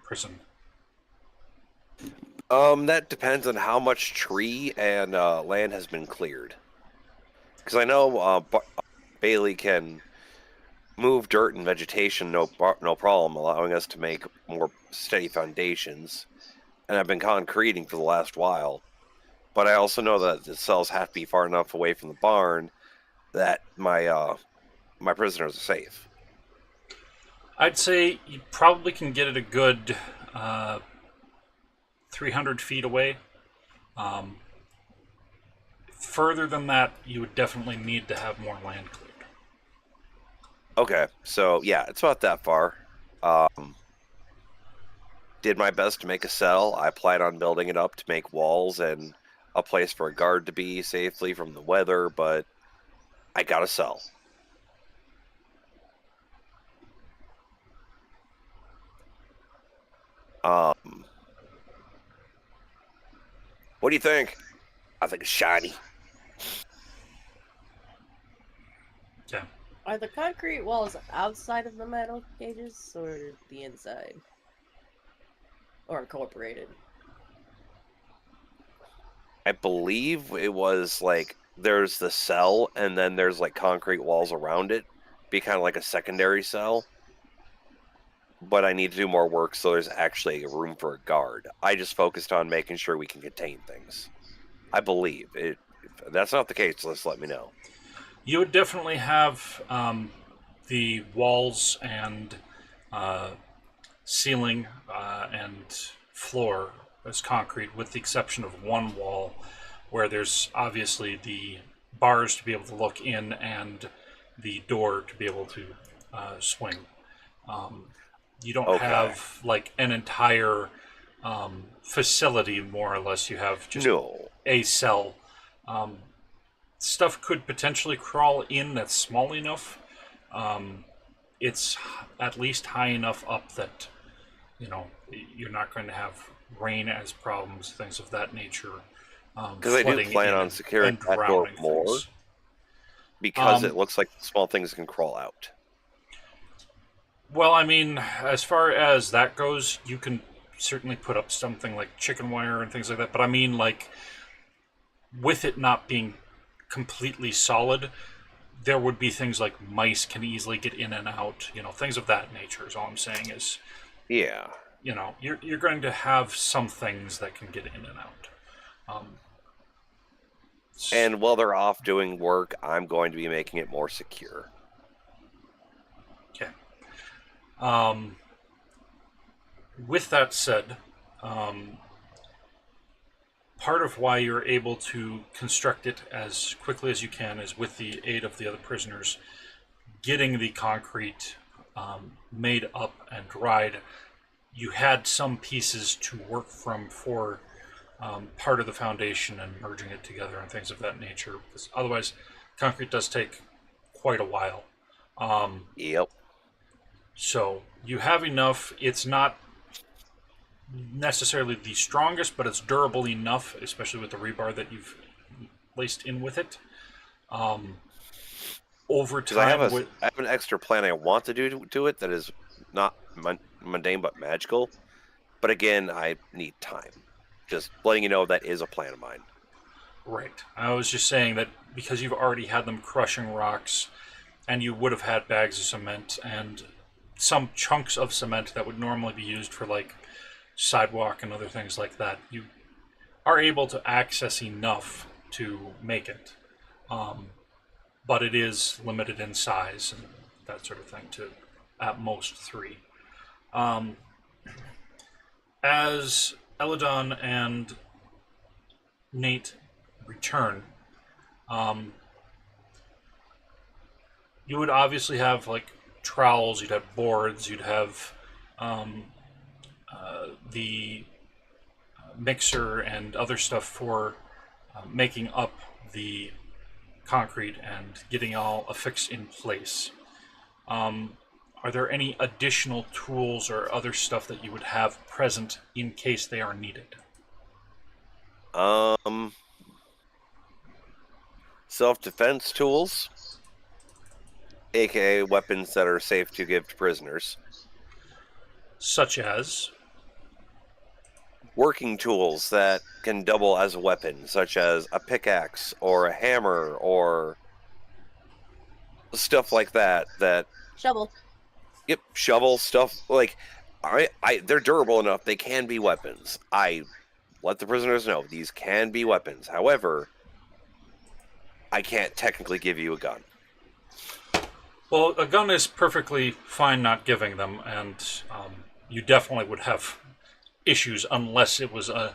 prison? that depends on how much tree and land has been cleared. Because I know Bailey can move dirt and vegetation no problem, allowing us to make more steady foundations. And I've been concreting for the last while. But I also know that the cells have to be far enough away from the barn that my my prisoners are safe. I'd say you probably can get it a good 300 feet away. Further than that, you would definitely need to have more land cleared. Okay, so yeah, it's about that far. Did my best to make a cell. I plan on building it up to make walls and a place for a guard to be safely from the weather, but I got a cell. What do you think? I think it's shiny. Yeah. Are the concrete walls outside of the metal cages or the inside? Or incorporated? I believe it was like there's the cell and then there's like concrete walls around it. Be kind of like a secondary cell. But I need to do more work so there's actually a room for a guard. I just focused on making sure we can contain things. I believe. If that's not the case, just let me know. You would definitely have the walls and ceiling and floor as concrete, with the exception of one wall where there's obviously the bars to be able to look in and the door to be able to swing. You don't Okay. have like an entire facility, more or less. You have just No. a cell. Stuff could potentially crawl in that's small enough. It's at least high enough up that you're not going to have rain as problems, things of that nature. Because I do Flooding plan in on securing and that door drowning more, things. because it looks like small things can crawl out. Well, I mean, as far as that goes, you can certainly put up something like chicken wire and things like that. But I mean, like, with it not being completely solid, there would be things like mice can easily get in and out. Things of that nature. Is all I'm saying is, Yeah. you're going to have some things that can get in and out. And while they're off doing work, I'm going to be making it more secure. Okay. With that said, part of why you're able to construct it as quickly as you can is with the aid of the other prisoners, getting the concrete made up and dried. You had some pieces to work from for part of the foundation and merging it together and things of that nature. Because otherwise, concrete does take quite a while. Yep. So you have enough. It's not necessarily the strongest, but it's durable enough, especially with the rebar that you've laced in with it. Over Because I time, have an extra plan I want to do to it that is not mundane but magical. But again, I need time. Just letting you know that is a plan of mine. right. I was just saying that because you've already had them crushing rocks, and you would have had bags of cement and some chunks of cement that would normally be used for like sidewalk and other things like that, you are able to access enough to make it. But it is limited in size and that sort of thing to at most 3. As Elidon and Nate return, you would obviously have like trowels, you'd have boards, you'd have the mixer and other stuff for making up the concrete and getting all affixed in place. Are there any additional tools or other stuff that you would have present in case they are needed? Self-defense tools, aka weapons that are safe to give to prisoners. Such as? Working tools that can double as a weapon, such as a pickaxe or a hammer or stuff like that. Shovel. Yep, shovel stuff. Like, they're durable enough. They can be weapons. I let the prisoners know these can be weapons. However, I can't technically give you a gun. Well, a gun is perfectly fine not giving them, and you definitely would have issues unless it was a,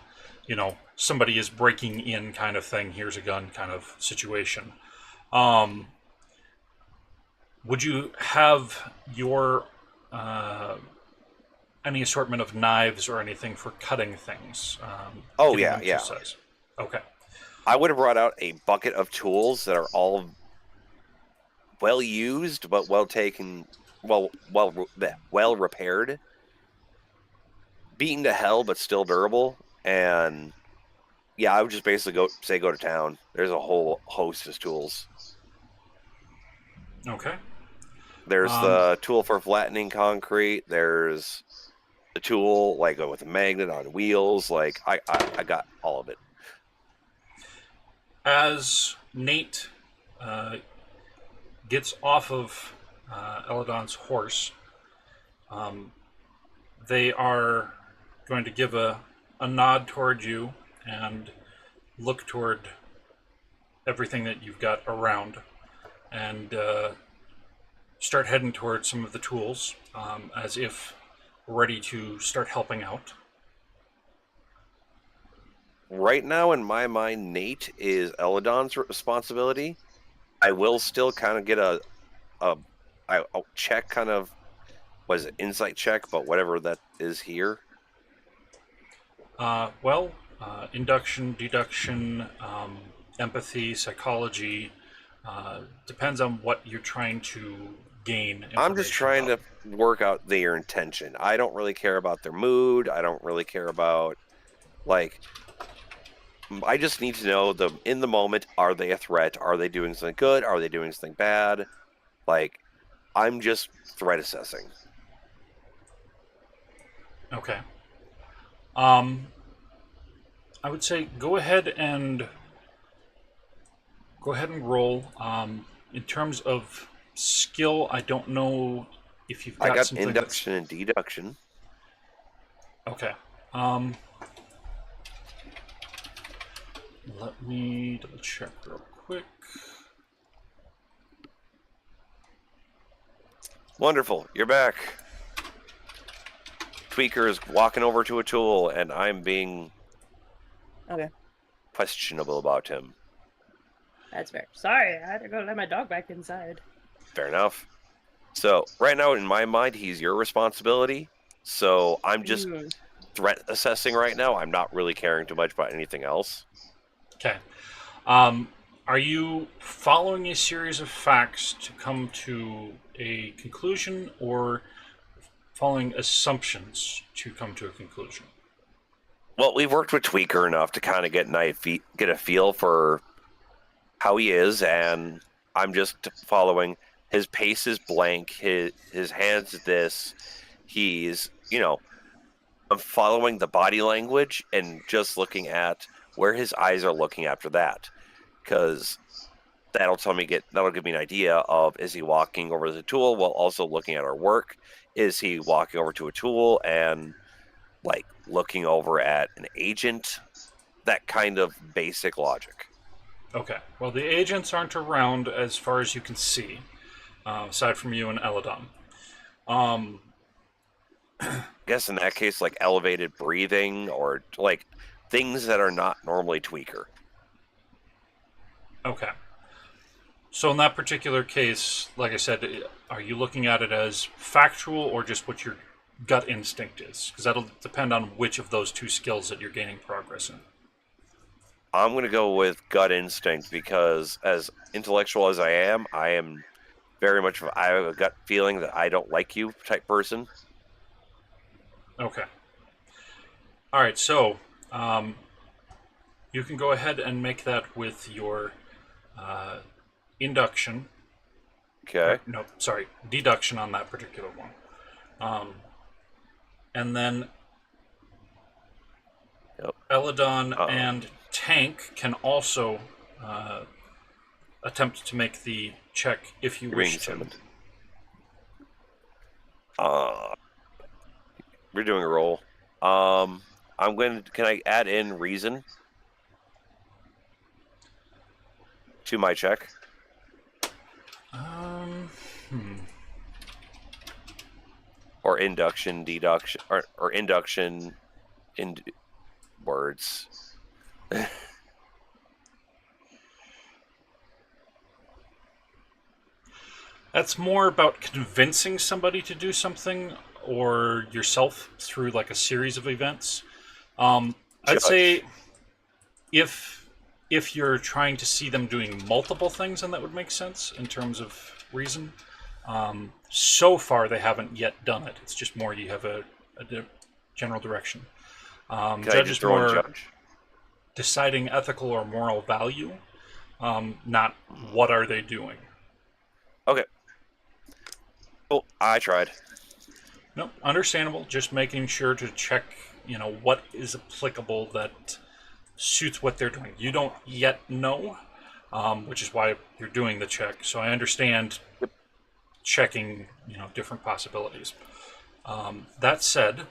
somebody is breaking in kind of thing, here's a gun kind of situation. Would you have your any assortment of knives or anything for cutting things? Oh, yeah. Okay. I would have brought out a bucket of tools that are all well used, but well taken, well repaired, beaten to hell, but still durable. And yeah, I would just basically go to town. There's a whole host of tools. Okay. There's the tool for flattening concrete. There's the tool like with a magnet on wheels. Like I got all of it. As Nate gets off of Elidon's horse, they are going to give a nod toward you and look toward everything that you've got around and start heading toward some of the tools as if ready to start helping out. Right now, in my mind, Nate is Elidon's responsibility. I will still kind of get a check, kind of, was it insight check, but whatever that is here. Induction, deduction, empathy, psychology, depends on what you're trying to gain information I'm just trying about. to work out their intention. I don't really care about their mood. I don't really care about, like, I just need to know them in the moment. Are they a threat? Are they doing something good? Are they doing something bad? Like, I'm just threat assessing. Okay. I would say go ahead and roll. In terms of skill, I don't know if you've I got got something induction and deduction. Okay. Let me double check real quick. Wonderful. You're back. Tweaker is walking over to a tool, and I'm being Okay, questionable about him. that's fair. Sorry, I had to go let my dog back inside. Fair enough. So, right now, in my mind, he's your responsibility. So, I'm just threat assessing right now. I'm not really caring too much about anything else. Okay. Are you following a series of facts to come to a conclusion, or following assumptions to come to a conclusion? Well, we've worked with Tweaker enough to kind of get a feel for how he is, and I'm just following. His pace is blank. His hands this. He's, I'm following the body language and just looking at where his eyes are looking after that, because that'll give me an idea of, is he walking over to the tool while also looking at our work? Is he walking over to a tool and like looking over at an agent? That kind of basic logic. Okay. Well, the agents aren't around as far as you can see, aside from you and Elidon. I guess in that case, like elevated breathing or like things that are not normally Tweaker. Okay. So in that particular case, like I said, are you looking at it as factual or just what your gut instinct is? Because that'll depend on which of those two skills that you're gaining progress in. I'm going to go with gut instinct because, as intellectual as I am very much I have a gut feeling that I don't like you type person. Okay. All right, so you can go ahead and make that with your induction. Okay. No, sorry, deduction on that particular one. And then Elidon and Tank can also attempt to make the check if you wish to. We're doing a roll. Can I add in reason to my check? Or induction, deduction, or induction in words. That's more about convincing somebody to do something or yourself through like a series of events. I'd say if you're trying to see them doing multiple things, then that would make sense in terms of reason. So far, they haven't yet done it. It's just more you have a general direction. Judge is more deciding ethical or moral value, not what are they doing. Okay. Well, I tried. No, understandable. Just making sure to check, what is applicable that suits what they're doing. You don't yet know, which is why you're doing the check. So I understand checking, different possibilities. That said,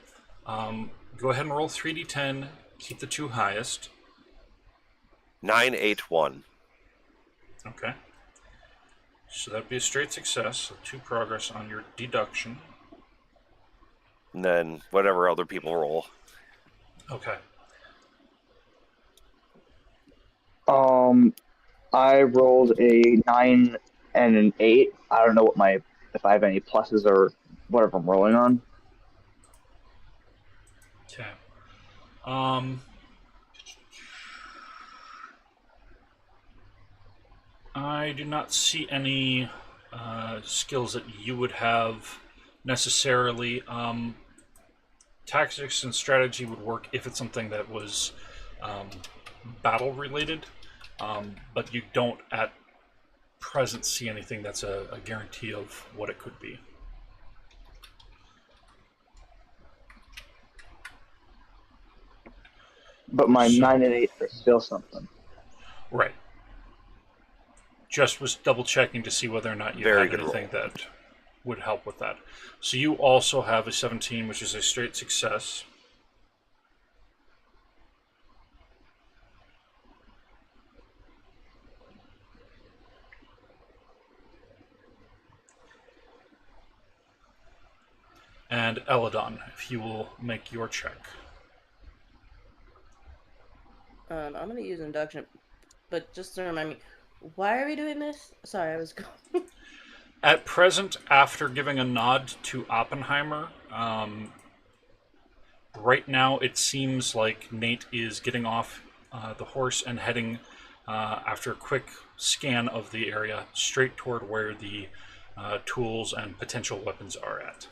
go ahead and roll 3d10. Keep the two highest. 9, 8, 1. Okay. So that'd be a straight success. So 2 progress on your deduction. And then whatever other people roll. Okay. I rolled a 9 and an 8. I don't know if I have any pluses or whatever I'm rolling on. Okay. I do not see any skills that you would have necessarily. Tactics and strategy would work if it's something that was battle related, but you don't at present see anything that's a guarantee of what it could be. But my 9 and 8 are still something. Right. Just was double checking to see whether or not you Very had good anything roll. that would help with that. So you also have a 17, which is a straight success. And Elidon, if you will make your check. I'm gonna use induction, but just to remind me, why are we doing this? Sorry, I was going. At present, after giving a nod to Oppenheimer, right now it seems like Nate is getting off the horse and heading, after a quick scan of the area, straight toward where the tools and potential weapons are at.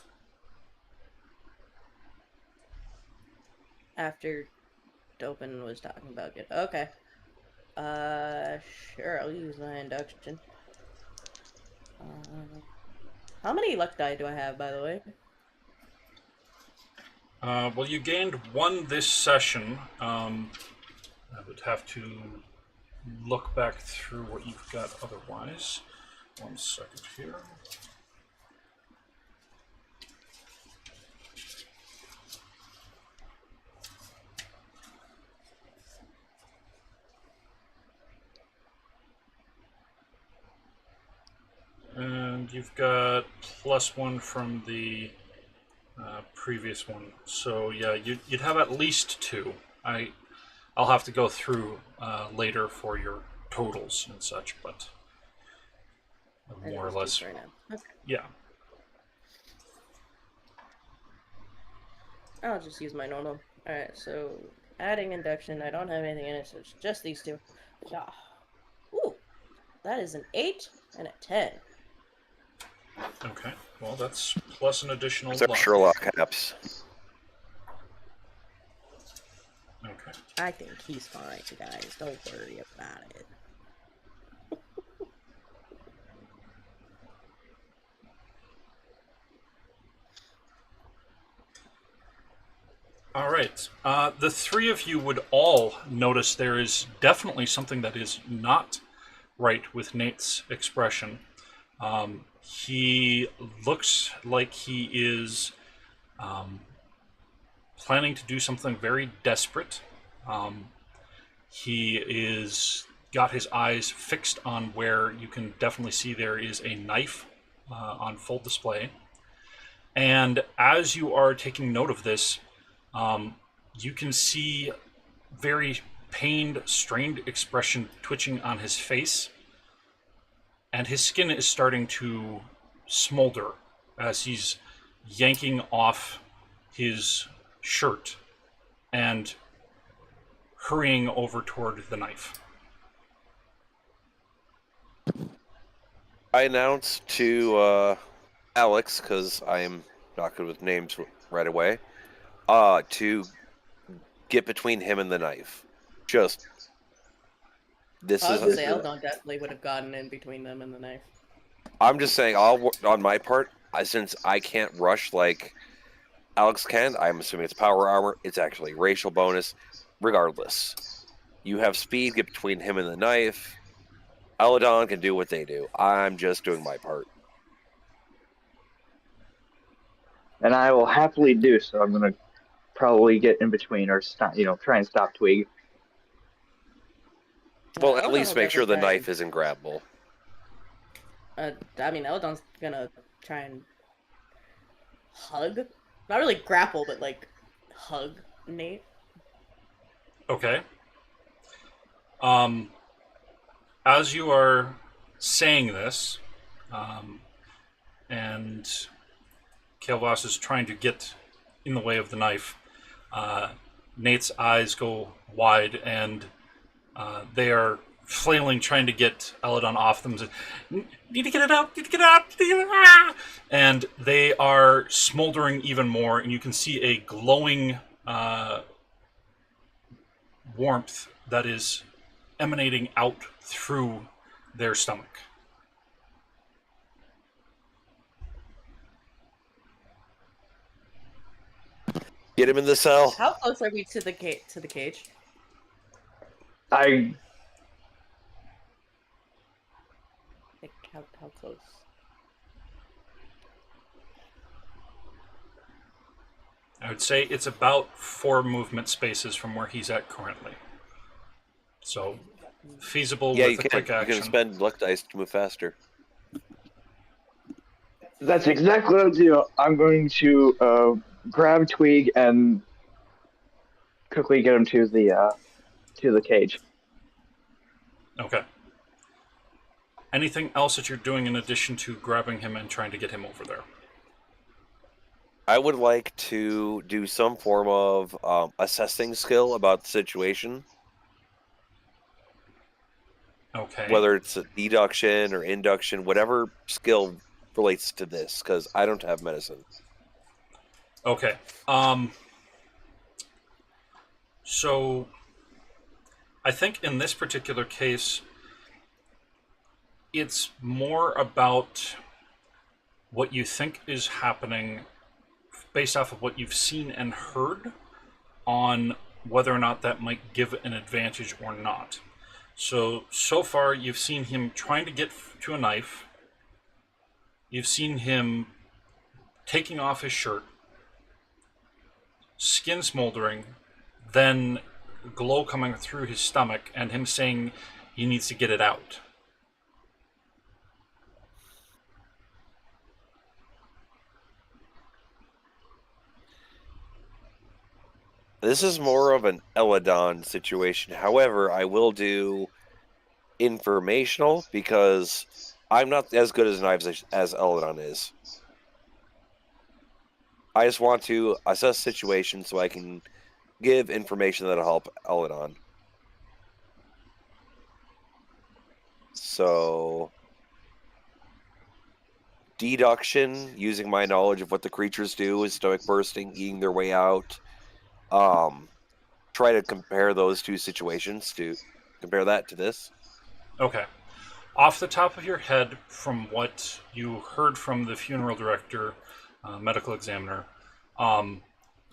After Dopin was talking about it. Okay. Sure, I'll use my induction. How many luck die do I have, by the way? Well, you gained 1 this session. I would have to look back through what you've got otherwise. 1 second here. And you've got +1 from the previous one. So yeah, you'd have at least 2. I'll have to go through later for your totals and such, but more or less. Right now. Okay. Yeah. I'll just use my normal. Alright, so adding induction, I don't have anything in it, so it's just these 2. Yeah. Ooh, that is an 8 and a 10. Okay. Well, that's plus an additional So luck. Sherlock caps. Okay. I think he's fine, guys. Don't worry about it. All right. The 3 of you would all notice there is definitely something that is not right with Nate's expression. He looks like he is planning to do something very desperate. He is got his eyes fixed on where you can definitely see there is a knife on full display. And as you are taking note of this, you can see very pained, strained expression twitching on his face. And his skin is starting to smolder as he's yanking off his shirt and hurrying over toward the knife. I announced to Alex, because I am not good with names right away, to get between him and the knife. Just this I is. would say Elidon definitely would have gotten in between them and the knife. I'm just saying, on my part, since I can't rush like Alex can, I'm assuming it's power armor. It's actually racial bonus. Regardless, you have speed. Get between him and the knife. Elidon can do what they do. I'm just doing my part. And I will happily do so. I'm going to probably get in between or stop, try and stop Twig. Well, Elidon at least will make sure the definitely try knife isn't grabbable. I mean, Elidon's gonna try and hug. Not really grapple, but like hug Nate. Okay. As you are saying this, and Kael Voss is trying to get in the way of the knife, Nate's eyes go wide, and they are flailing, trying to get Elidon off them. Need to get it out! Need to get it out! Need to get it out! And they are smoldering even more, and you can see a glowing warmth that is emanating out through their stomach. Get him in the cell. How close are we to the cage? I Like, how close? I would say it's about 4 movement spaces from where he's at currently. So, feasible Yeah, with you a can. quick You action. can spend luck dice to move faster. That's exactly what I'll do. I'm going to grab Tweeg and quickly get him to the cage. Okay. Anything else that you're doing in addition to grabbing him and trying to get him over there? I would like to do some form of assessing skill about the situation. Okay. Whether it's a deduction or induction, whatever skill relates to this, because I don't have medicine. Okay. So, I think in this particular case, it's more about what you think is happening based off of what you've seen and heard on whether or not that might give an advantage or not. So far, you've seen him trying to get to a knife. You've seen him taking off his shirt, skin smoldering, then glow coming through his stomach, and him saying he needs to get it out. This is more of an Elidon situation. However, I will do informational because I'm not as good as knives as Elidon is. I just want to assess situations so I can give information that'll help Elidon. So, deduction, using my knowledge of what the creatures do, is stomach bursting, eating their way out. Try to compare those two situations, to compare that to this. Okay. Off the top of your head, from what you heard from the funeral director, medical examiner,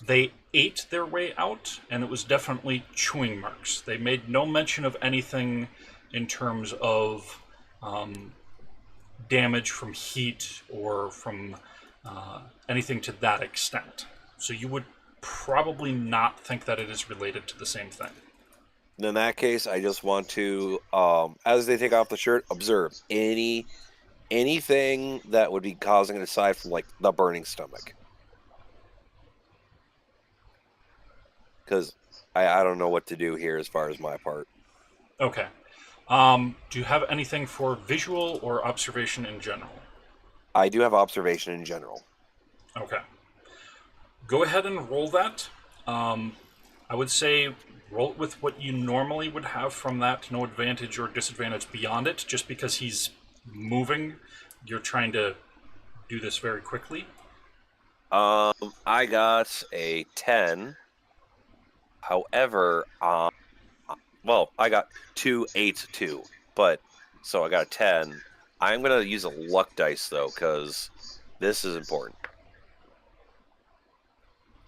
they ate their way out, and it was definitely chewing marks. They made no mention of anything in terms of damage from heat or from anything to that extent. So you would probably not think that it is related to the same thing. In that case, I just want to, as they take off the shirt, observe anything that would be causing it aside from like the burning stomach. Because I don't know what to do here as far as my part. Okay. Do you have anything for visual or observation in general? I do have observation in general. Okay. Go ahead and roll that. I would say roll it with what you normally would have from that. No advantage or disadvantage beyond it. Just because he's moving, you're trying to do this very quickly. I got a 10. However, well, I got 2, 8, 2. But, so I got a 10. I'm going to use a luck dice, though, because this is important.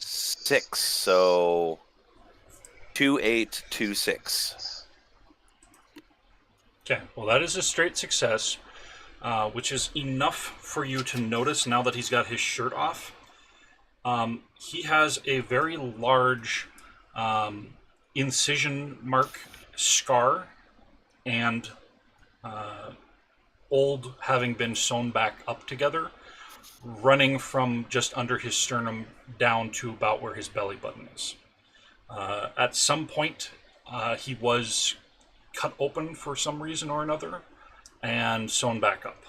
6, so 2, 8, 2, 6. Okay, well that is a straight success, which is enough for you to notice now that he's got his shirt off. He has a very large incision mark scar and old having been sewn back up together, running from just under his sternum down to about where his belly button is. At some point, he was cut open for some reason or another and sewn back up.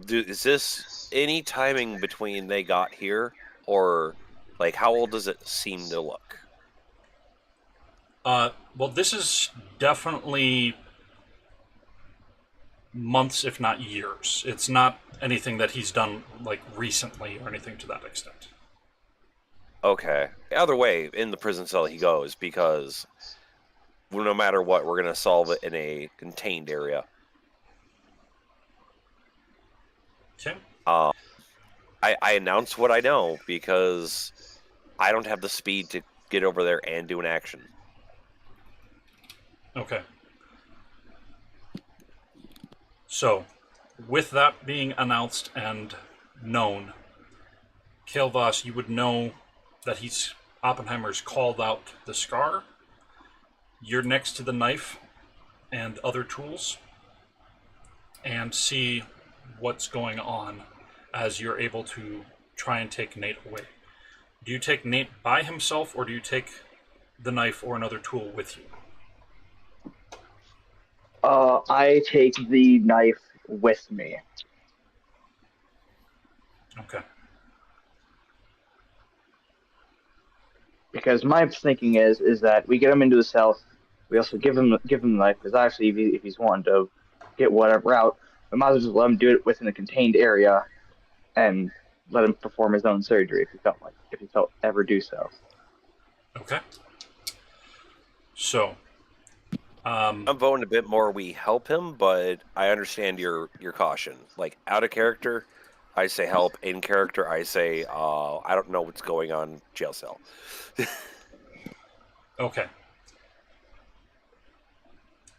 Is this any timing between they got here, or like how old does it seem to look? Well, this is definitely months, if not years. It's not anything that he's done like recently or anything to that extent. Okay. Either way, in the prison cell he goes, because no matter what, we're going to solve it in a contained area. Okay. I announce what I know because I don't have the speed to get over there and do an action. Okay. So, with that being announced and known, Kael Voss, you would know that Oppenheimer's called out the scar. You're next to the knife and other tools, and see what's going on as you're able to try and take Nate away. Do you take Nate by himself, or do you take the knife or another tool with you? I take the knife with me. Okay. Because my thinking is that we get him into the cell. We also give him the knife, because actually, if he's wanting to get whatever out, we might as well just let him do it within a contained area, and let him perform his own surgery if he felt ever do so. Okay. So, I'm voting a bit more we help him, but I understand your caution. Like, out of character, I say help. In character, I say, I don't know what's going on, jail cell. okay.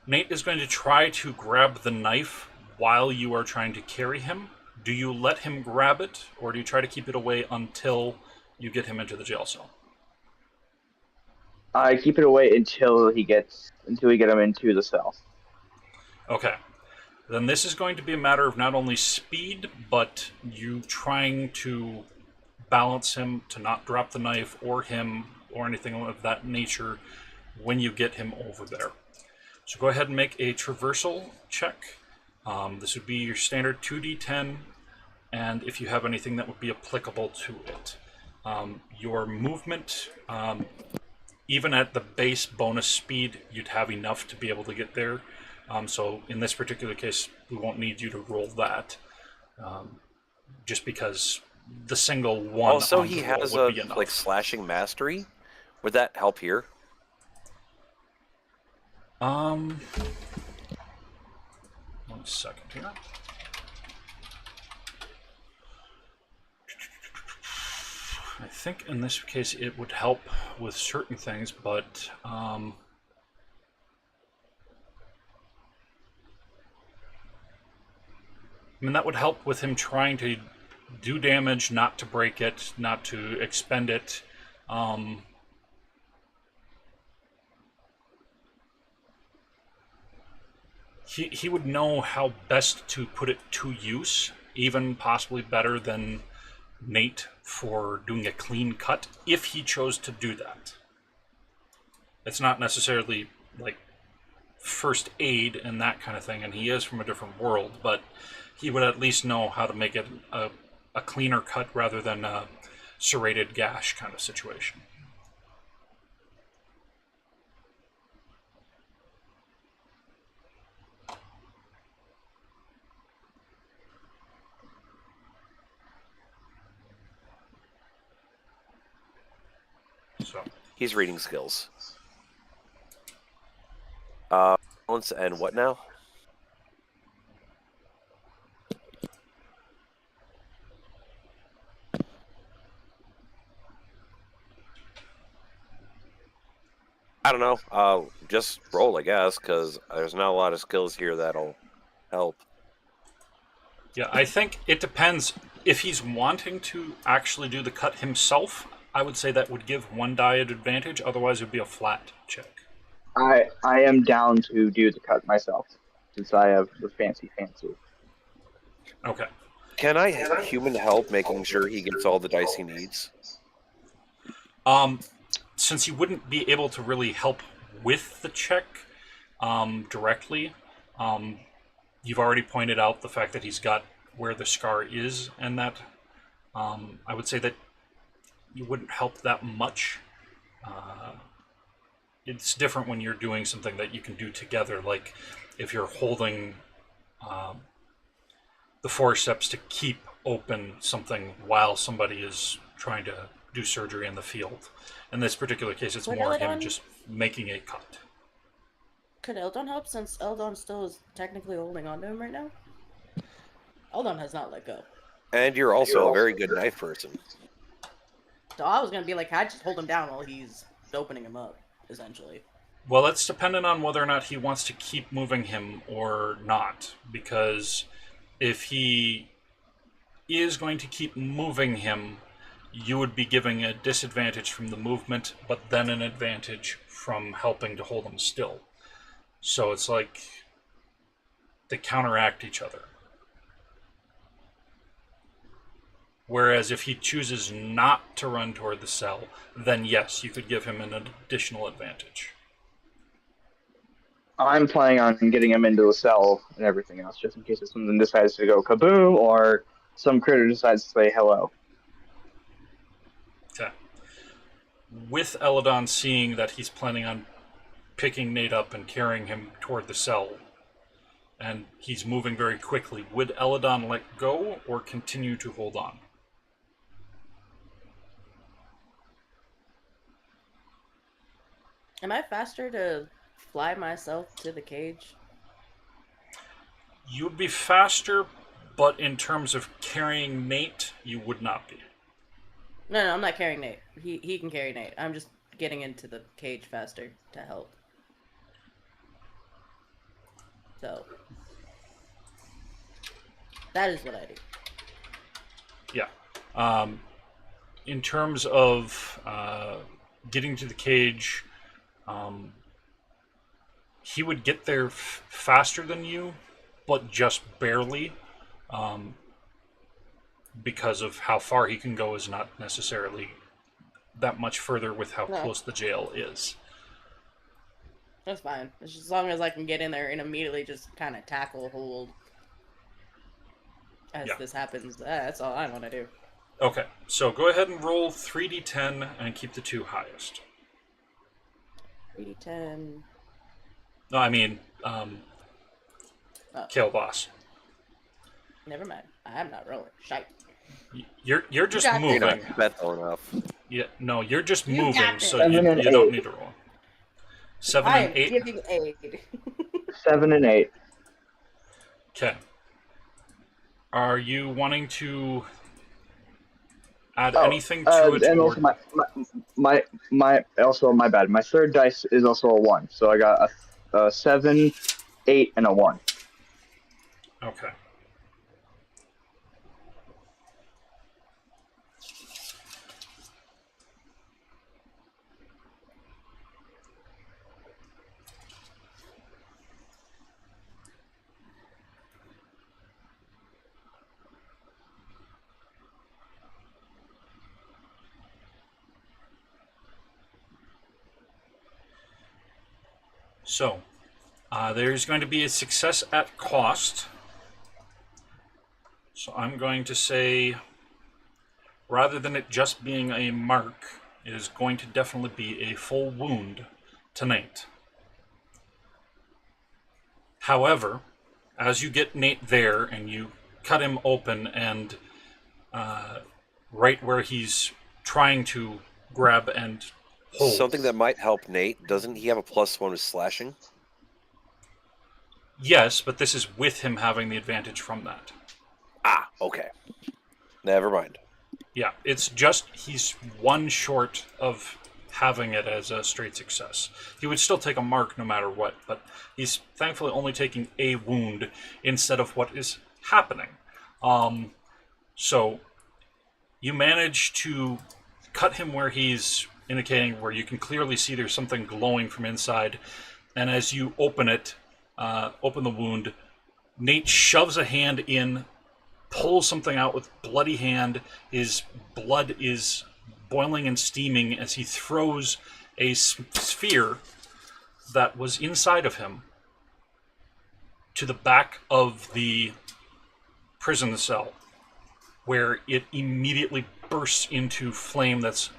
Nate is going to try to grab the knife while you are trying to carry him. Do you let him grab it, or do you try to keep it away until you get him into the jail cell? I keep it away until we get him into the cell. Okay. Then this is going to be a matter of not only speed, but you trying to balance him to not drop the knife or him or anything of that nature when you get him over there. So go ahead and make a traversal check. This would be your standard 2d10, and if you have anything that would be applicable to it. Your movement, even at the base bonus speed, you'd have enough to be able to get there. So in this particular case, we won't need you to roll that, just because the single one Also, on he the roll has would be enough. like slashing mastery. Would that help here? One second here. I think in this case it would help with certain things, but I mean, that would help with him trying to do damage, not to break it, not to expend it. He would know how best to put it to use, even possibly better than Nate for doing a clean cut, if he chose to do that. It's not necessarily like first aid and that kind of thing, and he is from a different world, but he would at least know how to make it a cleaner cut rather than a serrated gash kind of situation. So He's reading skills. Balance and what now? I don't know. Just roll, I guess, because there's not a lot of skills here that'll help. yeah, I think it depends. If he's wanting to actually do the cut himself, I would say that would give one die an advantage. Otherwise, it would be a flat check. I am down to do the cut myself, since I have the fancy. Okay. Can I human help making sure he gets all the dice he needs? Since you wouldn't be able to really help with the check directly, you've already pointed out the fact that he's got where the scar is, and that I would say that you wouldn't help that much. it's different when you're doing something that you can do together, like if you're holding the forceps to keep open something while somebody is trying to do surgery in the field. In this particular case, it's Would more him Elidon- just making a cut. Could Elidon help since Elidon still is technically holding on to him right now? Elidon has not let go. And you're also a very good knife person. So I was gonna be like, I just hold him down while he's opening him up, essentially. Well, that's dependent on whether or not he wants to keep moving him or not, because if he is going to keep moving him, you would be giving a disadvantage from the movement, but then an advantage from helping to hold him still. So it's like they counteract each other. Whereas if he chooses not to run toward the cell, then yes, you could give him an additional advantage. I'm planning on getting him into the cell and everything else, just in case if something decides to go kaboom or some critter decides to say hello. Okay. With Elidon seeing that he's planning on picking Nate up and carrying him toward the cell, and he's moving very quickly, would Elidon let go or continue to hold on? Am I faster to fly myself to the cage? You'd be faster, but in terms of carrying Nate, you would not be. No, I'm not carrying Nate. He can carry Nate. I'm just getting into the cage faster to help. So that is what I do. Yeah. In terms of getting to the cage, he would get there faster than you, but just barely, because of how far he can go is not necessarily that much further with how close the jail is. That's fine. It's just as long as I can get in there and immediately just kind of tackle hold as this happens. That's all I want to do. Okay, so go ahead and roll 3d10 and keep the two highest. 3d10. No, I mean, Kael Voss. Never mind. I'm not rolling. Shite. You're just got You're moving. not mental enough. Yeah, no, you're just You moving, got so this. you 7 and don't 8. need to roll. 7 I and am 8. giving aid. 7 and 8. Okay. Are you wanting to add Oh, anything to it? and or... also my bad. My third dice is also a 1, so I got a 7, 8, and a 1. Okay. So, there's going to be a success at cost. So I'm going to say, rather than it just being a mark, it is going to definitely be a full wound to Nate. However, as you get Nate there and you cut him open and right where he's trying to grab and hold. Something that might help Nate. Doesn't he have a +1 with slashing? Yes, but this is with him having the advantage from that. Ah, okay. Never mind. Yeah, it's just he's one short of having it as a straight success. He would still take a mark no matter what, but he's thankfully only taking a wound instead of what is happening. So you manage to cut him where he's indicating, where you can clearly see there's something glowing from inside, and as you open it, open the wound, Nate shoves a hand in, pulls something out with bloody hand. His blood is boiling and steaming as he throws a sphere that was inside of him to the back of the prison cell, where it immediately bursts into flame that's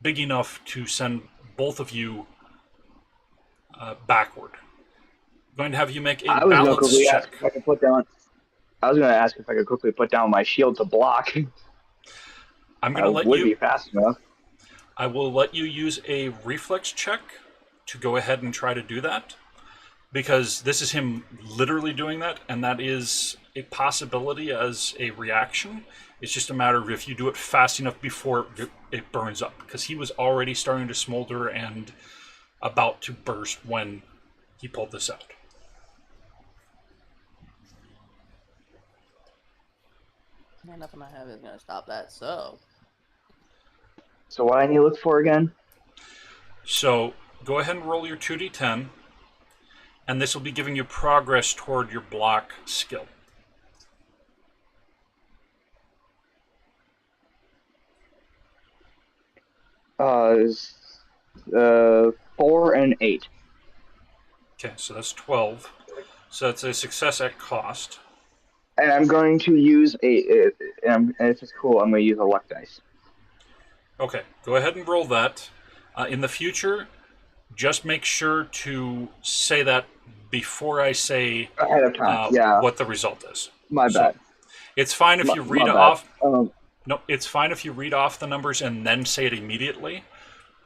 big enough to send both of you backward. I'm going to have you make a I was gonna balance quickly ask check. if I could put down. I was gonna ask if I could quickly put down my shield to block. I'm going I to let would you. be fast enough. I will let you use a reflex check to go ahead and try to do that, because this is him literally doing that, and that is a possibility as a reaction. It's just a matter of if you do it fast enough before it burns up, because he was already starting to smolder and about to burst when he pulled this out. Yeah, nothing I have is gonna stop that. So So what I need to look for again? So go ahead and roll your 2d10, and this will be giving you progress toward your block skill. Is 4 and 8. Okay, so that's 12. So that's a success at cost. And I'm going to use and if it's cool, I'm going to use a luck dice. Okay, go ahead and roll that. In the future, just make sure to say that before I say Ahead of time, yeah. what the result is. My So, bad. it's fine if you read my bad. off. Um, No, it's fine if you read off the numbers and then say it immediately.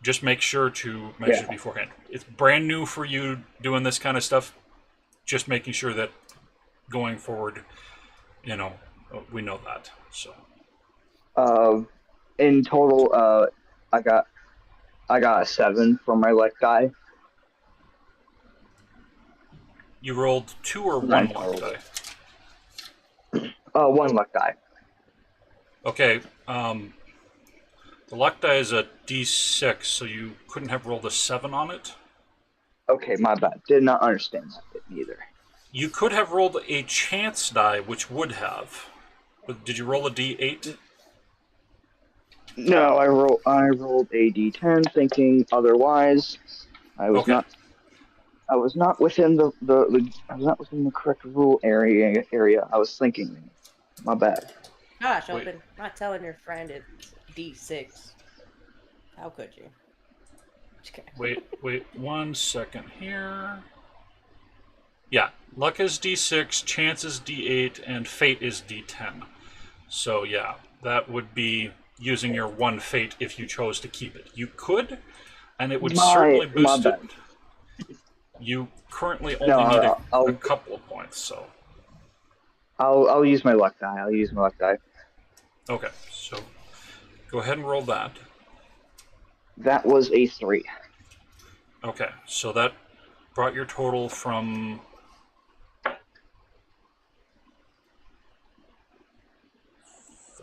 Just make sure to mention it beforehand. It's brand new for you doing this kind of stuff. Just making sure that going forward, we know that. So in total, I got a 7 for my luck die. you rolled 2 or 1 Nine luck total. die. 1 luck die. Okay. The luck die is a d6, so you couldn't have rolled a 7 on it. Okay, my bad. Did not understand that bit either. You could have rolled a chance die, which would have. But did you roll a d8? No, I rolled a d10, thinking otherwise. I was Okay. not. I was not within the I was not within the correct rule area. I was thinking. My bad. gosh, Wait. Open, not telling your friend it's D6. How could you? Just kidding. Wait 1 second here. Yeah, luck is d6, chance is d8, and fate is d10. So yeah, that would be using your 1 fate if you chose to keep it. You could, and it would certainly boost my it. bad. You currently only No, need I'll a couple of points, so. I'll use my luck die. I'll use my luck die. Okay, so go ahead and roll that. That was a 3. Okay, so that brought your total from...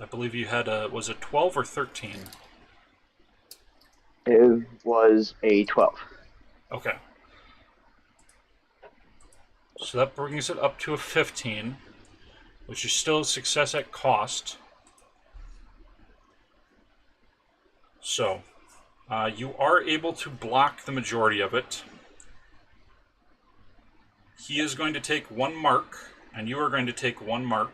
I believe you had was it 12 or 13? It was a 12. Okay. So that brings it up to a 15, which is still a success at cost. So, you are able to block the majority of it. He is going to take 1 mark, and you are going to take 1 mark.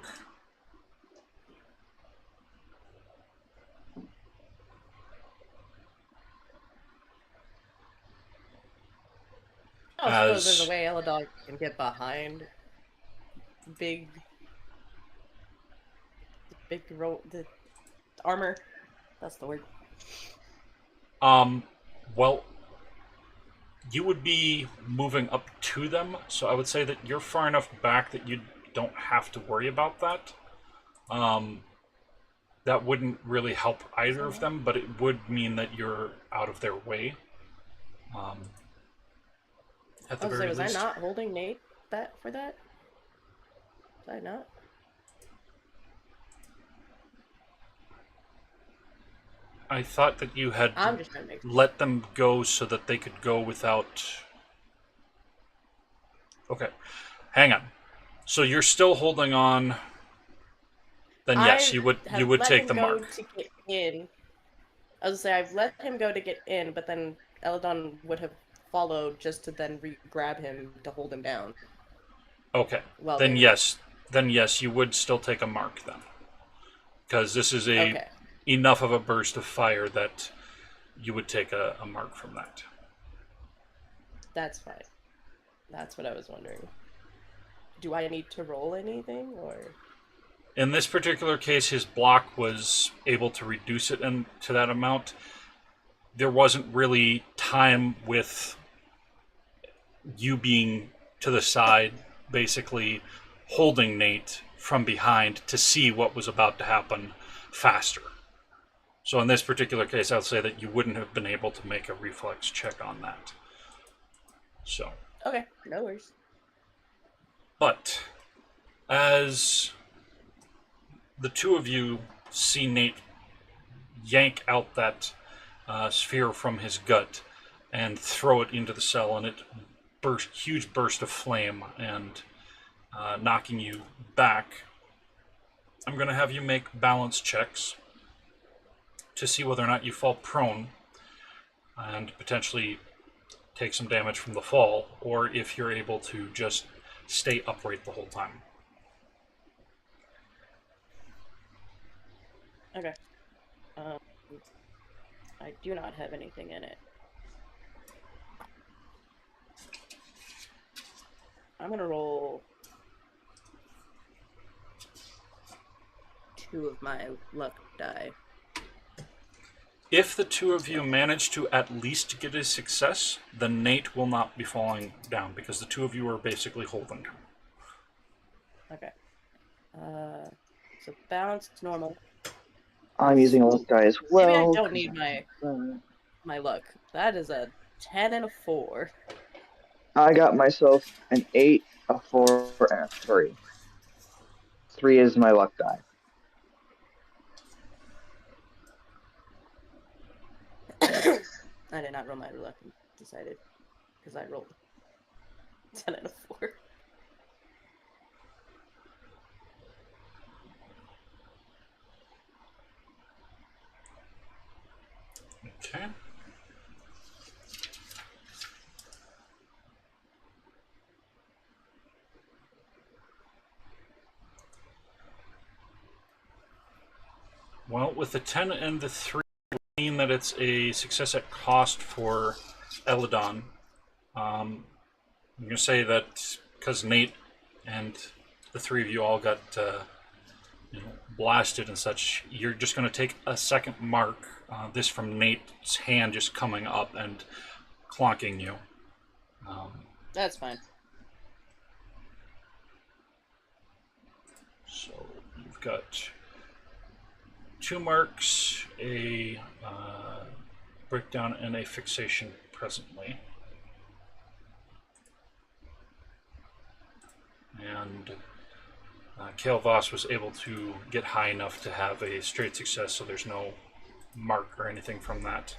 I suppose there's a way Elidon can get behind the armor. That's the word. Well, you would be moving up to them, so I would say that you're far enough back that you don't have to worry about that. That wouldn't really help either of them, but it would mean that you're out of their way. At the very Was least. I not holding Nate for that? Was I not? I thought that you had I'm just trying to make let them go so that they could go without... Okay, hang on. So you're still holding on... Then yes, you would take the mark. To get in. I was gonna say I've let him go to get in, but then Elidon would have followed just to then grab him to hold him down. Okay. Then yes, you would still take a mark then, because this is enough of a burst of fire that you would take a mark from that. That's fine. That's what I was wondering. Do I need to roll anything, or? In this particular case, his block was able to reduce it to that amount. There wasn't really time with you being to the side, basically holding Nate from behind to see what was about to happen faster. So in this particular case, I'll say that you wouldn't have been able to make a reflex check on that. So. Okay, no worries. But as the two of you see Nate yank out that sphere from his gut and throw it into the cell, and it huge burst of flame and knocking you back, I'm going to have you make balance checks to see whether or not you fall prone and potentially take some damage from the fall, or if you're able to just stay upright the whole time. Okay. I do not have anything in it. I'm gonna roll 2 of my luck die. If the two of you manage to at least get a success, then Nate will not be falling down, because the two of you are basically holding him. Okay. So balanced normal. I'm using a luck die as well. Maybe I don't need my luck. That is a 10 and a 4. I got myself an 8, a 4, and a 3. 3 is my luck die. I did not roll my luck and decided, because I rolled 10 and a 4. Okay. Well, with the 10 and the 3, mean that it's a success at cost for Elidon. I'm going to say that because Nate and the three of you all got blasted and such, you're just going to take a second mark. This from Nate's hand just coming up and clonking you. That's fine. So you've got 2 marks, a breakdown, and a fixation presently. And Kael Voss was able to get high enough to have a straight success, so there's no mark or anything from that.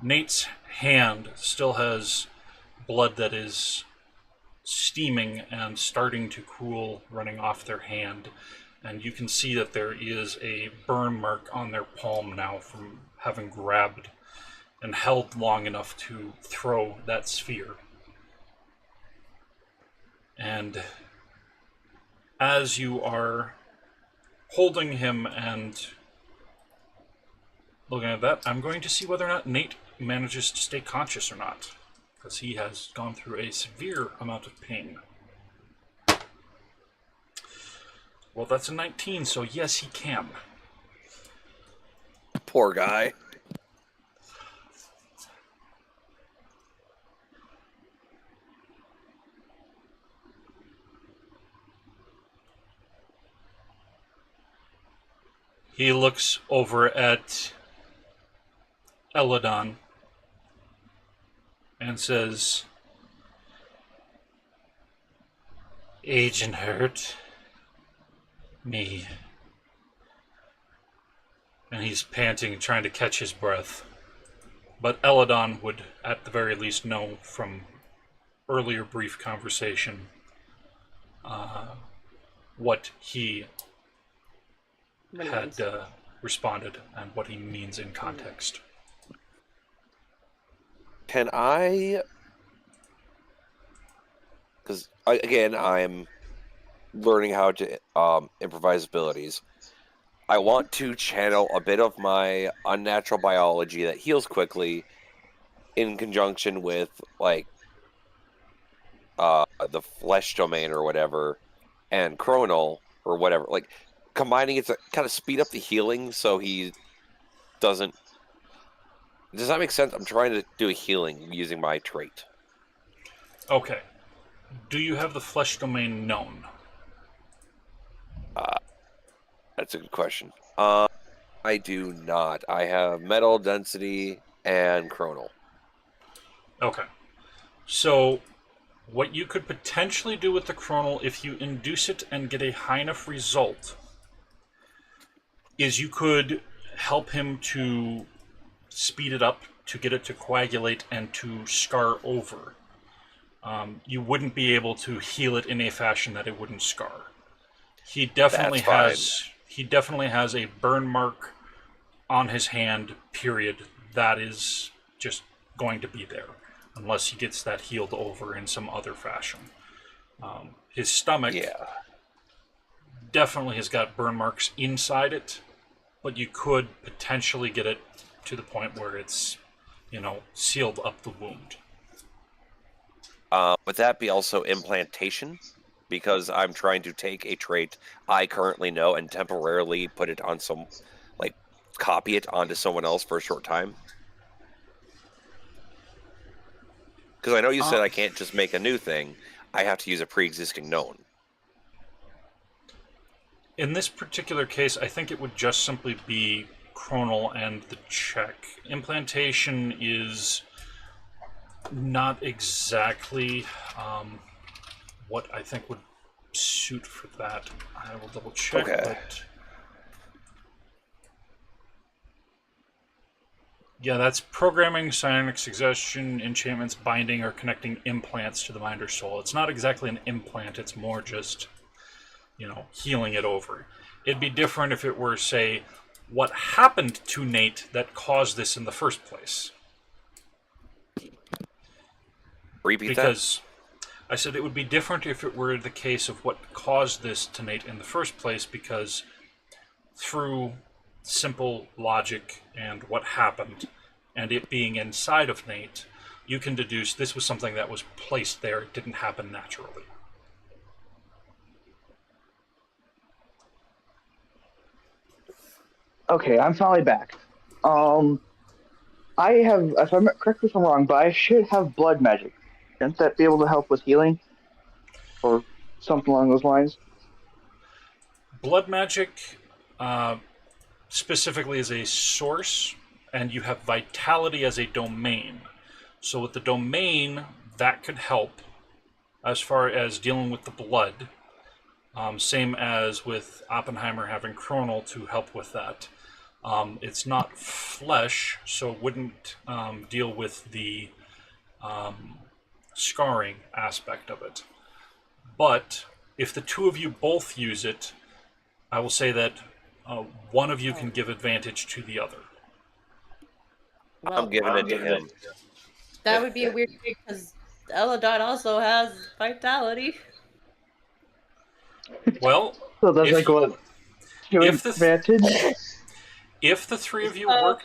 Nate's hand still has blood that is steaming and starting to cool, running off their hand, and you can see that there is a burn mark on their palm now from having grabbed and held long enough to throw that sphere. And as you are holding him and looking at that, I'm going to see whether or not Nate manages to stay conscious or not, because he has gone through a severe amount of pain. Well, that's a 19, so yes, he can. Poor guy. He looks over at Elidon and says, "Agent hurt me." And he's panting, trying to catch his breath. But Elidon would, at the very least, know from earlier brief conversation what he had responded and what he means in context. Can I... Because, again, I'm learning how to improvise abilities. I want to channel a bit of my unnatural biology that heals quickly in conjunction with, like, the flesh domain or whatever, and chronal or whatever. Like, combining it to kind of speed up the healing so he doesn't... Does that make sense? I'm trying to do a healing using my trait. Okay. Do you have the flesh domain known? That's a good question. I do not. I have metal, density, and chronal. Okay. So, what you could potentially do with the chronal, if you induce it and get a high enough result, is you could help him to speed it up, to get it to coagulate and to scar over. You wouldn't be able to heal it in a fashion that it wouldn't scar. He definitely has a burn mark on his hand, period. That is just going to be there unless he gets that healed over in some other fashion. His stomach definitely has got burn marks inside it, but you could potentially get it to the point where it's, sealed up the wound. Would that be also implantation? Because I'm trying to take a trait I currently know and temporarily put it on copy it onto someone else for a short time. Because I know you said I can't just make a new thing. I have to use a pre-existing known. In this particular case, I think it would just simply be chronal and the check. Implantation is not exactly what I think would suit for that. I will double check. Okay. But yeah, that's programming, psionic suggestion, enchantments, binding, or connecting implants to the mind or soul. It's not exactly an implant, it's more just, healing it over. It'd be different if it were, say, what happened to Nate that caused this in the first place. Repeat Because I said it would be different if it were the case of what caused this to Nate in the first place, because through simple logic and what happened, and it being inside of Nate, you can deduce this was something that was placed there. It didn't happen naturally. Okay, I'm finally back. I have, if I'm correct me if I'm wrong, but I should have blood magic. Shouldn't that be able to help with healing? Or something along those lines? Blood magic specifically is a source, and you have vitality as a domain. So with the domain, that could help as far as dealing with the blood. Same as with Oppenheimer having chronal to help with that. It's not flesh, so it wouldn't deal with the scarring aspect of it. But if the two of you both use it, I will say that one of you can give advantage to the other. Well, I'm giving it to him. that would be a weird thing because Elidon also has vitality. Well, So that's like what? To if the advantage? if the three of you work,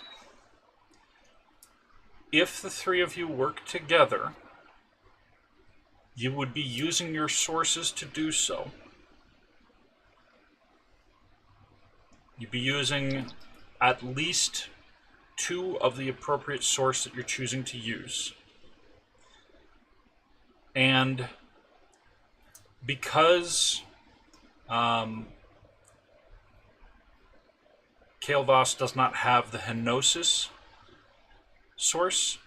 if the three of you work together, you would be using your sources to do so. You'd be using at least two of the appropriate source that you're choosing to use. And because Kael Voss does not have the Henosis source,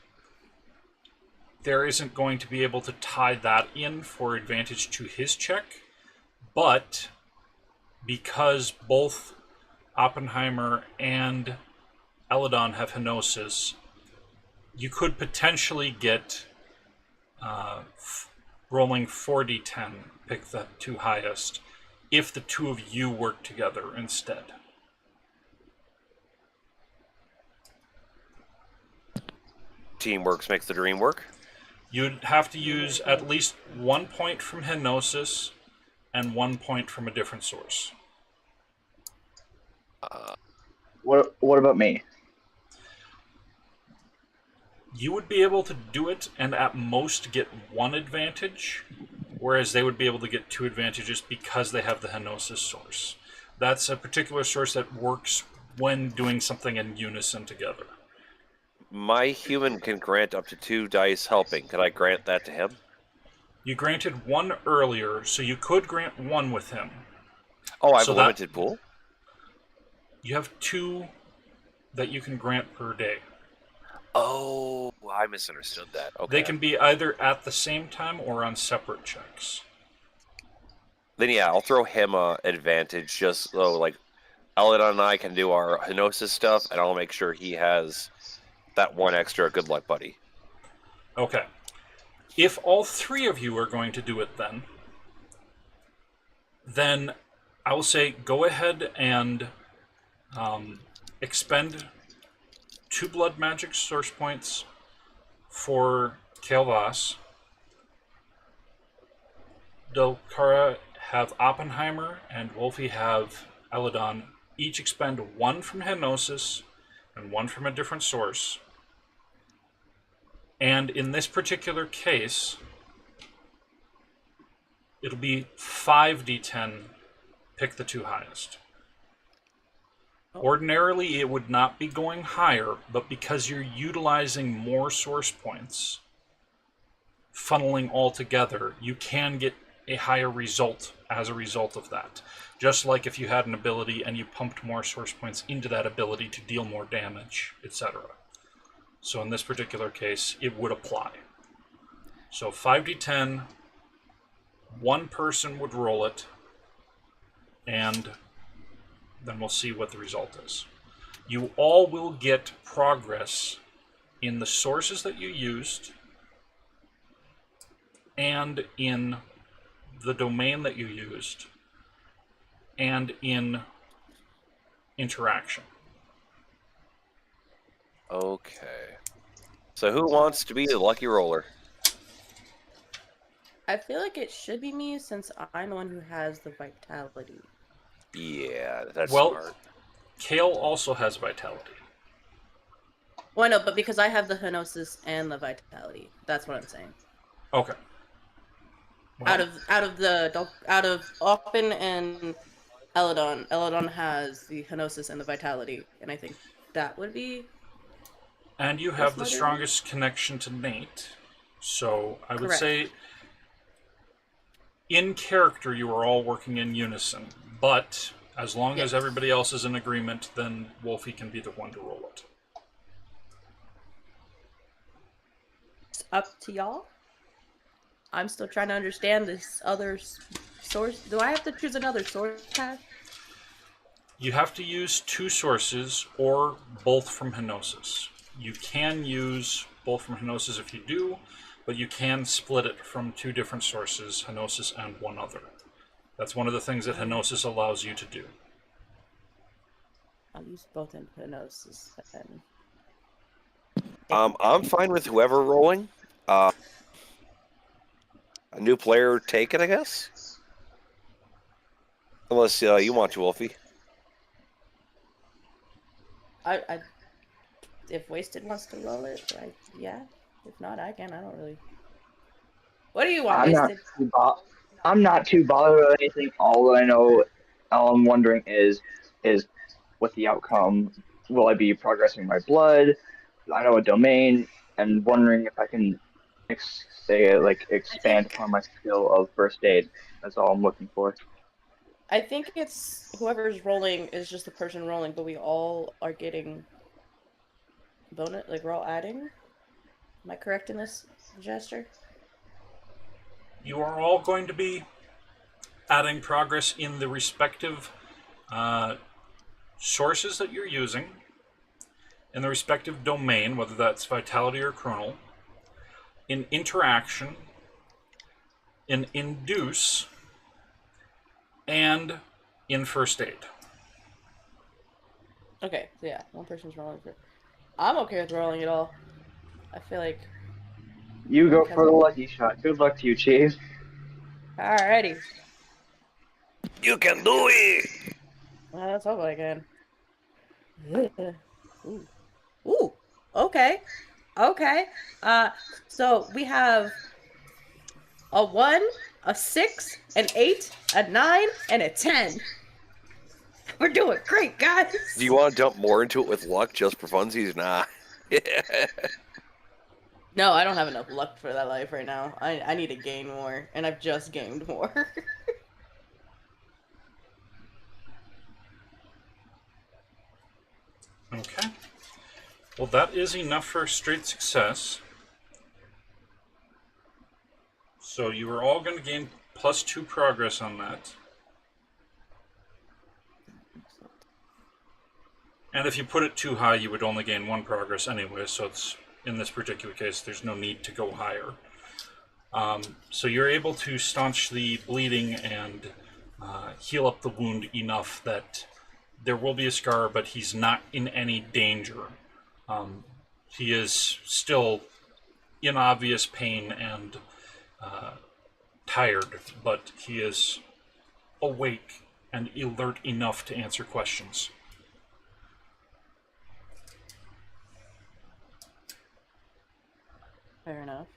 there isn't going to be able to tie that in for advantage to his check, but because both Oppenheimer and Elidon have Henosis, you could potentially get rolling 4d10, pick the two highest, if the two of you work together instead. Teamwork makes the dream work. You'd have to use at least 1 point from Henosis and 1 point from a different source. What about me? You would be able to do it and at most get 1 advantage, whereas they would be able to get 2 advantages because they have the Henosis source. That's a particular source that works when doing something in unison together. My human can grant up to 2 dice helping. Could I grant that to him? You granted 1 earlier, so you could grant 1 with him. Oh, I have So a that- limited pool? You have 2 that you can grant per day. Oh, I misunderstood that. Okay. They can be either at the same time or on separate checks. Then yeah, I'll throw him a advantage just so like Elidon and I can do our Henosis stuff, and I'll make sure he has that 1 extra good luck buddy. Okay. If all 3 of you are going to do it then I will say go ahead and expend 2 blood magic source points for Kael Voss. Delcara have Oppenheimer, and Wolfie have Elidon. Each expend 1 from Henosis and 1 from a different source. And in this particular case, it'll be 5d10, pick the 2 highest. Ordinarily, it would not be going higher, but because you're utilizing more source points, funneling all together, you can get a higher result as a result of that. Just like if you had an ability and you pumped more source points into that ability to deal more damage, etc. So in this particular case, it would apply. So 5d10, 1 person would roll it, and then we'll see what the result is. You all will get progress in the sources that you used and in the domain that you used and in interaction. Okay. So who wants to be the lucky roller? I feel like it should be me since I'm the one who has the vitality. Yeah, that's Well, smart. Kael also has vitality. Well, no, but because I have the Henosis and the vitality, that's what I'm saying. Okay. Well, Out of Oppen and Elidon has the Henosis and the vitality, and I think that would be. and you have the That's strongest connection to Nate, so I would Correct. say in character you are all working in unison, but as long as Yes. everybody else is in agreement, then Wolfie can be the one to roll it. It's up to y'all. I'm still trying to understand this other source. Do I have to choose another source path? You have to use 2 sources or both from Henosis. You can use both from Henosis if you do, but you can split it from 2 different sources, Henosis and 1 other. That's one of the things that Henosis allows you to do. I'll use both in Henosis then. I'm fine with whoever rolling. A new player take it, I guess? Unless you want to, Wolfie. If Wasted wants to roll it, yeah. If not, I can. I don't really. What do you want, Wasted? I'm not too bothered with anything. All I'm wondering is what the outcome. Will I be progressing my blood? I know a domain, and wondering if I can expand upon my skill of first aid. That's all I'm looking for. I think it's whoever's rolling is just the person rolling, but we all are getting bonus. Like we're all adding. Am I correct in this, Jester? You are all going to be adding progress in the respective sources that you're using, in the respective domain, whether that's vitality or chronal, in interaction, in induce, and in first aid. Okay, so yeah, one person's rolling for. I'm okay with rolling it all. I feel like. You go for the lucky shot. Good luck to you, Chief. Alrighty. You can do it! Well, let's hope I can. Ooh. Ooh. Okay. Okay. So we have a 1, a 6, an 8, a 9, and a 10. We're doing great, guys. Do you want to dump more into it with luck just for funsies? Nah. No, I don't have enough luck for that life right now. I need to gain more, and I've just gained more. Okay. Well, that is enough for a straight success. So you are all going to gain +2 progress on that. And if you put it too high, you would only gain 1 progress anyway, so it's, in this particular case, there's no need to go higher. So you're able to staunch the bleeding and heal up the wound enough that there will be a scar, but he's not in any danger. He is still in obvious pain and tired, but he is awake and alert enough to answer questions. Fair enough.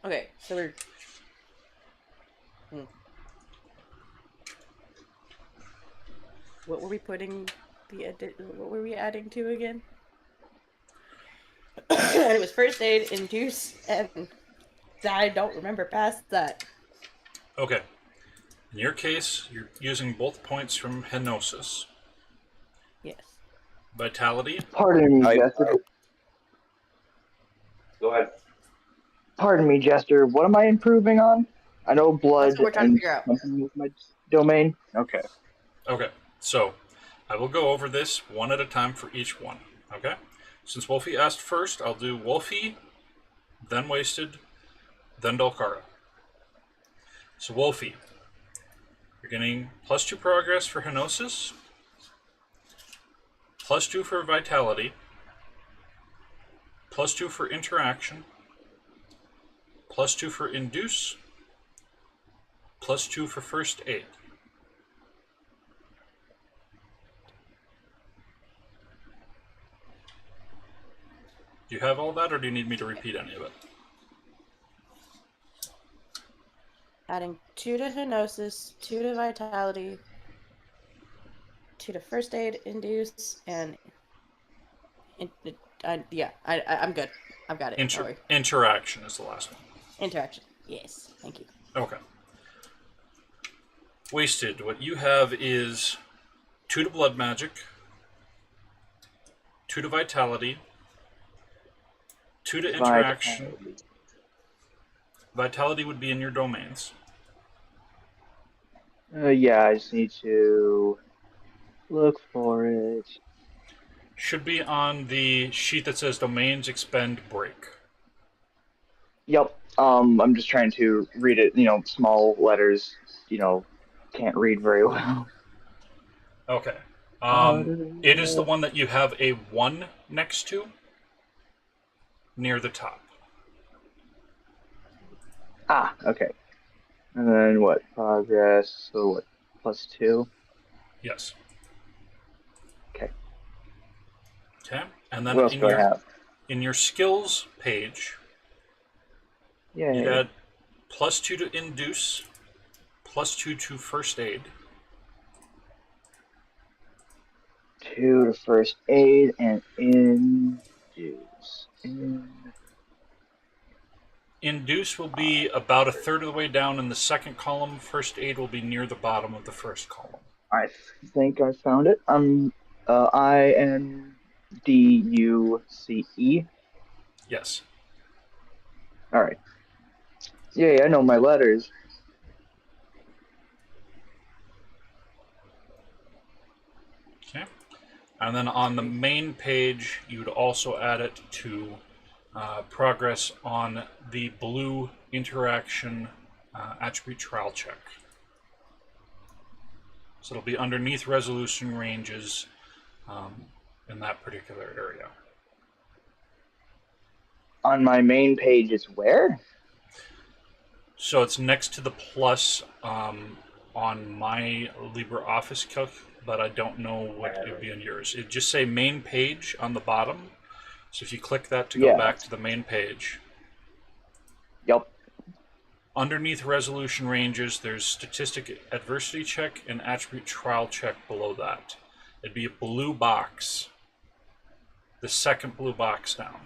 Okay, so we're... What were we putting what were we adding to again? And it was first aid, induce, and I don't remember past that. Okay. In your case, you're using both points from Henosis. Yes. Vitality. Pardon me, Jester. Go ahead. Pardon me, Jester. What am I improving on? I know blood That's what we're trying to and figure out. something with my domain. Okay. Okay, so I will go over this one at a time for each one. Okay? Since Wolfie asked first, I'll do Wolfie, then Wasted, then Dolkara. So Wolfie, you're getting +2 progress for Henosis, +2 for Vitality, +2 for Interaction, +2 for Induce, +2 for First Aid. Do you have all that, or do you need me to repeat any of it? Adding 2 to Henosis, 2 to Vitality, 2 to First Aid, Induce, and... I'm good. I've got it. Don't worry. Interaction is the last one. Interaction. Yes. Thank you. Okay. Wasted. What you have is 2 to Blood Magic, 2 to Vitality, 2 to Interaction. Vitality would be in your domains. Yeah, I just need to look for it. Should be on the sheet that says Domains, Expend, Break. Yep. I'm just trying to read it. Small letters. Can't read very well. Okay. It is the one that you have a 1 next to, near the top. Ah, okay. And then what? Progress. So what? +2. Yes. Okay. Okay. And then What else do I have? in your skills page, Yeah. you add +2 to Induce, +2 to First Aid. 2 to First Aid and Induce. Induce will be about a third of the way down in the second column. First Aid will be near the bottom of the first column. I think I found it. INDUCE. Yes. All right. Yeah, I know my letters. Okay. And then on the main page, you'd also add it to progress on the blue interaction attribute trial check. So it'll be underneath resolution ranges in that particular area. On my main page, it's where? So it's next to the plus on my LibreOffice calc, but I don't know what it would be on yours. It'd just say main page on the bottom. So if you click that to go back to the main page. Yep. Underneath resolution ranges, there's statistic adversity check and attribute trial check below that. It'd be a blue box. The second blue box down.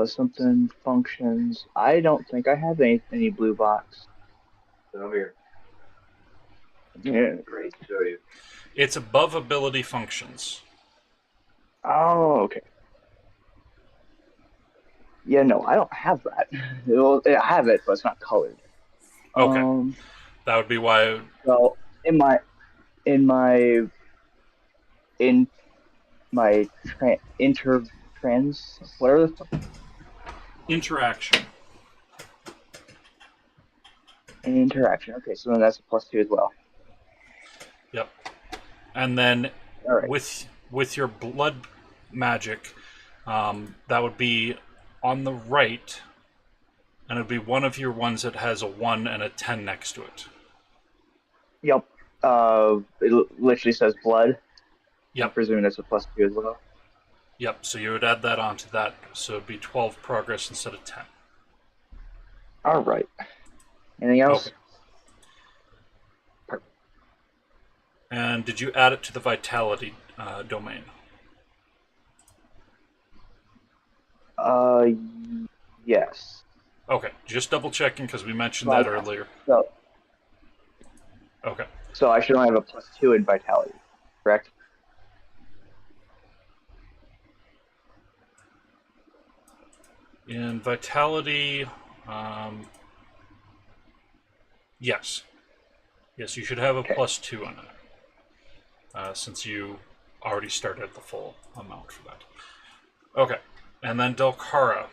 Something functions. I don't think I have any blue box. Over here. Yeah. Great. Show you. It's above ability functions. Oh, okay. Yeah, no, I don't have that. Well, I have it, but it's not colored. Okay. That would be why. Well, in my trans, whatever the fuck, Interaction. interaction. Okay, so then that's a +2 as well. Yep. And then All right. with your blood magic, that would be on the right, and it would be one of your ones that has a 1 and a 10 next to it. Yep. It literally says blood. Yep. I presume that's a +2 as well. Yep, so you would add that onto that, so it'd be 12 progress instead of 10. All right. Anything else? Okay. Perfect. And did you add it to the vitality domain? Yes. Okay, just double checking because we mentioned that earlier. So, Okay. so I should only have a +2 in vitality, correct? In vitality, yes. Yes, you should have a +2 on it, since you already started at the full amount for that. Okay, and then Delcara,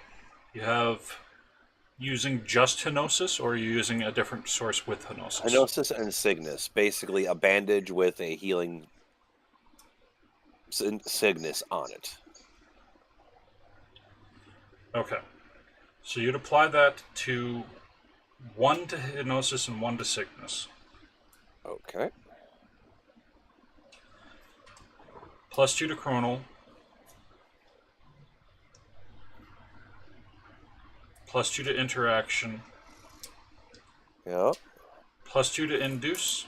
you have using just Henosis, or are you using a different source with Henosis? Henosis and Cygnus, basically a bandage with a healing Cygnus on it. Okay, so you'd apply that to 1 to Henosis and 1 to Cygnus. Okay. +2 to Chronal. +2 to Interaction. Yep. +2 to Induce.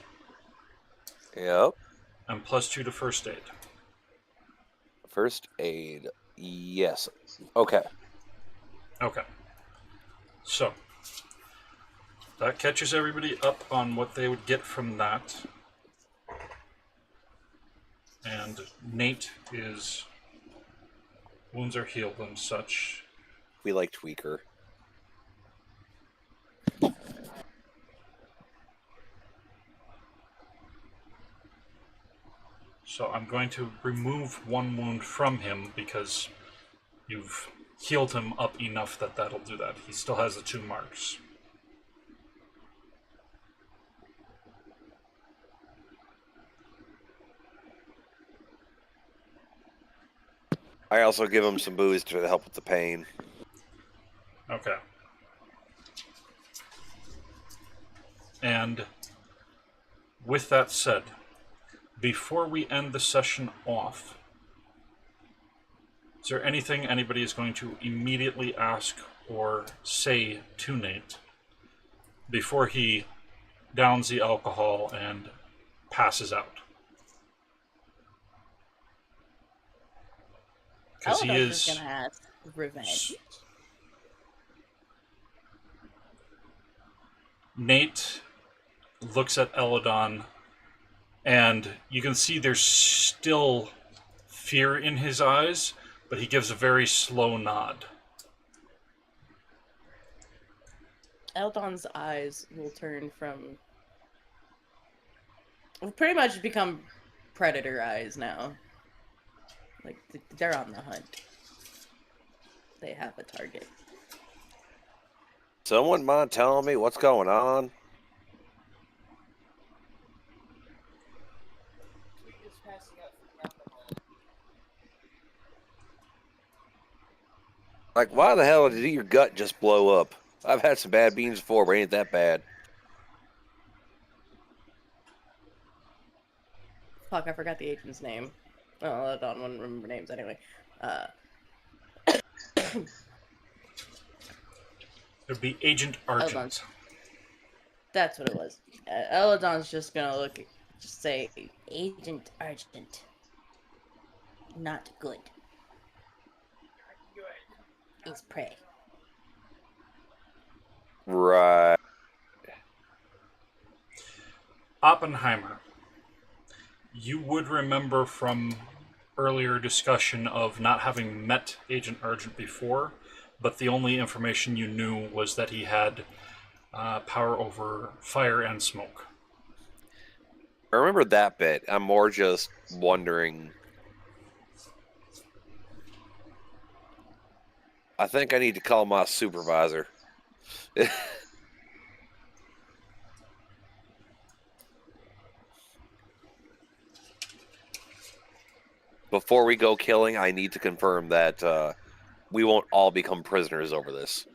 Yep. And +2 to First Aid. First Aid. Yes. Okay. Okay. So, that catches everybody up on what they would get from that. And Nate is... wounds are healed and such. We like Tweaker. So I'm going to remove 1 wound from him because you've healed him up enough that that'll do that. He still has the 2 marks. I also give him some booze to help with the pain. Okay. And with that said, before we end the session off, is there anything anybody is going to immediately ask or say to Nate before he downs the alcohol and passes out? Because he is just gonna ask revenge. Nate looks at Elidon, and you can see there's still fear in his eyes, but he gives a very slow nod. Eldon's eyes will turn from... will pretty much become predator eyes now. Like, they're on the hunt. They have a target. Someone mind telling me what's going on? Like, why the hell did your gut just blow up? I've had some bad beans before, but it ain't that bad. Fuck, I forgot the agent's name. Oh, I don't want to remember names anyway. It'd be Agent Argent. Elidon. That's what it was. Elidon's just gonna just say, Agent Argent. Not good. Is prey. Right. Oppenheimer. You would remember from earlier discussion of not having met Agent Argent before, but the only information you knew was that he had power over fire and smoke. I remember that bit. I'm more just wondering. I think I need to call my supervisor. Before we go killing, I need to confirm that we won't all become prisoners over this.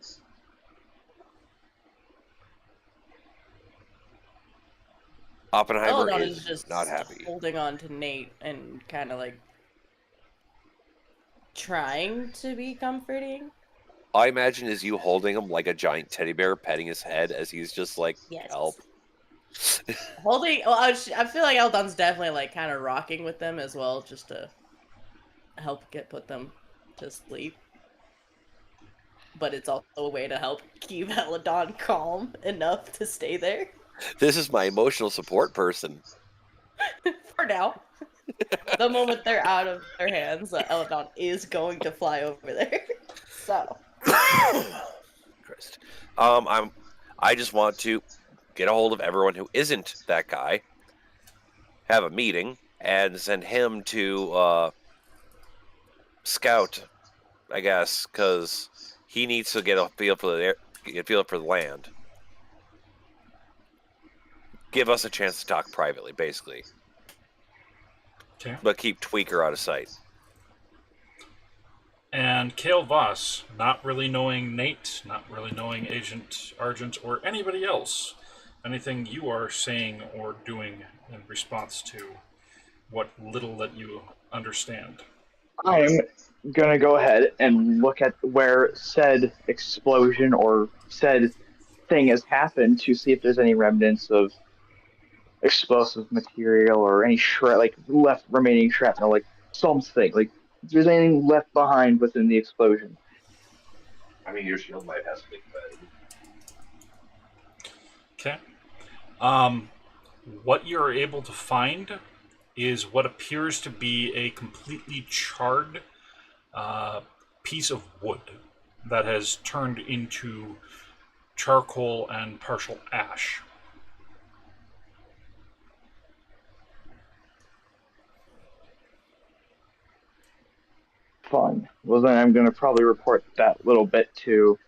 Oppenheimer Elidon is just not happy. holding on to Nate and kind of like trying to be comforting. I imagine is you holding him like a giant teddy bear, petting his head as he's just like, Yes. help. Holding. Well, I feel like Elidon's definitely like kind of rocking with them as well, just to help put them to sleep. But it's also a way to help keep Elidon calm enough to stay there This is my emotional support person. for now. The moment they're out of their hands, Elidon is going to fly over there. So. Christ. I just want to get a hold of everyone who isn't that guy, have a meeting, and send him to scout, I guess, because he needs to get a feel for the land. Give us a chance to talk privately, basically. Okay. But keep Tweaker out of sight. And Kael Voss, not really knowing Nate, not really knowing Agent Argent, or anybody else, anything you are saying or doing in response to what little that you understand? I'm gonna go ahead and look at where said explosion or said thing has happened to see if there's any remnants of explosive material or any left remaining shrapnel, like something, like if there's anything left behind within the explosion. I mean, your shield might have something better. Okay. What you're able to find is what appears to be a completely charred piece of wood that has turned into charcoal and partial ash. Fun. Well, then I'm gonna probably report that little bit to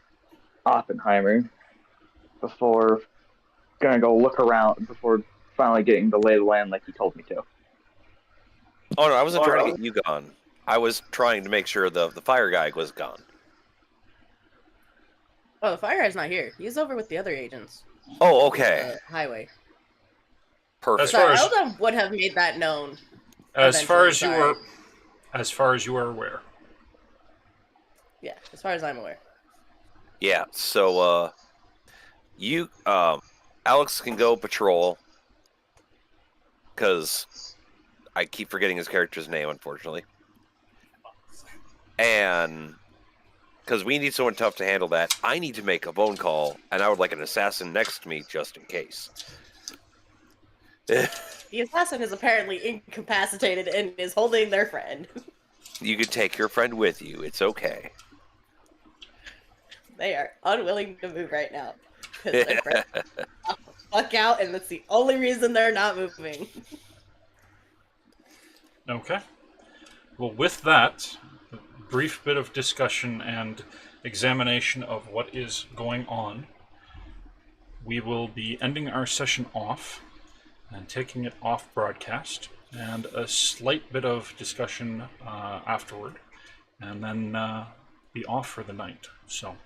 Oppenheimer before gonna go look around before finally getting the lay of the land like he told me to. Oh no, I wasn't trying to get you gone. I was trying to make sure the fire guy was gone. Oh, the fire guy's not here. He's over with the other agents. Oh, okay. Highway. Perfect. As far as- Elidon would have made that known. As far Eventually, as you are aware. Yeah, as far as I'm aware. Yeah, so you Alex can go patrol because I keep forgetting his character's name, unfortunately. And because we need someone tough to handle that, I need to make a phone call, and I would like an assassin next to me just in case. The assassin is apparently incapacitated and is holding their friend. You can take your friend with you. It's okay. They are unwilling to move right now. Because their friend fuck out, and that's the only reason they're not moving. Okay. Well, with that brief bit of discussion and examination of what is going on, we will be ending our session off and taking it off broadcast, and a slight bit of discussion afterward, and then be off for the night. So